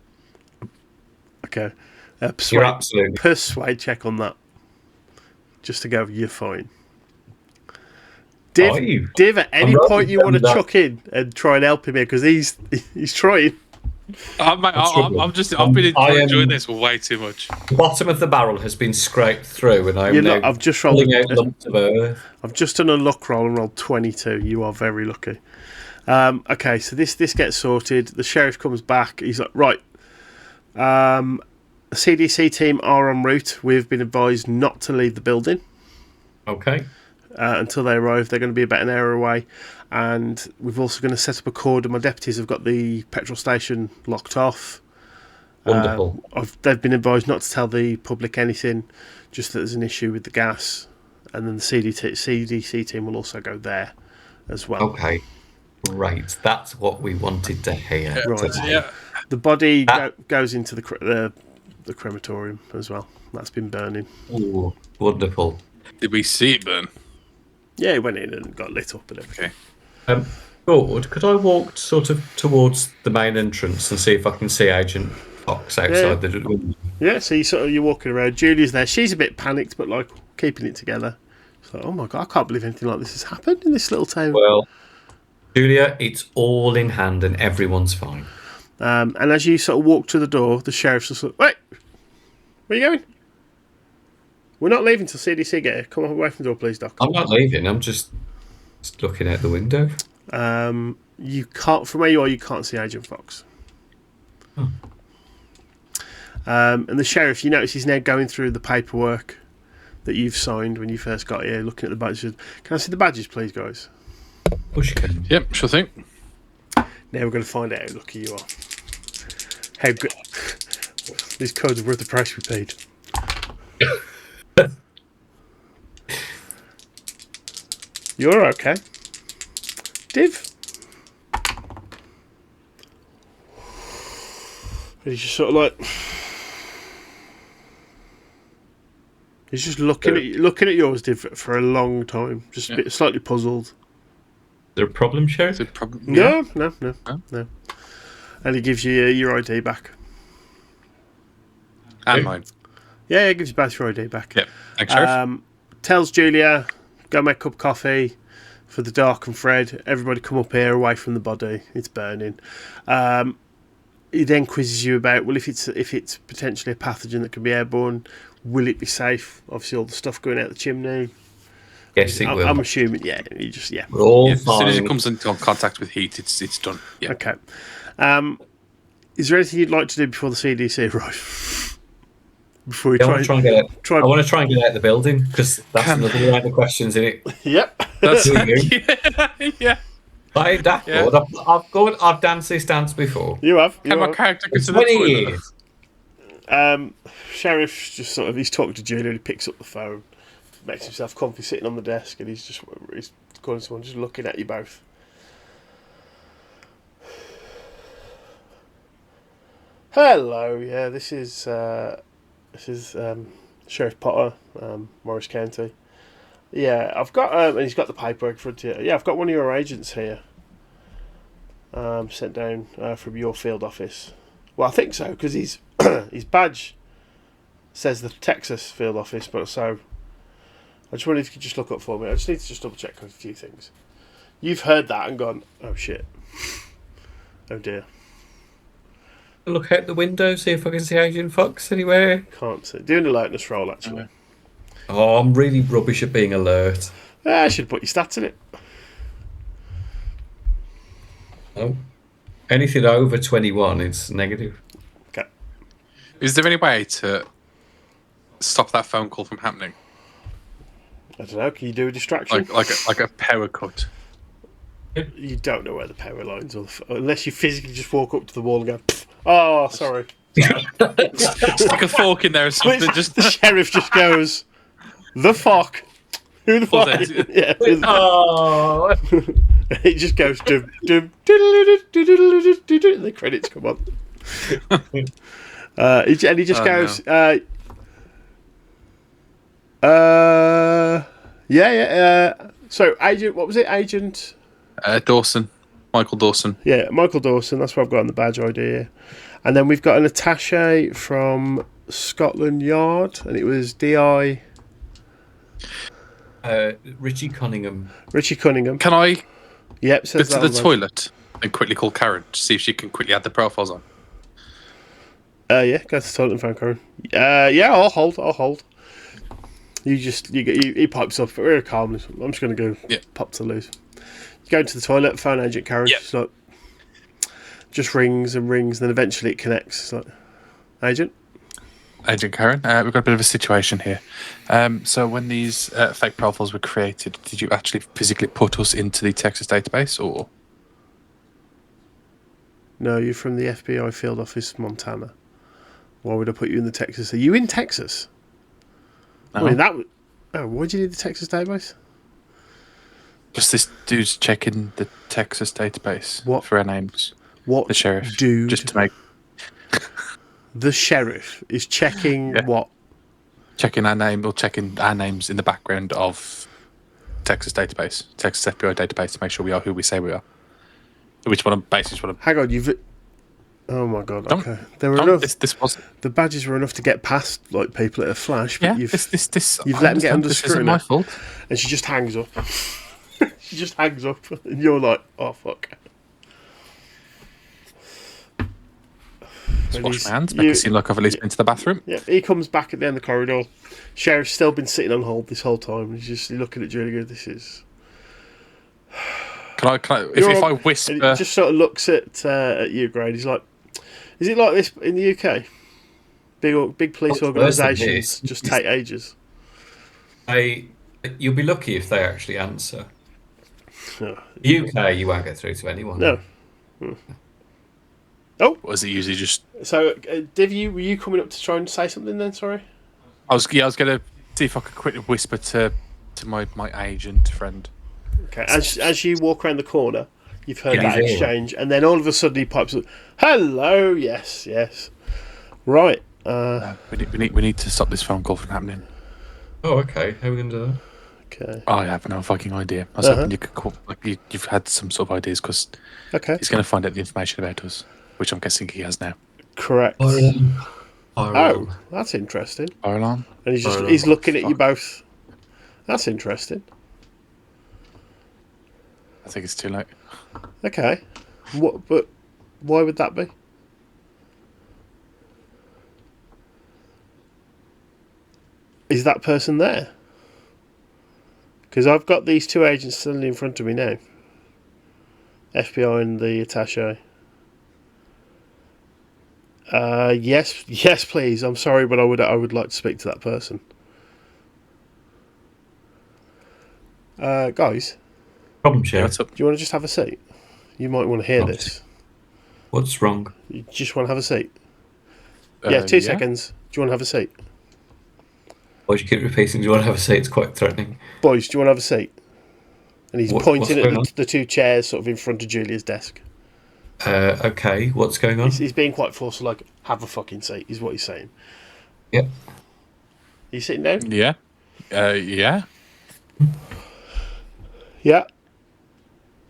Okay. You're absolutely Persuade check on that. Just to go, you're fine. Are you? Div, at any point you want to chuck in and try and help him here, because he's trying. I'm been enjoying this way too much. The bottom of the barrel has been scraped through, and I've just rolled out lumps of earth. I've just done a luck roll and rolled 22. You are very lucky. Okay, so this gets sorted. The sheriff comes back. He's like, right. The CDC team are en route. We've been advised not to leave the building. Okay. Until they arrive. They're going to be about an hour away. And we've also going to set up a cordon. My deputies have got the petrol station locked off. Wonderful. They've been advised not to tell the public anything, just that there's an issue with the gas. And then the CDC team will also go there as well. Okay. Right. That's what we wanted to hear. Right. Yeah. The body goes into the crematorium as well. That's been burning. Ooh, wonderful. Did we see it burn? Yeah, it went in and got lit up and everything. Okay. Gord, could I walk sort of towards the main entrance and see if I can see Agent Fox outside the window? Yeah, so you're walking around. Julia's there. She's a bit panicked, but like keeping it together. She's like, oh my God, I can't believe anything like this has happened in this little town. Well, Julia, it's all in hand and everyone's fine. And as you sort of walk to the door, the sheriff's just like, wait, where are you going? We're not leaving till CDC get here. Come away from the door, please, Doc. I'm not leaving. I'm just looking out the window. You can't, from where you are, you can't see Agent Fox. Oh. And the sheriff, you notice he's now going through the paperwork that you've signed when you first got here, looking at the badges. Can I see the badges, please, guys? Push can. Yep, sure thing. Now we're going to find out how lucky you are. How good. These codes are worth the price we paid. You're okay. Div? And he's just sort of like... He's just looking at yours, Div, for a long time. Just a bit slightly puzzled. Is there a problem, Sheriff? No. And he gives you your ID back. And mine. Yeah, he gives you both your ID back. Yep. Thanks, Sheriff. Tells Julia, go make a cup of coffee for the Dark and Fred. Everybody come up here, away from the body. It's burning. He then quizzes you about, well, if it's potentially a pathogen that can be airborne, will it be safe? Obviously, all the stuff going out the chimney. Yes, it will. I'm assuming, We're all as fine. soon as it comes into contact with heat, it's done. Yeah. Okay. Is there anything you'd like to do before the CDC arrive? Before we I want to try and get out the building, because that's another round of questions in it. Yep. That's yeah. I ain't that good. I've danced this dance before. You have. Can my character get to the 20 toilet? years. Sheriff just sort of, he's talking to Julia and he picks up the phone, makes himself comfy sitting on the desk, and he's calling someone, just looking at you both. Hello, yeah, this is Sheriff Potter, Morris County. Yeah, I've got and he's got the paperwork in front of you. Yeah, I've got one of your agents here. Sent down from your field office. Well, I think so, because his badge says the Texas field office, but so I just wondered if you could just look up for me. I just need to just double check a few things. You've heard that and gone, oh shit. Oh dear. Look out the window, see if I can see Agent Fox anywhere. Can't see. Do an alertness roll, actually. Oh, I'm really rubbish at being alert. I should put your stats in it. Oh. Anything over 21 is negative. Okay. Is there any way to stop that phone call from happening? I don't know. Can you do a distraction? Like a power cut? You don't know where the power lines are, unless you physically just walk up to the wall and go, oh, sorry. Stick a fork in there or something. The sheriff just goes, the fuck? Who the fuck? Yeah. Oh. It just goes, dum, dum, and the credits come on. And he just goes, So, Agent, what was it? Agent? Dawson. Michael Dawson. Yeah, Michael Dawson. That's what I've got on the badge ID here. And then we've got an attaché from Scotland Yard, and it was DI. Richie Cunningham. Richie Cunningham. Can I Yep, go says to that the on the- toilet and quickly call Karen to see if she can quickly add the profiles on? Yeah, go to the toilet and phone Karen. Yeah, I'll hold. He pipes up very calmly. I'm just going to go pop to loose. You go into the toilet, phone Agent Karen. Yep. She's like, just rings and rings, and then eventually it connects. It's like, Agent? Agent Karen, we've got a bit of a situation here. So when these fake profiles were created, did you actually physically put us into the Texas database, or? No, you're from the FBI field office, Montana. Why would I put you in the Texas? Are you in Texas? No. I mean, that would... Oh, why do you need the Texas database? Because this dude's checking the Texas database for our names. What? The sheriff. Dude. Just to make... The sheriff is checking what? Checking our name, or checking our names in the background of Texas database, Texas FBI database, to make sure we are who we say we are. Which one? Basically, what? Hang on, you've. Oh my god! Okay, there were enough. This was the badges were enough to get past like people at a flash, but you've I let them get under this scrutiny. isn't my fault. And she just hangs up. She just hangs up, and you're like, "Oh fuck." Just wash my hands, make it seem like I've at least been to the bathroom. Yeah, he comes back at the end of the corridor. Sheriff's still been sitting on hold this whole time. He's just looking at Julie. This is. Can I if I whisper? And he just sort of looks at you, Grade. He's like, "Is it like this in the UK? Big police organisations just take ages." You'll be lucky if they actually answer. No. UK, you won't get through to anyone. No. Oh, was it usually just? So, Div, were you coming up to try and say something then? Sorry. I was going to see if I could quickly whisper to my agent friend. Okay. As you walk around the corner, you've heard that exchange, and then all of a sudden he pipes up, "Hello, yes. Right. We need to stop this phone call from happening." Oh, okay. How are we going to do that? Okay. I have no fucking idea. I was hoping you could call, you've had some sort of ideas, because he's going to find out the information about us, which I'm guessing he has now. Correct. Oh, that's interesting. Fire alarm. And he's looking at you both. That's interesting. I think it's too late. Okay. But why would that be? Is that person there? Because I've got these two agents suddenly in front of me now. FBI and the attaché. Yes, please. I'm sorry, but I would like to speak to that person. Guys. Problem, Sheriff. Do you want to just have a seat? You might want to hear this. What's wrong? You just want to have a seat? 2 seconds. Do you want to have a seat? Why do you keep repeating, do you want to have a seat? It's quite threatening. Boys, do you want to have a seat? And he's pointing at the two chairs sort of in front of Julia's desk. Okay, what's going on? He's being quite forceful, like, have a fucking seat, is what he's saying. Yep. Are you sitting down? Yeah. Yeah. Yeah.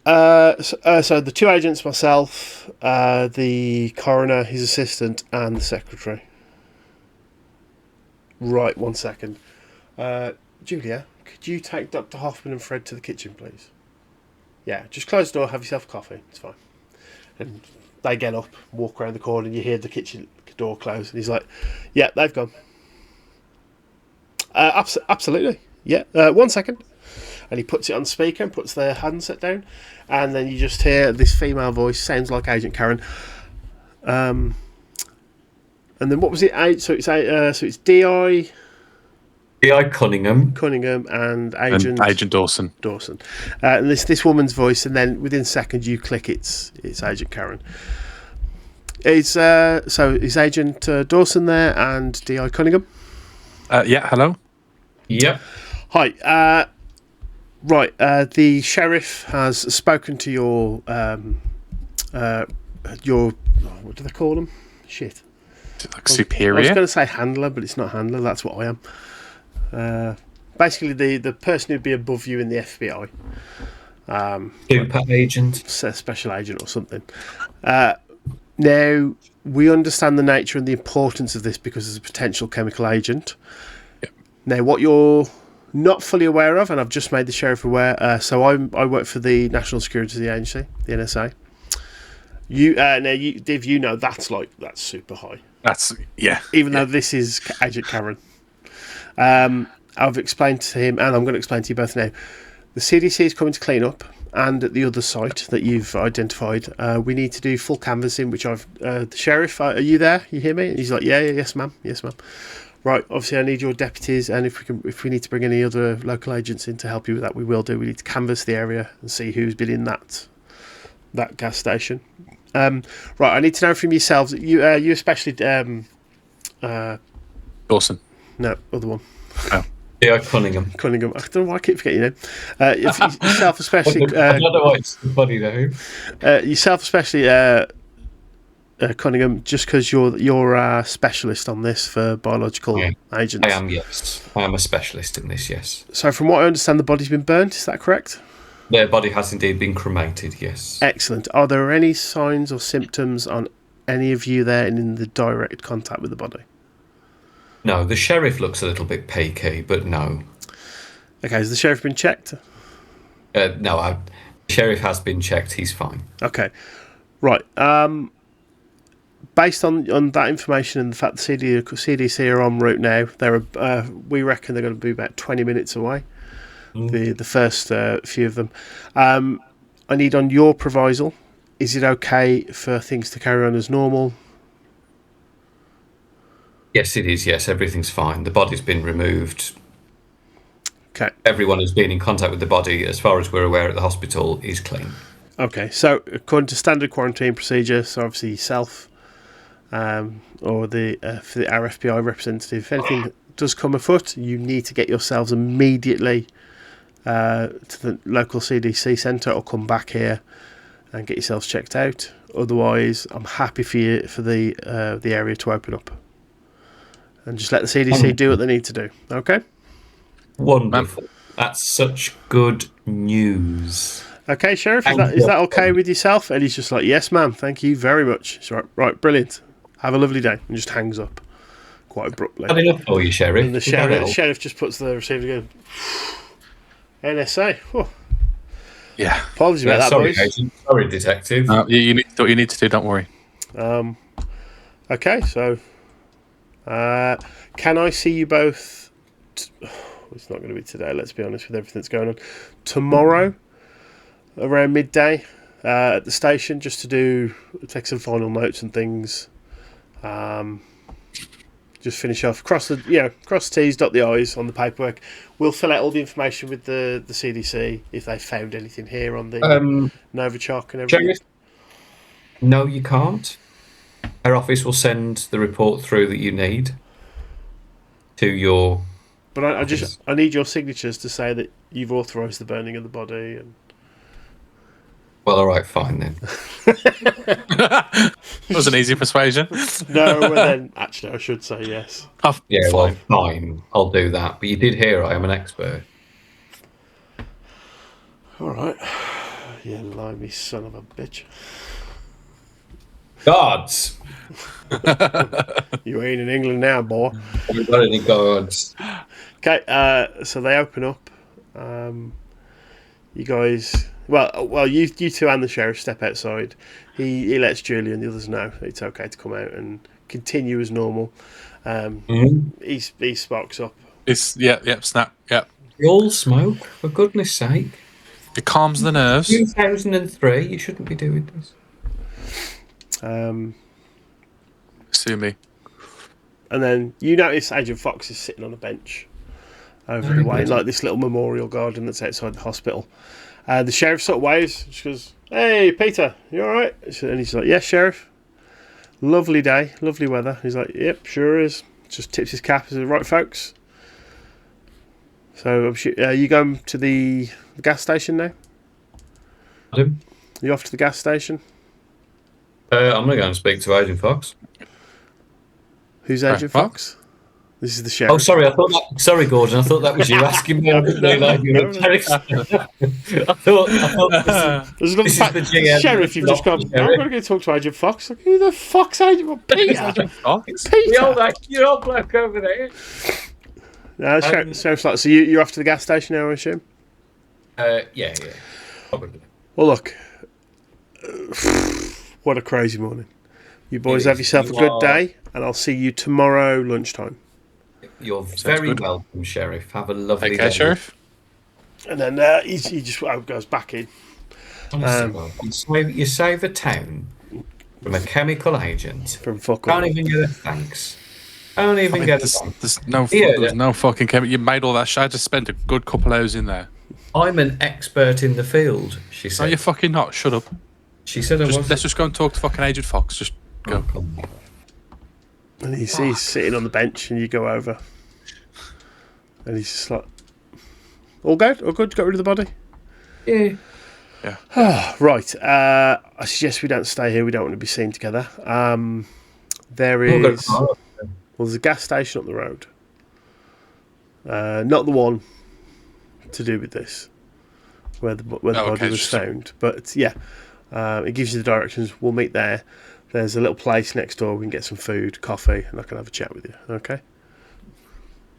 So the two agents, myself, the coroner, his assistant, and the secretary. Right, 1 second. Julia, could you take Dr. Hoffman and Fred to the kitchen, please? Yeah, just close the door, have yourself a coffee. It's fine. And they get up, walk around the corner, and you hear the kitchen door close. And he's like, yeah, they've gone. Absolutely. Yeah, 1 second. And he puts it on speaker and puts their handset down. And then you just hear this female voice, sounds like Agent Karen. And then what was it? So it's D.I. D.I. Cunningham and Agent Dawson. And this woman's voice, and then within seconds you click it's Agent Karen. It's Agent Dawson there and D.I. Cunningham. Yeah. Hello. Yep. Hi. Right. The sheriff has spoken to your what do they call them? Shit. Like superior. I was going to say handler, but it's not handler. That's what I am. Basically, the person who'd be above you in the FBI. Super agent. Special agent or something. Now, we understand the nature and the importance of this because there's a potential chemical agent. Yep. Now, what you're not fully aware of, and I've just made the sheriff aware, so I work for the National Security Agency, the NSA. Div, you know that's super high. That's Even though this is Agent Karen. I've explained to him, and I'm going to explain to you both now. The CDC is coming to clean up, and at the other site that you've identified, we need to do full canvassing, which I've... the sheriff, are you there? You hear me? And he's like, yes, ma'am. Yes, ma'am. Right, obviously I need your deputies, and if we need to bring any other local agents in to help you with that, we will do. We need to canvass the area and see who's been in that gas station. Right, I need to know from yourselves. You especially... Dawson. No, other one. Oh. Yeah, Cunningham. I don't know why I keep forgetting your name. Yourself especially... I don't know why it's funny though. Yourself especially, Cunningham, just because you're a specialist on this for biological agents. I am, yes. I am a specialist in this, yes. So from what I understand, the body's been burnt, is that correct? Their body has indeed been cremated, yes. Excellent. Are there any signs or symptoms on any of you there in the direct contact with the body? No, the sheriff looks a little bit peaky, but no. Okay, has the sheriff been checked? No, the sheriff has been checked. He's fine. Okay, right. Based on that information and the fact the CDC are en route now, we reckon they're going to be about 20 minutes away. The first few of them. I need on your proviso, is it okay for things to carry on as normal? Yes, it is. Yes, everything's fine. The body's been removed. Okay. Everyone who's been in contact with the body, as far as we're aware at the hospital, is clean. Okay, so according to standard quarantine procedure, so obviously yourself or for the RFBI representative, if anything does come afoot, you need to get yourselves immediately to the local CDC centre or come back here and get yourselves checked out. Otherwise, I'm happy for the area to open up. And just let the CDC do what they need to do. Okay? Wonderful. That's such good news. Okay, Sheriff, is that okay with yourself? And he's just like, yes, ma'am, thank you very much. He's right, brilliant. Have a lovely day. And just hangs up quite abruptly. Had enough for you, Sheriff. And the sheriff just puts the receiver again. NSA. Whew. Yeah. Apologies about that, sorry, boys. Agent. Sorry, Detective. You need to do what you need to do, don't worry. Okay, so... can I see you both... it's not going to be today, let's be honest, with everything that's going on. Tomorrow, around midday, at the station, just to take some final notes and things. Just finish off, cross the T's, dot the I's on the paperwork. We'll fill out all the information with the CDC if they found anything here on the Novichok and everything. Sheriff? No, you can't. Our office will send the report through that you need to your... But I need your signatures to say that you've authorised the burning of the body. And... Well, all right, fine then. That was an easy persuasion. No, well then, actually, I should say yes. Oh, yeah, fine. Well, fine, I'll do that. But you did hear I am an expert. All right. You limey son of a bitch. Guards! You ain't in England now, boy. We've got any guards. Okay, so they open up. You guys... Well, you two and the sheriff step outside. He lets Julie and the others know it's okay to come out and continue as normal. He sparks up. Snap, yeah. We all smoke, for goodness sake. It calms the nerves. 2003, you shouldn't be doing this. Sue me. And then you notice Agent Fox is sitting on a bench over the way, like this little memorial garden that's outside the hospital. The sheriff sort of waves. She goes, "Hey, Peter, you all right?" And he's like, "Yes, Sheriff. Lovely day, lovely weather." He's like, "Yep, sure is." Just tips his cap. He says, "Right, folks. So you going to the gas station now? Pardon? You off to the gas station?" I'm going to go and speak to Agent Fox. Who's Agent Fox? This is the sheriff. Oh, sorry. Sorry, Gordon. I thought that was you asking me. I didn't realise you were a sheriff. I thought There's another this is the GM. sheriff. You've just gone. I'm going to go talk to Agent Fox. Like, who the fuck's Agent Peter? Agent Fox? Peter. You're all black over there. No, sheriff's like. So you're off to the gas station now, I assume. Yeah, probably. Well, look. What a crazy morning. You boys have yourself a good day, and I'll see you tomorrow lunchtime. You're very welcome, Sheriff. Have a lovely day. Okay, Sheriff. And then he just goes back in. Honestly, you save a town from a chemical agent. From fuck all. Can't even get a thanks. Can't even get a thanks. There's no fucking chemical. You made all that shit. I just spent a good couple hours in there. I'm an expert in the field, she said. No, you're fucking not. Shut up. She said Let's just go and talk to fucking Agent Fox. Just go. And he's sitting on the bench, and you go over. And he's just like, all good? All good? Got rid of the body? Yeah. Right. I suggest we don't stay here. We don't want to be seen together. There's a gas station up the road. Not the one to do with this, where the body was found. But yeah, it gives you the directions. We'll meet there. There's a little place next door. We can get some food, coffee, and I can have a chat with you. Okay?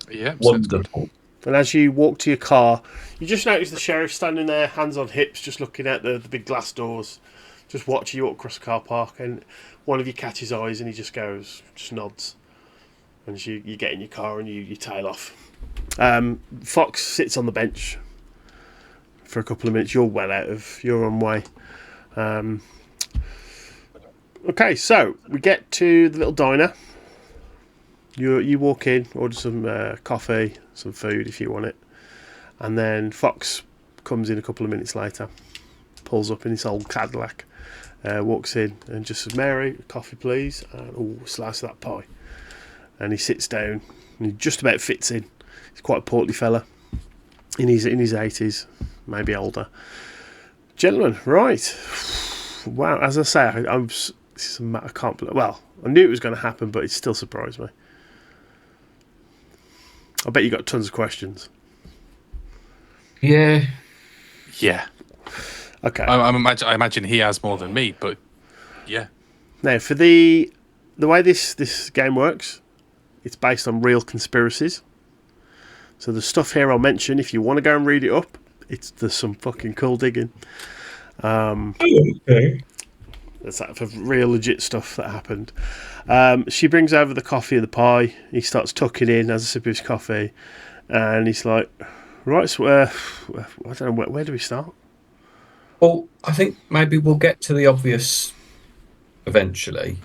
Yeah. Wonderful. And as you walk to your car, you just notice the sheriff standing there, hands on hips, just looking at the big glass doors, just watching you walk across the car park. And one of you catches eyes, and he just nods. And you get in your car and you tail off. Fox sits on the bench for a couple of minutes. You're well out of your own way. Okay, so we get to the little diner. You walk in, order some coffee, some food if you want it, and then Fox comes in a couple of minutes later, pulls up in his old Cadillac, walks in and just says, "Mary, coffee please, and slice of that pie." And he sits down and he just about fits in. He's quite a portly fella, in his 80s, maybe older. Gentlemen, right? Wow, as I say, I can't believe. Well, I knew it was going to happen, but it still surprised me. I bet you got tons of questions. Yeah. Okay. I imagine he has more than me, but yeah. Now, for the way this game works, it's based on real conspiracies. So the stuff here I'll mention, if you want to go and read it up, there's some fucking cool digging. Okay. That's that for real legit stuff that happened. She brings over the coffee and the pie. He starts tucking in, has a sip of his coffee, and he's like, "Right, so I don't know where do we start?" Well, I think maybe we'll get to the obvious eventually.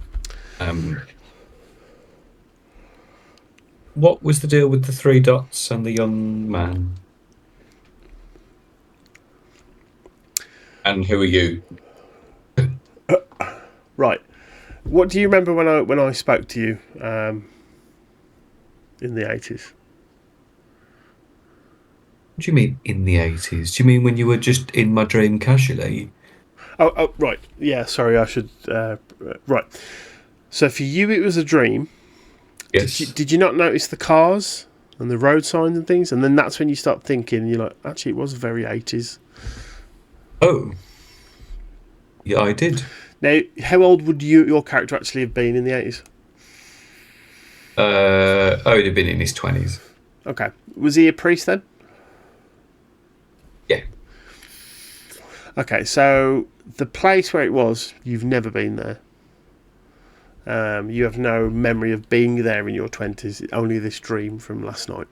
What was the deal with the 3 dots and the young man? And who are you? Right. What do you remember when I spoke to you in the 80s? What do you mean in the 80s? Do you mean when you were just in my dream casually? Oh, right. Yeah, sorry, I should... right. So for you it was a dream. Yes. Did you not notice the cars and the road signs and things? And then that's when you start thinking, you're like, actually, it was very 80s. Oh. Yeah, I did. Now, how old would your character actually have been in the 80s? He'd have been in his 20s. Okay. Was he a priest then? Yeah. Okay, so the place where it was, you've never been there. You have no memory of being there in your 20s, only this dream from last night.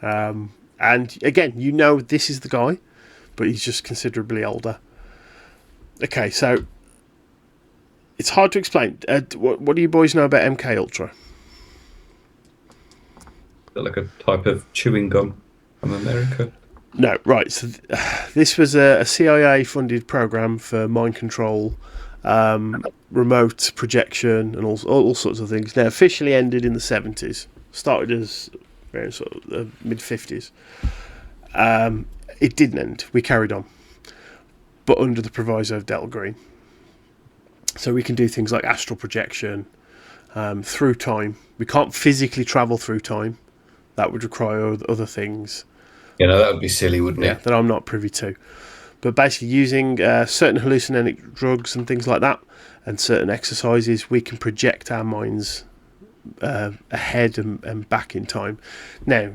And again, you know this is the guy, but he's just considerably older. Okay, so it's hard to explain. What do you boys know about MK Ultra? Like a type of chewing gum from America. No, right. So this was a CIA-funded program for mind control, remote projection, and all sorts of things. Now, officially ended in the 70s. Started as sort of the mid-50s. It didn't end. We carried on, but under the proviso of Delta Green. So we can do things like astral projection, through time. We can't physically travel through time. That would require other things. That would be silly, wouldn't it? That I'm not privy to. But basically, using certain hallucinogenic drugs and things like that, and certain exercises, we can project our minds ahead and back in time. Now,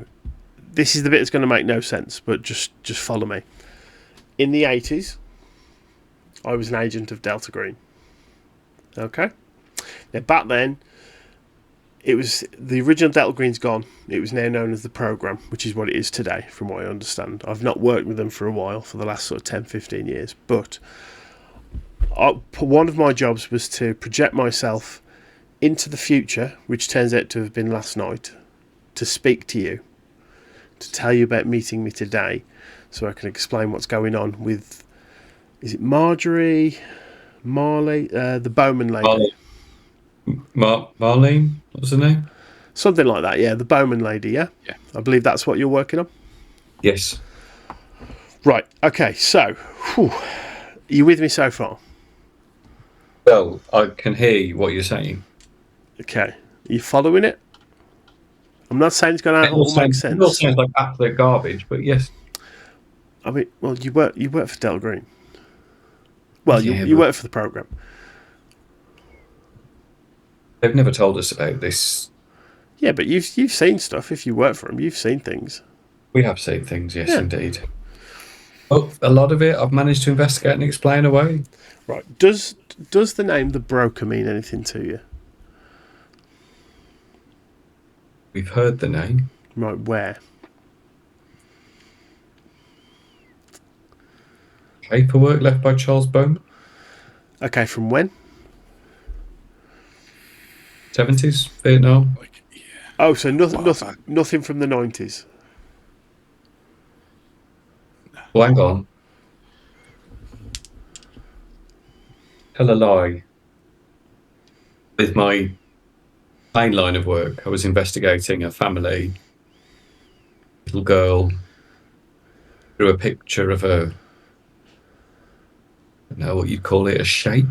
this is the bit that's going to make no sense, but just follow me. In the 80s, I was an agent of Delta Green. Okay? Now, back then, it was the original Delta Green's gone. It was now known as the program, which is what it is today, from what I understand. I've not worked with them for a while, for the last sort of 10, 15 years. But one of my jobs was to project myself into the future, which turns out to have been last night, to speak to you, to tell you about meeting me today, so I can explain what's going on with, is it Marley, the Bowman lady? Marlene, what was her name? Something like that, yeah, the Bowman lady, yeah? Yeah. I believe that's what you're working on? Yes. Right, okay, so, are you with me so far? Well, I can hear what you're saying. Okay, are you following it? I'm not saying it's going to all make sense. It all sounds like absolute garbage, but yes. I mean, well, you work for Delta Green. Well, Yeah, you work for the program. They've never told us about this. Yeah, but you've seen stuff. If you work for them, you've seen things. We have seen things, yes, indeed. But a lot of it I've managed to investigate and explain away. Right. Does the name the broker mean anything to you? We've heard the name. Right, where? Paperwork left by Charles Bowman. Okay, from when? 70s, Vietnam. Oh, so nothing from the 90s. Well, hang on. Tell a lie. With my main line of work, I was investigating a family, little girl, through a picture of a, I don't know what you'd call it, a shape.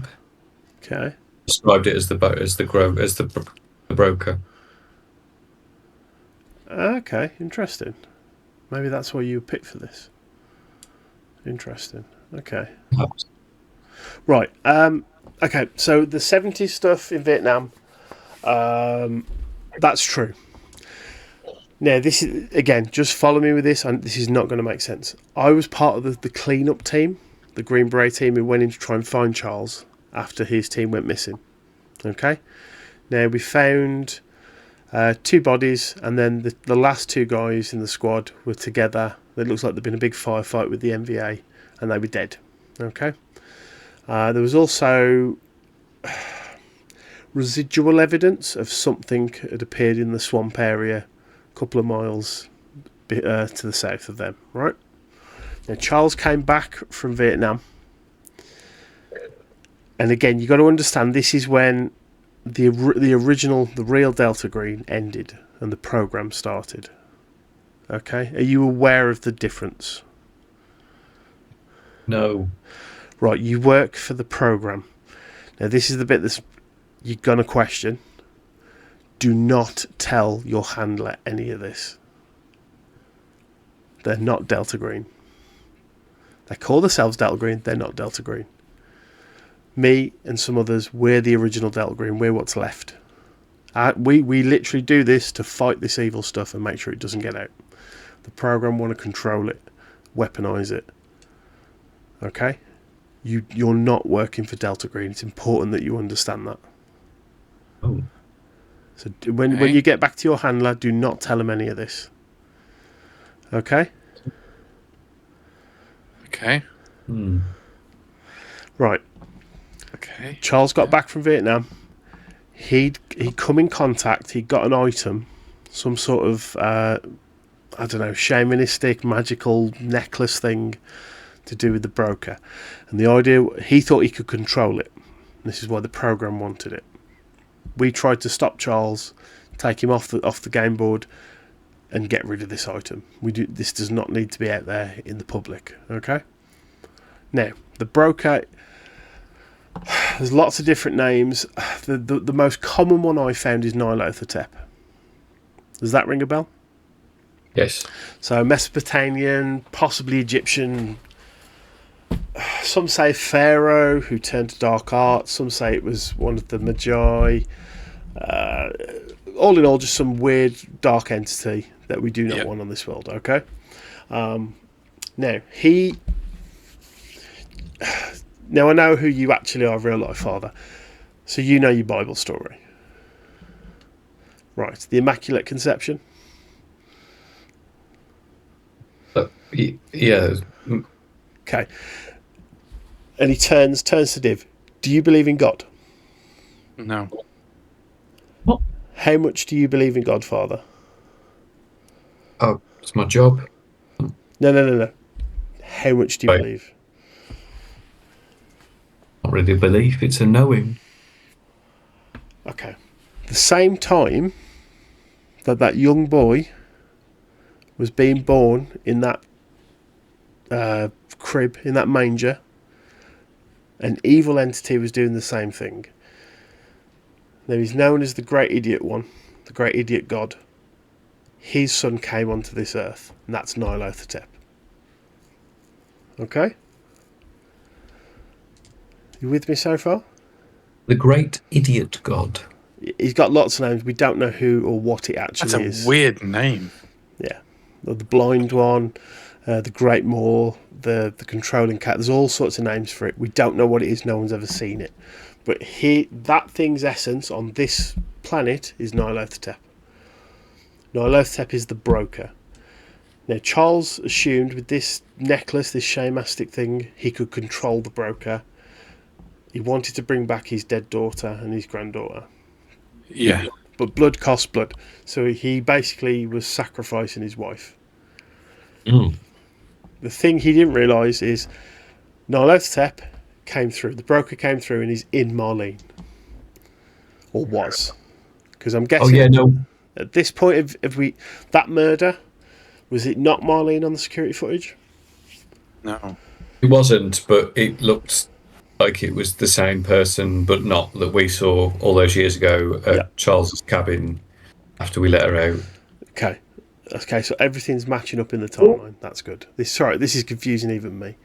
Okay. Described it as the broker. Okay, interesting. Maybe that's why you were picked for this. Interesting. Okay. Right. Okay. So the 70s stuff in Vietnam, that's true. Now, this is, again, just follow me with this. This is not going to make sense. I was part of the cleanup team, the Green Beret team, who went in to try and find Charles after his team went missing. Okay. Now, we found 2 bodies, and then the last 2 guys in the squad were together. It looks like there'd been a big firefight with the MVA, and they were dead. Okay. There was also residual evidence of something had appeared in the swamp area a couple of miles to the south of them. Right. Now, Charles came back from Vietnam, and again, you got to understand this is when the real Delta Green ended and the program started. Okay, are you aware of the difference? No. Right, you work for the program. Now, this is the bit that's you're gonna question. Do not tell your handler any of this. They're not Delta Green. They call themselves Delta Green. They're not Delta Green. Me and some others, we're the original Delta Green. We're what's left. We literally do this to fight this evil stuff and make sure it doesn't get out. The program want to control it, weaponize it. Okay? You're not working for Delta Green. It's important that you understand that. Oh. So when you get back to your handler, do not tell him any of this. Okay? Okay. Right. Okay. Charles got back from Vietnam. He'd come in contact. He got an item, some sort of I don't know, shamanistic magical necklace thing to do with the broker, and the idea, he thought he could control it. This is why the program wanted it. We tried to stop Charles, take him off the game board, and get rid of this item. This does not need to be out there in the public. Okay. Now, the broker, There's lots of different names. The most common one I found is Nylothotep. Does that ring a bell? Yes. So Mesopotamian, possibly Egyptian. Some say Pharaoh who turned to dark arts. Some say it was one of the Magi. All in all, just some weird dark entity that we do not want on this world. Okay. Now I know who you actually are, real life, Father. So you know your Bible story, right? The Immaculate Conception. Yeah. Okay. And he turns to Div. Do you believe in God? No. What? How much do you believe in God, Father? Oh, it's my job. No. How much do you believe? Not really a belief, it's a knowing. Okay. The same time that young boy was being born in that crib, in that manger, an evil entity was doing the same thing. Now he's known as the Great Idiot One, the Great Idiot God. His son came onto this earth, and that's Nylothotep. Okay? You with me so far? The Great Idiot God. He's got lots of names. We don't know who or what it actually is. That's a weird name. Yeah. The Blind One, the Great Moor, the Controlling Cat. There's all sorts of names for it. We don't know what it is. No one's ever seen it. But that thing's essence on this planet is Nylothotep. Nylothotep is the broker. Now, Charles assumed with this necklace, this shamastic thing, he could control the broker. He wanted to bring back his dead daughter and his granddaughter. Yeah. But blood costs blood. So he basically was sacrificing his wife. Mm. The thing he didn't realise is Nylothotep came through. The broker came through and he's in Marlene. Or was. Because I'm guessing at this point, that murder, was it not Marlene on the security footage? No. It wasn't, but it looked like it was the same person, but not that we saw all those years ago at Charles's cabin after we let her out. Okay, so everything's matching up in the timeline. That's good. This is confusing even me.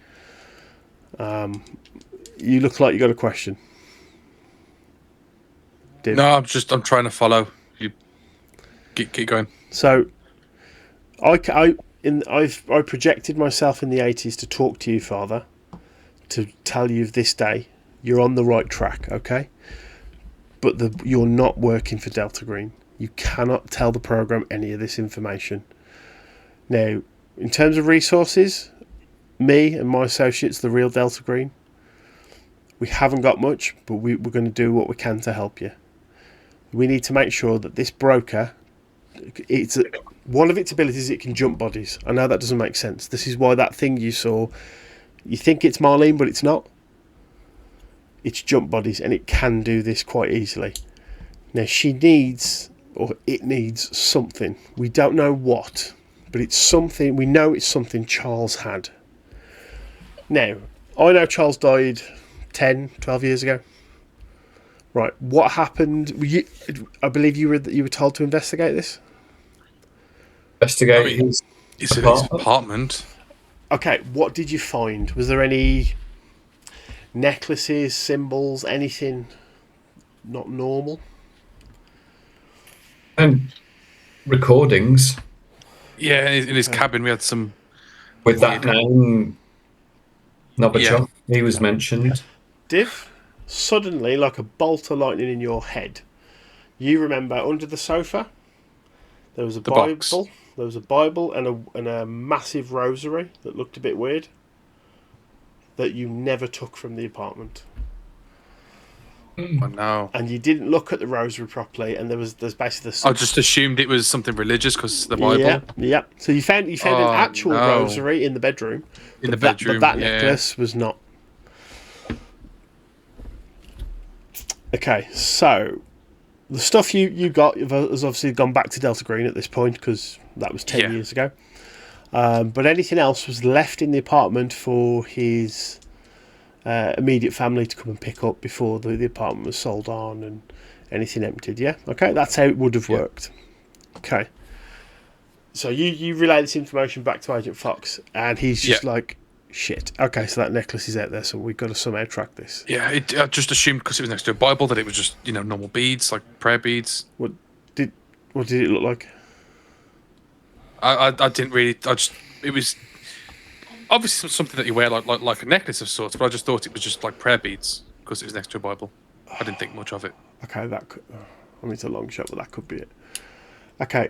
You look like you got a question. Div. No, I'm trying to follow. You keep going. So, I projected myself in the 80s to talk to you, Father, to tell you of this day. You're on the right track, okay? But you're not working for Delta Green. You cannot tell the program any of this information. Now, in terms of resources, me and my associates, the real Delta Green, we haven't got much, but we're going to do what we can to help you. We need to make sure that this broker, one of its abilities, it can jump bodies. I know that doesn't make sense. This is why that thing you saw, you think it's Marlene, but it's not. It's jump bodies, and it can do this quite easily. Now, it needs something. We don't know what, but it's something. We know it's something Charles had. Now, I know Charles died 10, 12 years ago. Right, what happened? I believe you were told to investigate this? Investigate his apartment. Okay, what did you find? Was there any necklaces, symbols, anything not normal? And recordings. Yeah, in his cabin we had some with that name, Novichok. He was mentioned. Div, suddenly, like a bolt of lightning in your head, you remember under the sofa there was a Bible. Box. There was a Bible and a massive rosary that looked a bit weird that you never took from the apartment. Oh no! And you didn't look at the rosary properly, and there's basically I just assumed it was something religious because the Bible. Yeah. So you found an actual rosary in the bedroom. But that necklace was not. Okay, so the stuff you got has obviously gone back to Delta Green at this point because that was 10 years ago. But anything else was left in the apartment for his immediate family to come and pick up before the apartment was sold on and anything emptied. Yeah, okay, that's how it would have worked. Okay, so you relay this information back to Agent Fox, and he's just like, shit. Okay, so that necklace is out there, so we've got to somehow track this. Yeah, I just assumed because it was next to a Bible that it was just normal beads, like prayer beads. What did it look like? I didn't really. It was obviously something that you wear like a necklace of sorts, but I just thought it was just like prayer beads because it was next to a Bible. I didn't think much of it. Okay, that could. I mean, it's a long shot, but that could be it. Okay.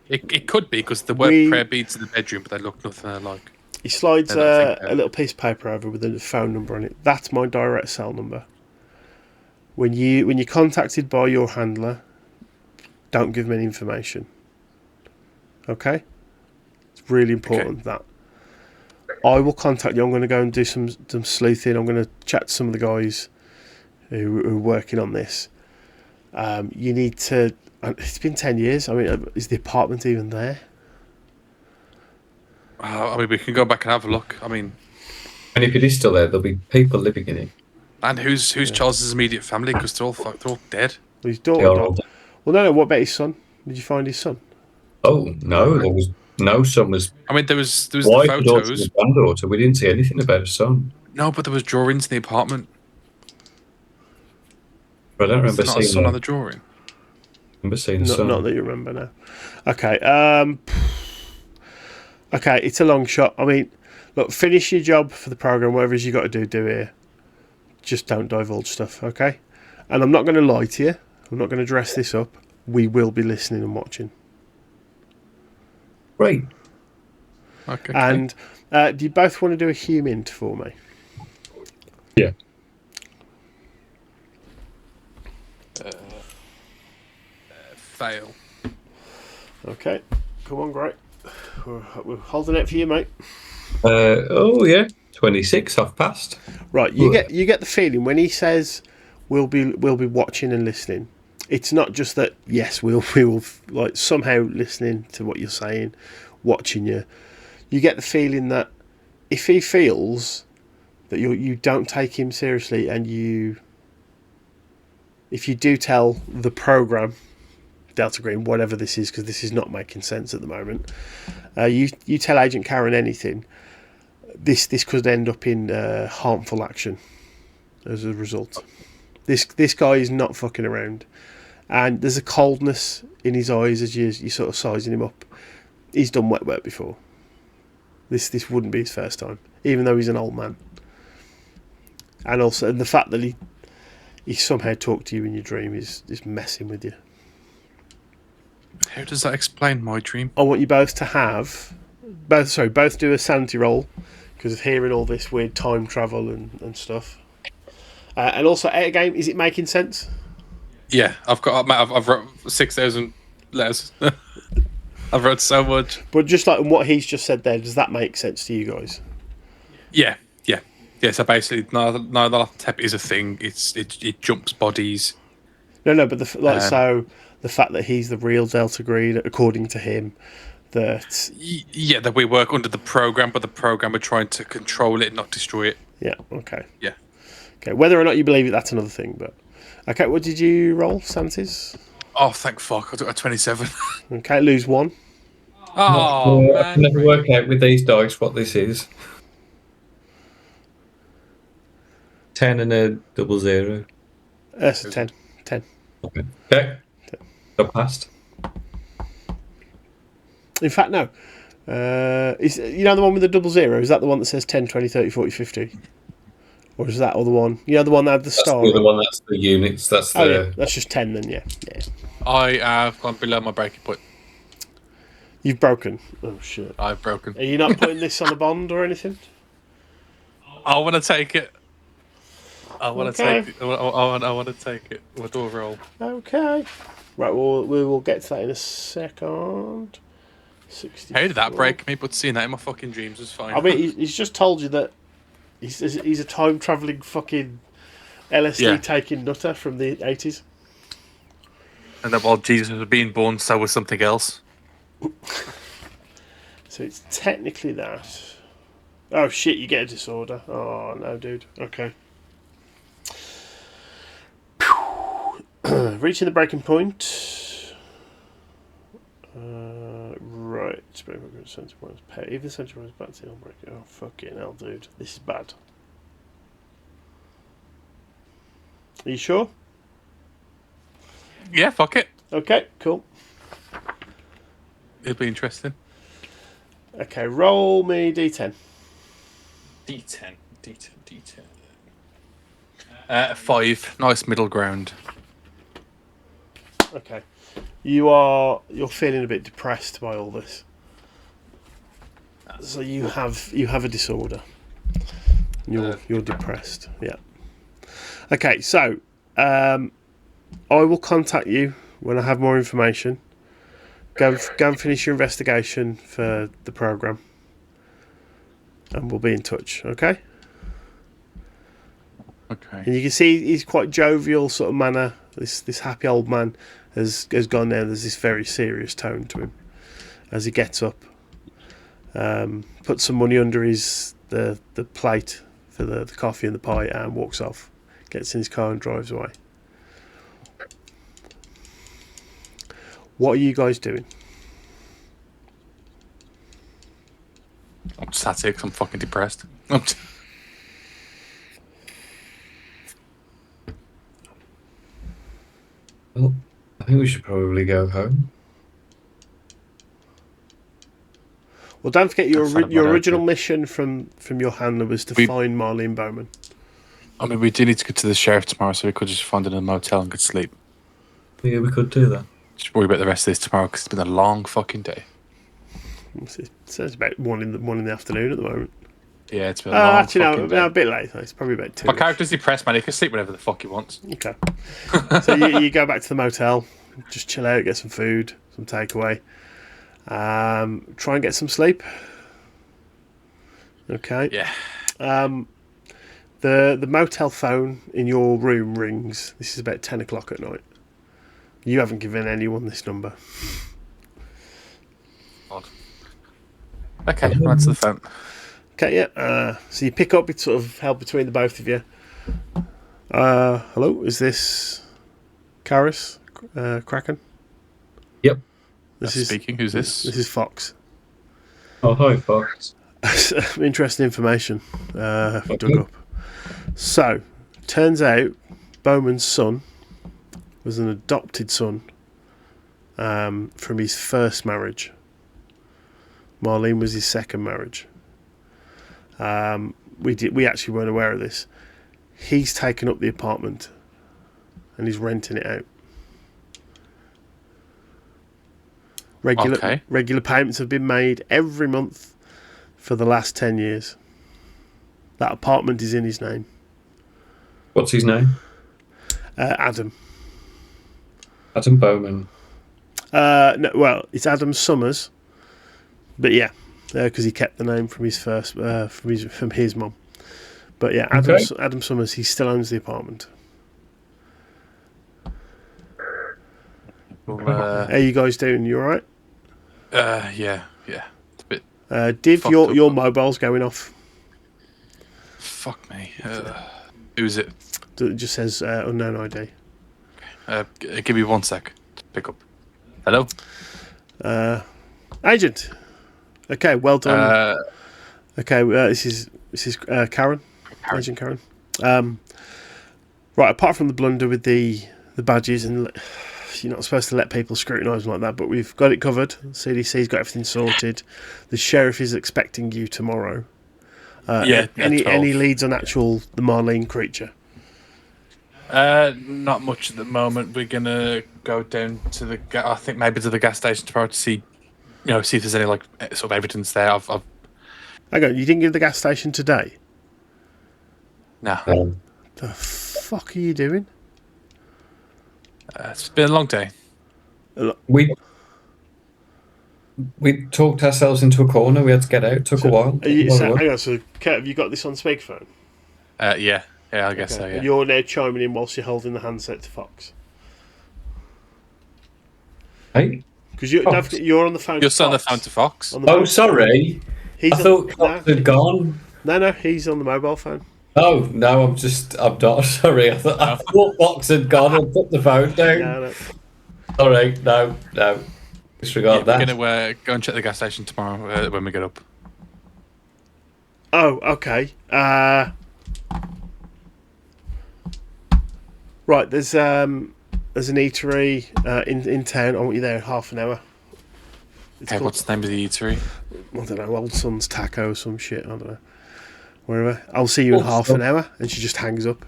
It could be because there were prayer beads in the bedroom, but they looked nothing alike. He slides a little piece of paper over with a phone number on it. That's my direct cell number. When you're contacted by your handler, don't give them any information. Okay? It's really important that. I will contact you. I'm going to go and do some sleuthing. I'm going to chat to some of the guys who are working on this. You need to... It's been 10 years. I mean, is the apartment even there? I mean, we can go back and have a look. I mean... And if it is still there, there'll be people living in it. And who's Charles's immediate family? Because they're all dead. Well, his daughter died. Well, no. What about his son? Did you find his son? Oh, no. There was no son. I mean, there was the photos. photos. And granddaughter. We didn't see anything about a son. No, but there was drawings in the apartment. But I don't remember seeing a son on the drawing. Remember seeing a son. Not that you remember now. Okay. Okay, it's a long shot. I mean, look, finish your job for the program. Whatever it is you got to do here. Just don't divulge stuff, okay? And I'm not going to lie to you. I'm not going to dress this up. We will be listening and watching. Great. Okay. And do you both want to do a humint for me? Yeah. Fail. Okay. Come on, great. We're holding it for you, mate. Oh yeah, 26. I've passed. Right. You get the feeling when he says we'll be watching and listening. It's not just that. Yes, we will like somehow listening to what you're saying, watching you. You get the feeling that if he feels that you don't take him seriously, and if you do tell the program, Delta Green, whatever this is, because this is not making sense at the moment. You tell Agent Karen anything, this could end up in harmful action as a result. This guy is not fucking around, and there's a coldness in his eyes as you sort of sizing him up. He's done wet work before. This wouldn't be his first time, even though he's an old man. And also the fact that he somehow talked to you in your dream is messing with you. How does that explain my dream? I want you both to both do a sanity roll because of hearing all this weird time travel and stuff. And also, out of game, is it making sense? Yeah, I've wrote 6,000 letters. I've wrote so much. But just like what he's just said there, does that make sense to you guys? Yeah. So basically, Nyarlathotep is a thing. It jumps bodies. No, but so the fact that he's the real Delta Green, according to him, that we work under the program, but the program are trying to control it, not destroy it. Yeah. Okay. Yeah. Okay. Whether or not you believe it, that's another thing. But okay, what did you roll, Santis? Oh, thank fuck! I got a 27. Okay, lose 1. Oh, man. I can never work out with these dice what this is. 10 and a 00. That's a 10. 10. Okay. Got passed. In fact, no. Is the one with the 00? Is that the one that says 10, 20, 30, 40, 50? Or is that other one? The one that had the star? That's the one. That's the units. That's the. Yeah, that's just 10 then. Yeah. I have gone below my breaking point. You've broken. Oh shit! I've broken. Are you not putting this on a bond or anything? I want to take it. I want to take it. I want to take it. We'll do a roll. Okay. Right. We will get to that in a second. 64. How did that break me? But seeing that in my fucking dreams was fine. I mean, he's just told you that he's a time travelling fucking LSD taking nutter from the 80s. And that while Jesus was being born, so was something else. So it's technically that. Oh shit! You get a disorder. Oh no, dude. Okay. Reaching the breaking point. Right. Even central points back to the breaking. Oh fucking hell, dude. This is bad. Are you sure? Yeah, fuck it. Okay, cool. It'll be interesting. Okay, roll me d10. D10. 5. Nice middle ground. Okay. You're feeling a bit depressed by all this. So you have a disorder. You're depressed. Yeah. Okay, so I will contact you when I have more information. Go and finish your investigation for the program, and we'll be in touch. Okay. Okay. And you can see he's quite jovial sort of manner. This happy old man has gone there. There's this very serious tone to him as he gets up, puts some money under the plate for the coffee and the pie, and walks off. Gets in his car and drives away. What are you guys doing? I'm sat here 'cause I'm fucking depressed. Well, I think we should probably go home. Well, don't forget your That's original mission from your handler was to find Marlene Bowman. I mean, we do need to get to the sheriff tomorrow, so we could just find it in a motel and get sleep. Yeah, we could do that. Just worry about the rest of this tomorrow because it's been a long fucking day. It says about one in the afternoon at the moment. Yeah, it's been a long fucking day. No, a bit late. It's probably about 2. My character's depressed, man. He can sleep whenever the fuck he wants. Okay. So you go back to the motel, just chill out, get some food, some takeaway. Try and get some sleep. Okay. Yeah. The motel phone in your room rings. This is about 10 o'clock at night. You haven't given anyone this number. Odd. Okay, right to the phone. Okay, yeah. So you pick up, it's sort of held between the both of you. Hello, is this Karis Kraken? Yep. This is speaking. Who's this? This is Fox. Oh, hi, Fox. Interesting information dug up. So, turns out Bowman's son was an adopted son from his first marriage. Marlene was his second marriage. We actually weren't aware of this. He's taken up the apartment and he's renting it out. Regular payments have been made every month for the last 10 years. That apartment is in his name. What's his name? Adam. Adam Bowman. No, well, it's Adam Summers, but yeah, because he kept the name from his first from his mum. But yeah, Adam Summers, he still owns the apartment. Well, How are you guys doing? You all right? Yeah. It's a bit. Div, fucked your up. mobile's going off. Fuck me. Who's it? It just says unknown ID. Give me 1 sec to pick up. Hello? Agent. Okay, well done. Okay, this is Karen. Agent Karen. Right, apart from the blunder with the badges, and you're not supposed to let people scrutinise them like that, but we've got it covered. CDC's got everything sorted. The sheriff is expecting you tomorrow. Any leads on the Marlene creature? Not much at the moment. We're gonna go down to I think maybe to the gas station tomorrow to see, see if there's any sort of evidence there. Hang on, you didn't give the gas station today? No. The fuck are you doing? It's been a long day. We talked ourselves into a corner. We had to get out. It took a while. Hang on, so Kurt, have you got this on speakerphone? Yeah, I guess so. Yeah. You're now chiming in whilst you're holding the handset to Fox. Hey, because you're on the phone. You're still on the phone to Fox. Sorry. He's I thought Fox had gone. No, he's on the mobile phone. Oh no, I'm not. Sorry, I thought Fox had gone and put the phone down. No. All right, no. Disregard that. We're gonna go and check the gas station tomorrow when we get up. Oh, okay. Right, there's an eatery in town. I want you there in half an hour. What's the name of the eatery? I don't know, Old Son's Taco or some shit. I don't know. Wherever. I'll see you in half an hour, and she just hangs up.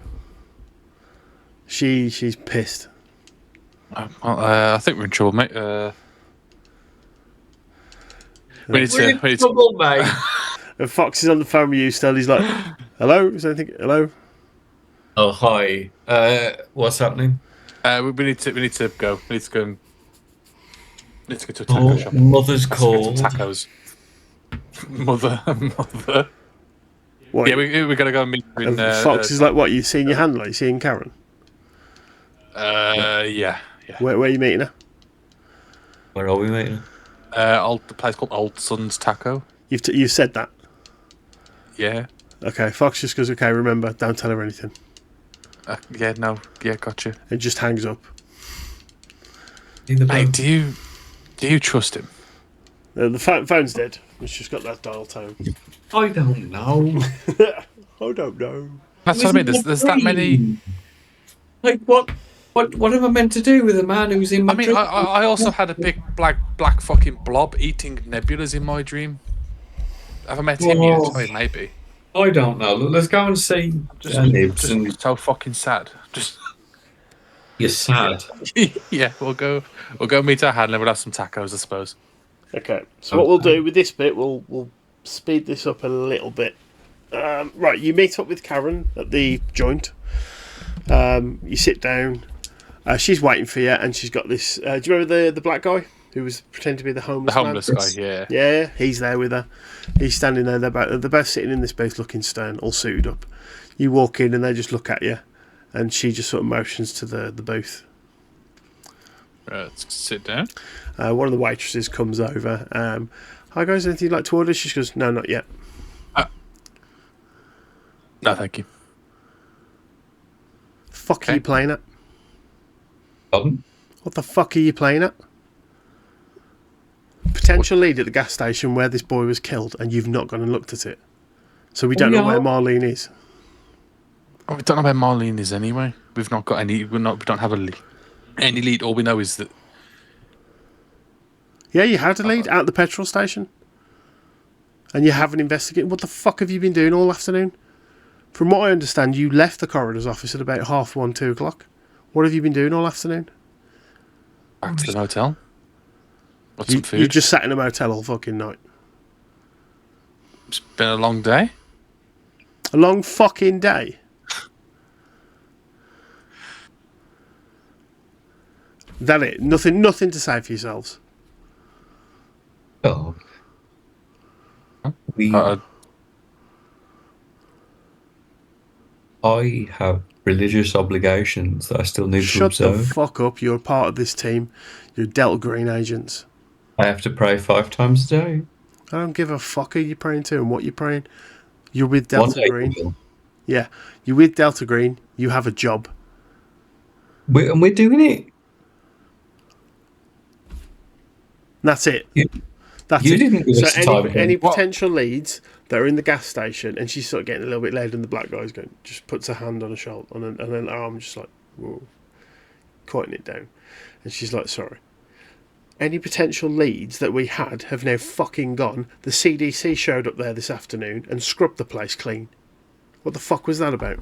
She's pissed. I think we're in trouble, mate. We need to. Trouble, mate. And Fox is on the phone with you still. He's like, "Hello? Is anything? Hello?" Oh hi. What's happening? We need to go. We need to go. Need to go to a taco shop. Mother's call. Tacos. Mother. What? Yeah, we gotta go and meet her in. Fox is like, "What? You seeing your handler? You seeing Karen?" Yeah. Where are you meeting her? Where are we meeting? The place called Old Son's Taco. You've said that. Yeah. Okay. Fox just goes, "Okay, remember, don't tell her anything." Yeah, gotcha. It just hangs up. Mate, do you trust him? The phone's dead. It's just got that dial tone. I don't know. I don't know. That's what I mean. There's that many. Like what am I meant to do with a man who's in my I mean, dream? I also had a big black fucking blob eating nebulas in my dream. Have I met him yet? I mean, maybe. I don't know. Look, let's go and see. Just so fucking sad. Just. You're sad. Yeah, we'll go meet our handler. We'll have some tacos, I suppose. Okay. So what we'll do with this bit, we'll speed this up a little bit. Right, you meet up with Karen at the joint. You sit down. She's waiting for you, and she's got this. Do you remember the black guy who was pretending to be the homeless man? Guy, yeah. Yeah, he's there with her. He's standing there. They're both sitting in this booth looking stern, all suited up. You walk in, and they just look at you, and she just sort of motions to the booth. Let's sit down. One of the waitresses comes over. Hi guys, anything you'd like to order? She goes, no, not yet. No, thank you. Fuck are you playing at? Pardon? What the fuck are you playing at? Potential lead at the gas station where this boy was killed, and you've not gone and looked at it. So we don't know where Marlene is. Oh, we don't know where Marlene is anyway. We've not got any. We don't have any lead. All we know is that. Yeah, you had a lead at the petrol station, and you haven't investigated. What the fuck have you been doing all afternoon? From what I understand, you left the coroner's office at about 1:30, 2 o'clock. What have you been doing all afternoon? Back to the motel. What's some food? You just sat in a motel all fucking night. It's been a long day. A long fucking day. That it. Nothing to say for yourselves. Oh. I have religious obligations that I still need to observe. Shut the fuck up. You're part of this team. You're Delta Green agents. I have to pray 5 times a day. I don't give a fuck who you're praying to and what you're praying. You're with Delta Green. Yeah. You're with Delta Green. You have a job. And we're doing it. That's it. That's you it. didn't give us any potential leads that are in the gas station, and she's sort of getting a little bit later, and the black guy's going, just puts her hand on her shoulder, and an arm, just like, whoa, quieting it down. And she's like, sorry. Any potential leads that we had have now fucking gone. The CDC showed up there this afternoon and scrubbed the place clean. What the fuck was that about?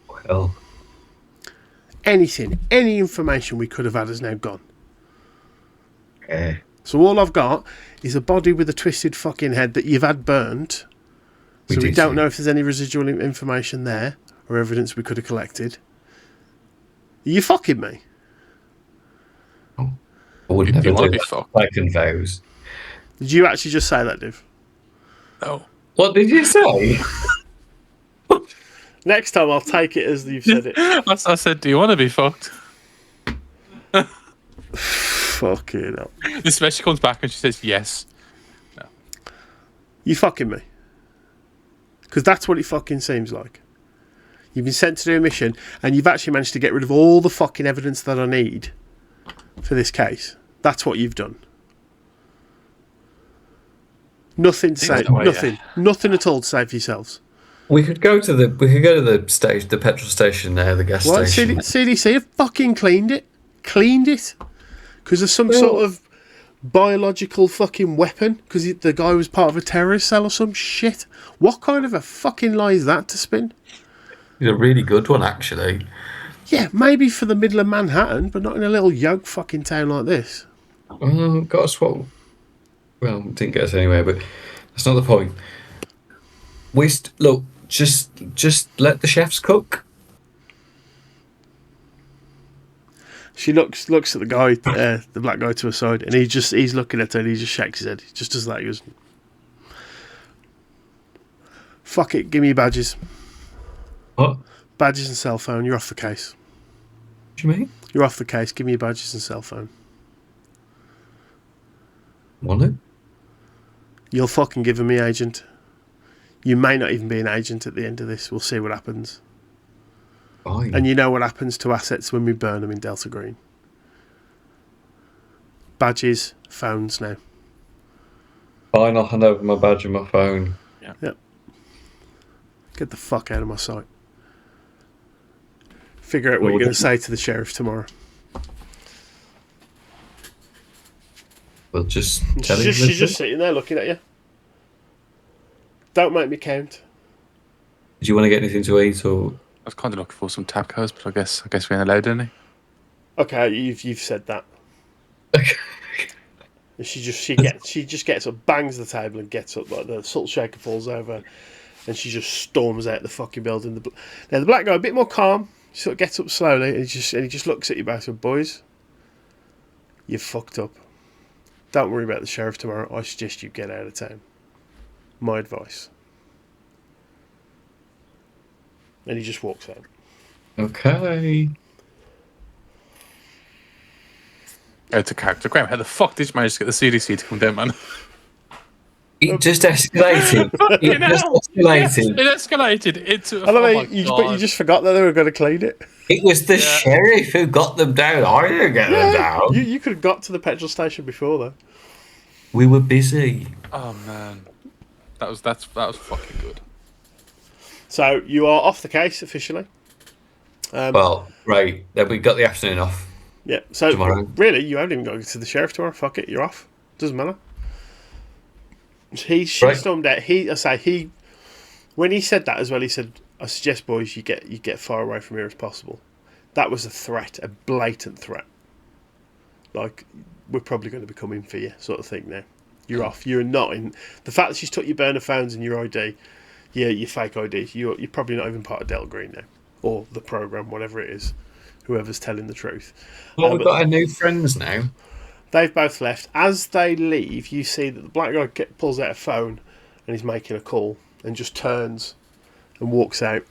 Well, anything, any information we could have had has now gone. Yeah. So all I've got is a body with a twisted fucking head that you've had burnt. So we don't know if there's any residual information there or evidence we could have collected. Are you fucking me? I would never do that. Taken vows. Did you actually just say that, Div? No. What did you say? Next time I'll take it as you've said it. I said, do you want to be fucked? Fucking hell. This she comes back and she says yes. No. You fucking me. Because that's what it fucking seems like. You've been sent to do a mission, and you've actually managed to get rid of all the fucking evidence that I need for this case. That's what you've done. Nothing to say. Nothing at all to say for yourselves. We could go to the station, the petrol station there, the gas station. CDC have fucking cleaned it. Because there's some sort of biological fucking weapon. Because the guy was part of a terrorist cell or some shit. What kind of a fucking lie is that to spin? It's a really good one, actually. Yeah, maybe for the middle of Manhattan, but not in a little yoke fucking town like this. Got us what? Well, didn't get us anywhere, but that's not the point. Look, just let the chefs cook. She looks at the guy, the black guy to her side, and he's looking at her and he just shakes his head. He just does that. He goes, "Fuck it, give me your badges." What? Badges and cell phone. You're off the case. What do you mean? You're off the case. Give me your badges and cell phone. Want it? You'll fucking give them me, agent. You may not even be an agent at the end of this. We'll see what happens. Fine. And you know what happens to assets when we burn them in Delta Green. Badges, phones now. Fine, I'll hand over my badge and my phone. Yep. Get the fuck out of my sight. Figure out what you're going to say to the sheriff tomorrow. Well, just tell him. She's just sitting there looking at you. Don't make me count. Do you want to get anything to eat, or? I was kind of looking for some tacos, but I guess we ain't allowed any. Okay, you've said that. She just gets up, bangs the table, and gets up like the salt shaker falls over, and she just storms out the fucking building. Now the black guy a bit more calm. He sort of gets up slowly, and he just looks at you both and boys, you fucked up. Don't worry about the sheriff tomorrow. I suggest you get out of town. My advice. And he just walks out. Okay. It's a character. Graham, how the fuck did you manage to get the CDC to come down, man? It just escalated. It escalated into. But you just forgot that they were going to clean it. It was the sheriff who got them down. I didn't get them down. You could have got to the petrol station before though. We were busy. Oh man, that was fucking good. So you are off the case officially. Well, right. Then we got the afternoon off. Yeah. So tomorrow. Really, you haven't even got to go to the sheriff tomorrow. Fuck it, you're off. Doesn't matter. She stormed out. When he said that as well, he said, "I suggest, boys, you get far away from here as possible." That was a threat, a blatant threat. Like, we're probably going to be coming for you, sort of thing. Now you're off. You're not in. The fact that she's took your burner phones and your ID, your fake ID. You're probably not even part of Delta Green now, or the program, whatever it is. Whoever's telling the truth. Well, we've got our new friends now. They've both left. As they leave, you see that the black guy pulls out a phone and he's making a call and just turns and walks out.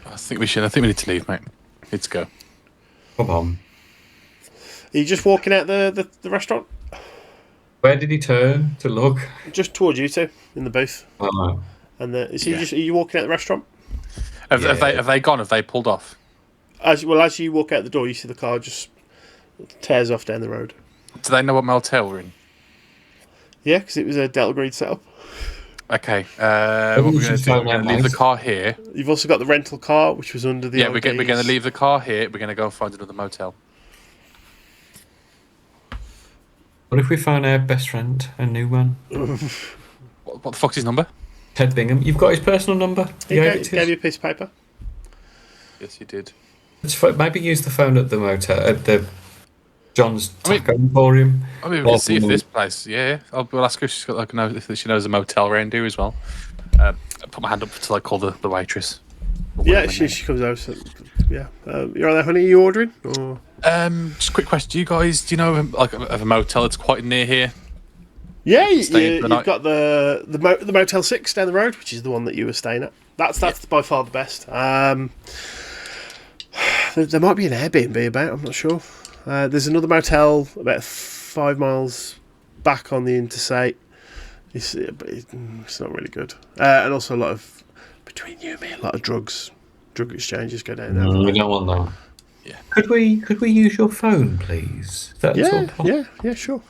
I think we need to leave, mate. Let's go. Come on. Are you just walking out the restaurant? Where did he turn to look? Just towards you two in the booth. Oh. And are you walking out the restaurant? Have they gone? Have they pulled off? As you walk out the door, you see the car just tears off down the road. Do they know what motel we're in? Yeah, because it was a Delta Green setup. Okay. What we're going to do? We're going to leave the car here. You've also got the rental car, which was under the. Yeah, we're going to leave the car here. We're going to go and find another motel. What if we found our best friend, a new one? What the fuck's his number? Ted Bingham. You've got his personal number? He gave you a piece of paper. Yes, he did. Maybe use the phone at the motel, at the John's Taco Emporium. I mean, we can see if this place. Yeah, we'll ask her if she's got if she knows a motel around here as well. I put my hand up to call the waitress. Yeah, she comes over. So, yeah, you're all there, honey. Are you ordering? Or? Just a quick question. Do you know of a motel that's quite near here? Yeah, you've got the Motel 6 down the road, which is the one that you were staying at. That's by far the best. There might be an Airbnb about, I'm not sure. There's another motel about 5 miles back on the interstate It's not really good. And also a lot of, between you and me, a lot of drug exchanges go down there. We don't want that. Yeah. Could we use your phone, please? Yeah, sure.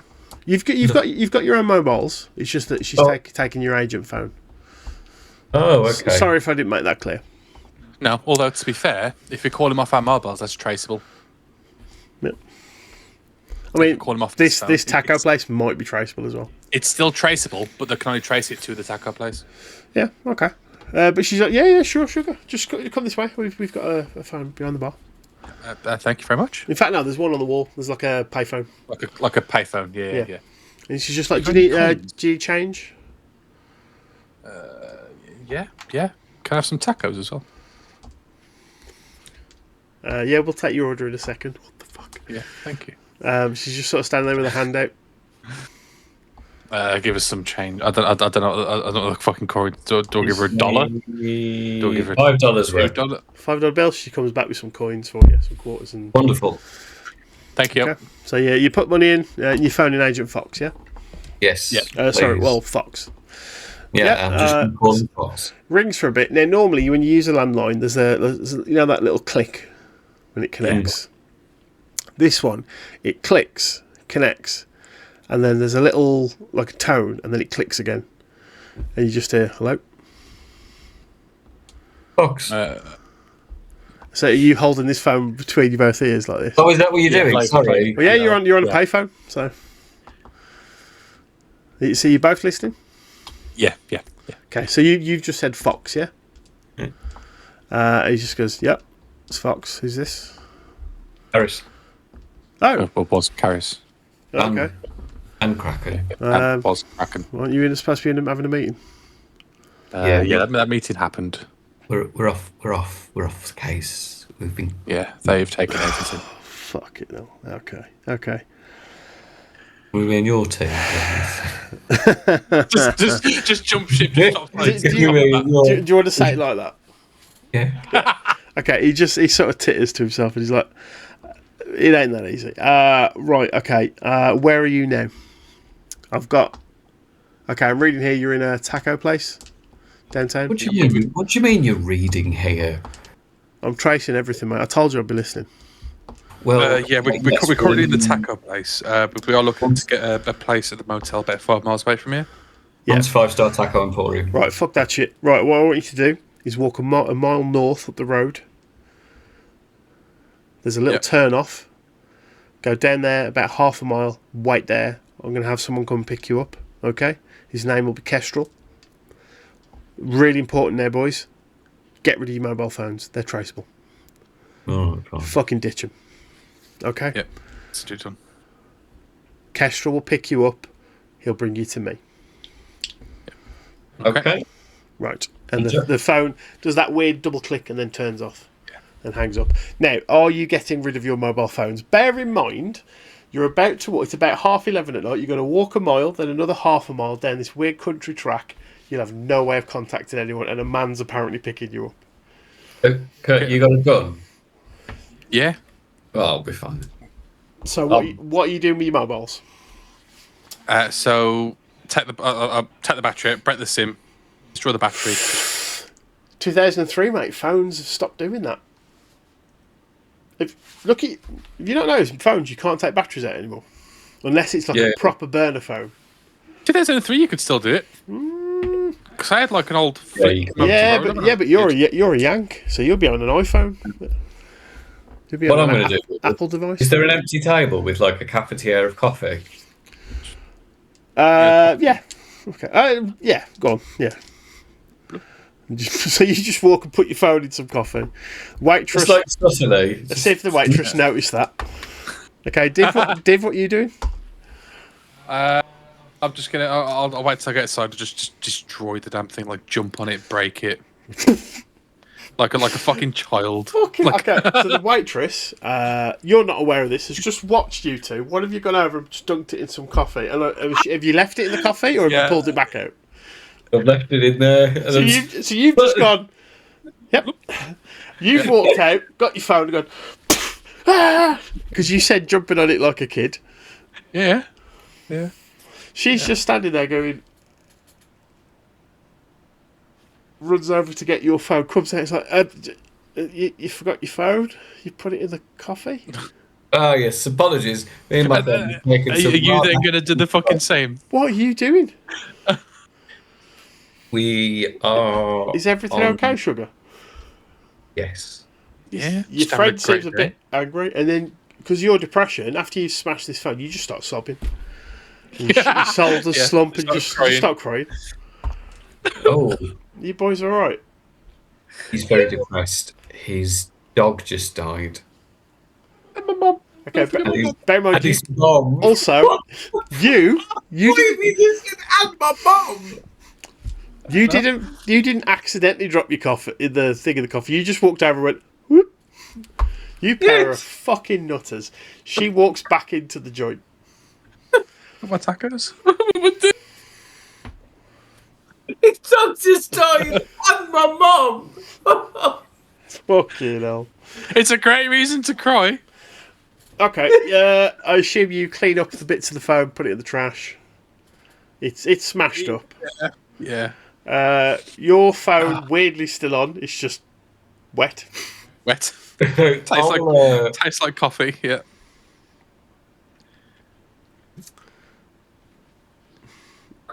You've got your own mobiles. It's just that she's taking your agent phone. Oh, okay. Sorry if I didn't make that clear. No, although to be fair, if you're calling off our mobiles, that's traceable. Yeah. I mean, Call them off this taco place might be traceable as well. It's still traceable, but they can only trace it to the taco place. Yeah, okay. But she's like, yeah, sure, sugar. Just come this way. We've got a phone behind the bar. Thank you very much. In fact, no, there's one on the wall. There's like a payphone. Like a payphone, yeah. And she's just like, do you need change? Yeah. Can I have some tacos as well? Yeah, we'll take your order in a second. What the fuck? Yeah, thank you. She's just sort of standing there with her hand out. Give us some change. I don't know the fucking coin. Do I give her $1? Do I give her $5 worth? $5 bill. She comes back with some coins for you, some quarters and. Wonderful. Thank you. Okay. So yeah, you put money in. You phone in Agent Fox, yeah. Yes. Yeah. Sorry. Well, Fox. Yeah. I'm just calling Fox. Rings for a bit. Now, normally when you use a landline, there's that little click when it connects. This one, it clicks, connects, and then there's a little, like a tone, and then it clicks again. And you just hear, hello? Fox. So are you holding this phone between your both ears like this? Oh, is that what you're doing? like, Sorry. Well, yeah, you're on a payphone, so... So you're both listening? Yeah. Okay, so you've just said Fox, yeah? He just goes, yep, it's Fox. Who's this? Harris. Oh. Or was Carris. Okay. And Kraken. Was Kraken. Weren't you supposed to be having a meeting? That meeting happened. We're off the case. We've been. Yeah, they've taken everything. Fuck it, no. Okay. We're in your team. just jump ship. Do you want to say it like that? Yeah. Okay, he sort of titters to himself and he's like, it ain't that easy. Right, okay. Where are you now? I'm reading here you're in a taco place downtown. What do you mean you're reading here? I'm tracing everything, mate. I told you I'd be listening. Well, we're currently in the taco place, but we are looking to get a place at the motel about 5 miles away from here. Yeah. It's 5-star taco emporium. Right, fuck that shit. Right, what I want you to do is walk a mile north up the road. There's a little turn off. Go down there about half a mile. Wait there. I'm going to have someone come pick you up. Okay? His name will be Kestrel. Really important there, boys. Get rid of your mobile phones. They're traceable. Oh, God. Fucking ditch them. Okay? Yep. Let's do it on. Kestrel will pick you up. He'll bring you to me. Okay. Right. And the phone does that weird double click and then turns off. And hangs up. Now, are you getting rid of your mobile phones? Bear in mind, you're about to walk. It's about 11:30 at night. You're going to walk a mile, then another half a mile down this weird country track. You'll have no way of contacting anyone, and a man's apparently picking you up. Kurt, you got a gun? Yeah. Oh, I'll be fine. So what are you doing with your mobiles? So take the battery out, break the SIM, destroy the battery. 2003, mate. Phones have stopped doing that. If you don't know, phones you can't take batteries out anymore, unless it's like a proper burner phone. 2003, you could still do it. Because I had like an old flick. But you're a Yank, so you'll be on an iPhone. You'll be on an Apple device. Is there an empty table with like a cafetiere of coffee? Yeah. Okay. Yeah. Go on. Yeah. So you just walk and put your phone in some coffee. Waitress. It's like subtly. Let's see if the waitress noticed that. Okay, Div, what are you doing? I'm just gonna. I'll wait till I get inside to just destroy the damn thing. Like jump on it, break it, like a fucking child. Okay. So the waitress, you're not aware of this, has just watched you two. What have you gone over and just dunked it in some coffee? And have you left it in the coffee, or have you pulled it back out? I've left it in there. So you've just gone. Yep. You've walked out, got your phone, and gone. Because you said jumping on it like a kid. Yeah. She's just standing there going, runs over to get your phone, comes out, it's like, you forgot your phone? You put it in the coffee? Oh, yes, apologies. Me and my friend have taken Are some you then rather- going to do the fucking same? What are you doing? We are... Is everything on- okay, sugar? Yes. Yeah. Your just having a friend seems great a bit angry, and then, because your depression, after you smash this phone, you just start sobbing. And your shoulders slump and just start crying. Oh, You boys are alright? he's very depressed. His dog just died. And my mum. Okay, And he's, bear in mind, and his mom. also, you And my mom. you didn't accidentally drop your coffee in the thing of the coffee. You just walked over and went, whoop. You pair of fucking nutters. She walks back into the joint. My tacos. His dog just died. And my mom. Fucking hell. It's a great reason to cry. Okay, I assume you clean up the bits of the phone, put it in the trash. It's smashed up. Yeah. Your phone weirdly still on. It's just wet. Wet. I'll, Tastes like coffee. Yeah.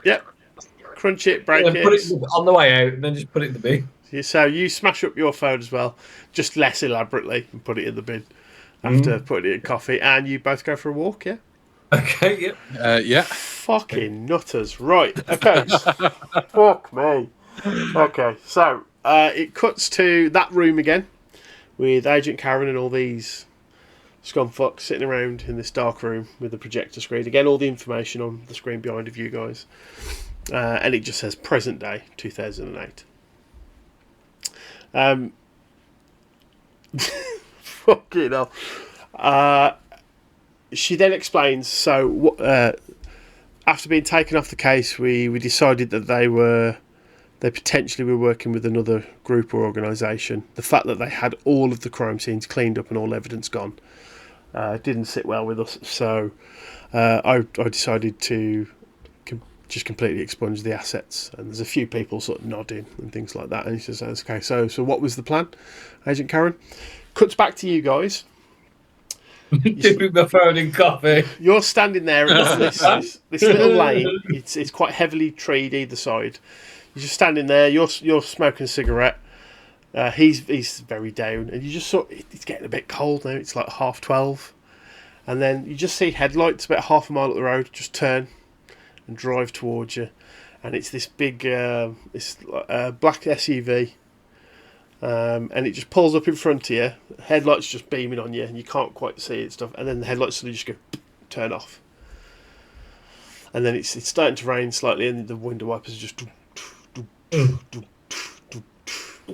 Yep. Crunch it, break put it. it on the way out, and then just put it in the bin. So you smash up your phone as well, just less elaborately, and put it in the bin after putting it in coffee. And you both go for a walk, yeah? Okay, yep. Yeah. Fucking nutters. Right, okay. Fuck me. Okay, so it cuts to that room again with Agent Karen and all these scumfucks sitting around in this dark room with the projector screen. Again, all the information on the screen behind of you guys. And it just says present day, 2008. Fucking hell. She then explains, so after being taken off the case, we decided that they potentially were working with another group or organisation. The fact that they had all of the crime scenes cleaned up and all evidence gone didn't sit well with us, so I decided to just completely expunge the assets. And there's a few people sort of nodding and things like that, and he says, okay, so what was the plan, Agent Karen? Cuts back to you guys. Dipping my phone in coffee. You're standing there at this little lane. It's quite heavily treed either side. You're just standing there. You're smoking a cigarette. He's very down, and you just it's getting a bit cold now. It's like 12:30, and then you just see headlights about half a mile up the road just turn and drive towards you, and it's this big black SUV. And it just pulls up in front of you, headlights just beaming on you, and you can't quite see it stuff, and then the headlights suddenly just go turn off, and then it's starting to rain slightly, and the window wipers just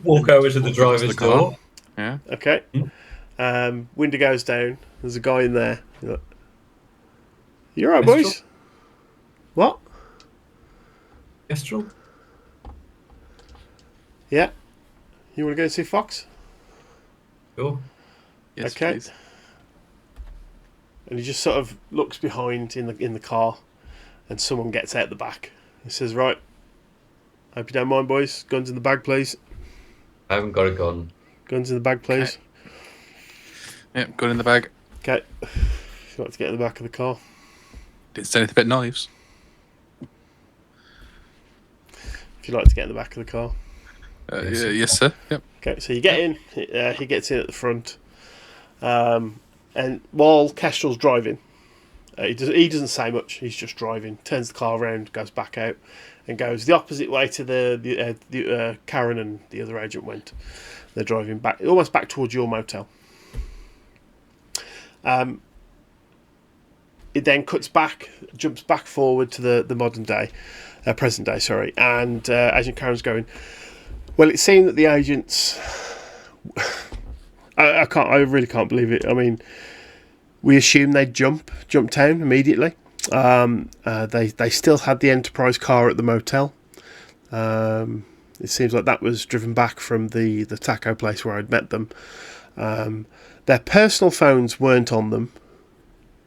Walk over to the driver's door. Yeah. okay. Window goes down. There's a guy in there. You alright, boys? What? Kestrel? Yeah. You want to go and see Fox? Sure. Yes, Okay. please. And he just sort of looks behind in the car, and someone gets out the back. He says, "Right, hope you don't mind, boys. Guns in the bag, please. I haven't got a gun. Guns in the bag, please." Yep, gun in the bag. Okay. If you'd like to get in the back of the car. Didn't say anything about knives. If you'd like to get in the back of the car. Yes, sir. Yep. Okay, so you get in. He gets in at the front. And while Kestrel's driving, he doesn't say much. He's just driving. Turns the car around, goes back out, and goes the opposite way to the Karen and the other agent went. They're driving back, almost back towards your motel. It then cuts back, jumps back forward to the modern day, present day, sorry. And Agent Karen's going, well, it seemed that the agents... I really can't believe it. I mean, we assumed they'd jump town immediately. They still had the Enterprise car at the motel. It seems like that was driven back from the taco place where I'd met them. Their personal phones weren't on them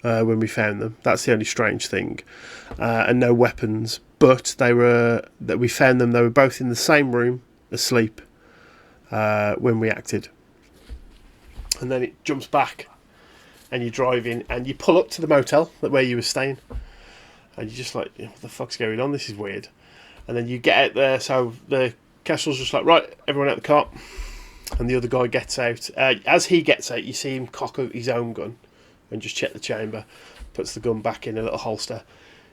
when we found them. That's the only strange thing. And no weapons. But we found them. They were both in the same room asleep when we acted. And then it jumps back, and you drive in, and you pull up to the motel where you were staying, and you're just like, what the fuck's going on? This is weird. And then you get out there, so the Kestrel's just like, right, everyone out the car. And the other guy gets out. As he gets out, you see him cock out his own gun and just check the chamber, puts the gun back in a little holster.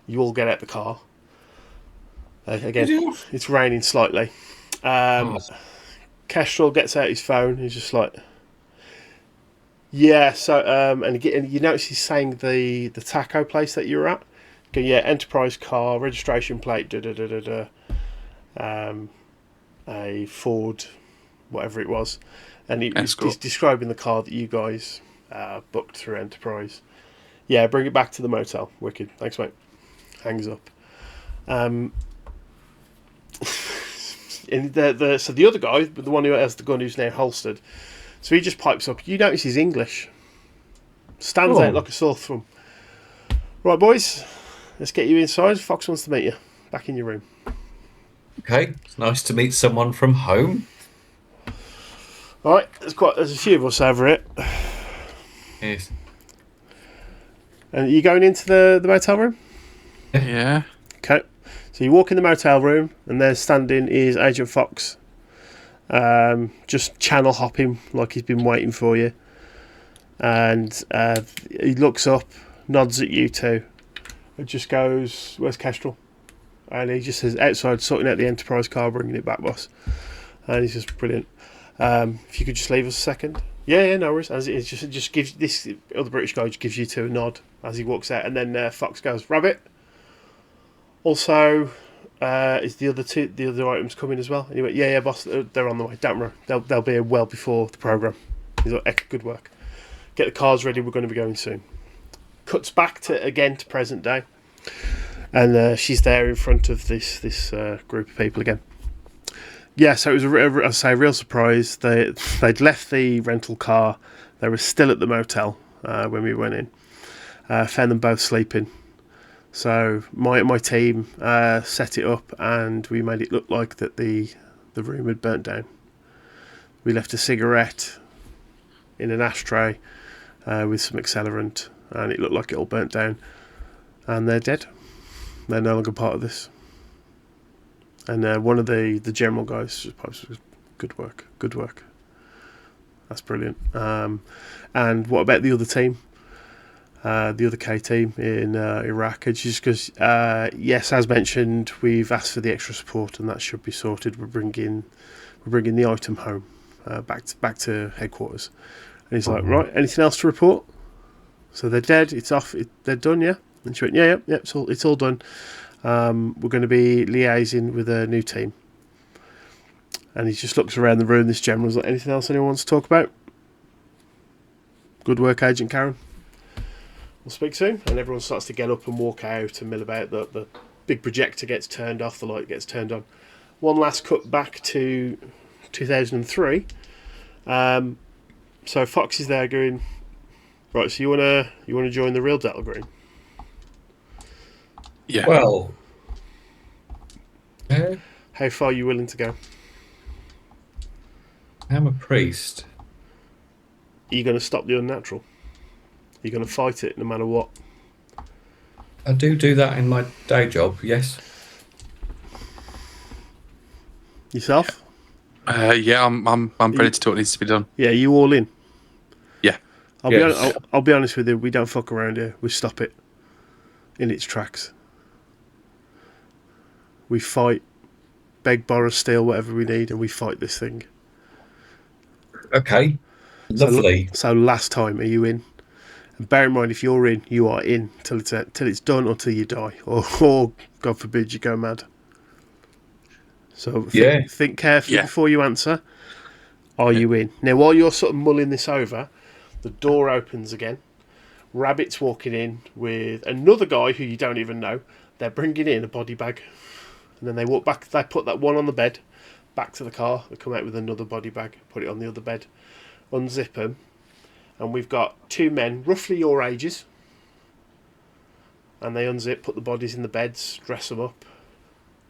You all get out the car. Again, it's raining slightly. Kestrel gets out his phone. He's just like, yeah. So, and you notice he's saying the taco place that you're at. Go, yeah, Enterprise car, registration plate, a Ford, whatever it was, and he's describing the car that you guys booked through Enterprise. Yeah, bring it back to the motel. Wicked. Thanks, mate. Hangs up. And so the other guy, the one who has the gun, who's now holstered, so he just pipes up. You notice he's English. Stands out like a sore thumb. Right, boys, let's get you inside. Fox wants to meet you. Back in your room. Okay, it's nice to meet someone from home. All right, there's a few of us over it. Yes. And you going into the motel room? Yeah. Okay. So you walk in the motel room, and there standing is Agent Fox. Just channel hopping like he's been waiting for you. And he looks up, nods at you two, and just goes, "Where's Kestrel?" And he just says, "Outside, sorting out the Enterprise car, bringing it back, boss." And he's just brilliant. If you could just leave us a second. Yeah, no worries. As it just gives this other British guy just gives you two a nod as he walks out, and then Fox goes, "Rabbit." Also, is the other items coming as well? And he went, "Yeah, boss, they're on the way. Don't worry, they'll be here well before the program." He's like, "Good work. Get the cars ready. We're going to be going soon." Cuts back to present day, and she's there in front of this group of people again. Yeah, so it was a real surprise. They'd left the rental car. They were still at the motel when we went in. Found them both sleeping. So my team set it up, and we made it look like that the room had burnt down. We left a cigarette in an ashtray with some accelerant, and it looked like it all burnt down. And they're dead. They're no longer part of this. And one of the general guys just posted, "Good work, good work. That's brilliant." And what about the other team? The other K team in Iraq? And she just goes, "Yes, as mentioned, we've asked for the extra support, and that should be sorted. We're bringing the item home, back to headquarters." And he's like, "Right, anything else to report?" So they're dead. It's off. They're done, yeah. And she went, "Yeah. It's all done. We're going to be liaising with a new team." And he just looks around the room. This general's like, "Anything else anyone wants to talk about?" "Good work, Agent Karen. We'll speak soon." And everyone starts to get up and walk out and mill about. The big projector gets turned off. The light gets turned on. One last cut back to 2003. So Fox is there going, "Right, so you wanna join the real Delta Green?" Yeah. Well, How far are you willing to go? I'm a priest. Are you going to stop the unnatural? Are you going to fight it no matter what? I do that in my day job, yes. Yourself? Yeah, I'm ready to do what needs to be done. Yeah, you all in? Yeah. I'll be honest with you. We don't fuck around here. We stop it in its tracks. We fight, beg, borrow, steal, whatever we need, and we fight this thing. Okay. Lovely. So last time, are you in? And bear in mind, if you're in, you are in till it's done or till you die, or God forbid you go mad. So think carefully before you answer. Are you in? Now, while you're sort of mulling this over, the door opens again. Rabbit's walking in with another guy who you don't even know. They're bringing in a body bag. And then they walk back, they put that one on the bed, back to the car, they come out with another body bag, put it on the other bed, unzip them, and we've got two men, roughly your ages, and they unzip, put the bodies in the beds, dress them up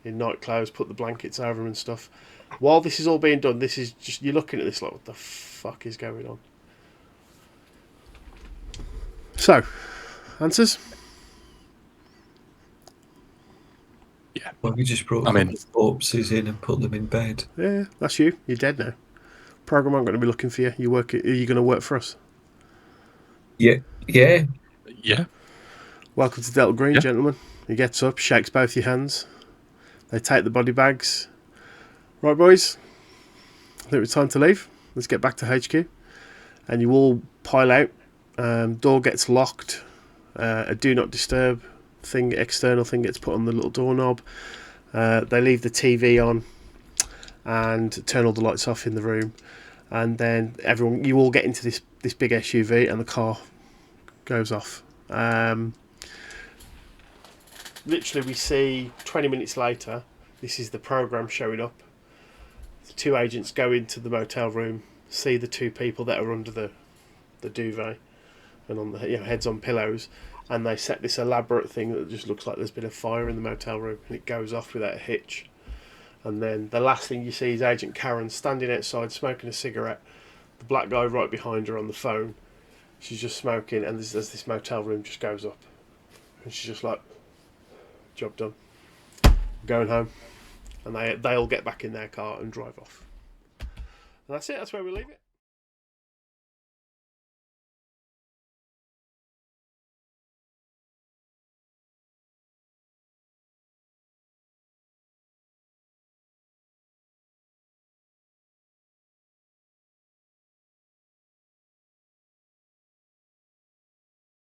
in night clothes, put the blankets over them and stuff, While this is all being done, this is just, you're looking at this like, what the fuck is going on? So, answers? Yeah. Well, we just brought I'm in. corpses in and put them in bed. Yeah, that's you. You're dead now. Program aren't going to be looking for you. Are you going to work for us? Yeah. Yeah. Welcome to Delta Green, Yeah. gentlemen. He gets up, shakes both your hands. They take the body bags. Right, boys. I think it's time to leave. Let's get back to HQ. And you all pile out. Door gets locked. A do not disturb thing, external thing, gets put on the little doorknob. They leave the TV on and turn all the lights off in the room. And then you all get into this big SUV, and the car goes off. Literally, we see 20 minutes later, this is the program showing up. The two agents go into the motel room, see the two people that are under the duvet and on the heads on pillows, and they set this elaborate thing that just looks like there's been a fire in the motel room, and it goes off without a hitch. And then the last thing you see is Agent Karen standing outside smoking a cigarette, the black guy right behind her on the phone. She's just smoking, and as this motel room just goes up, and she's just like, job done, going home. And they all get back in their car and drive off. And that's it, that's where we leave it.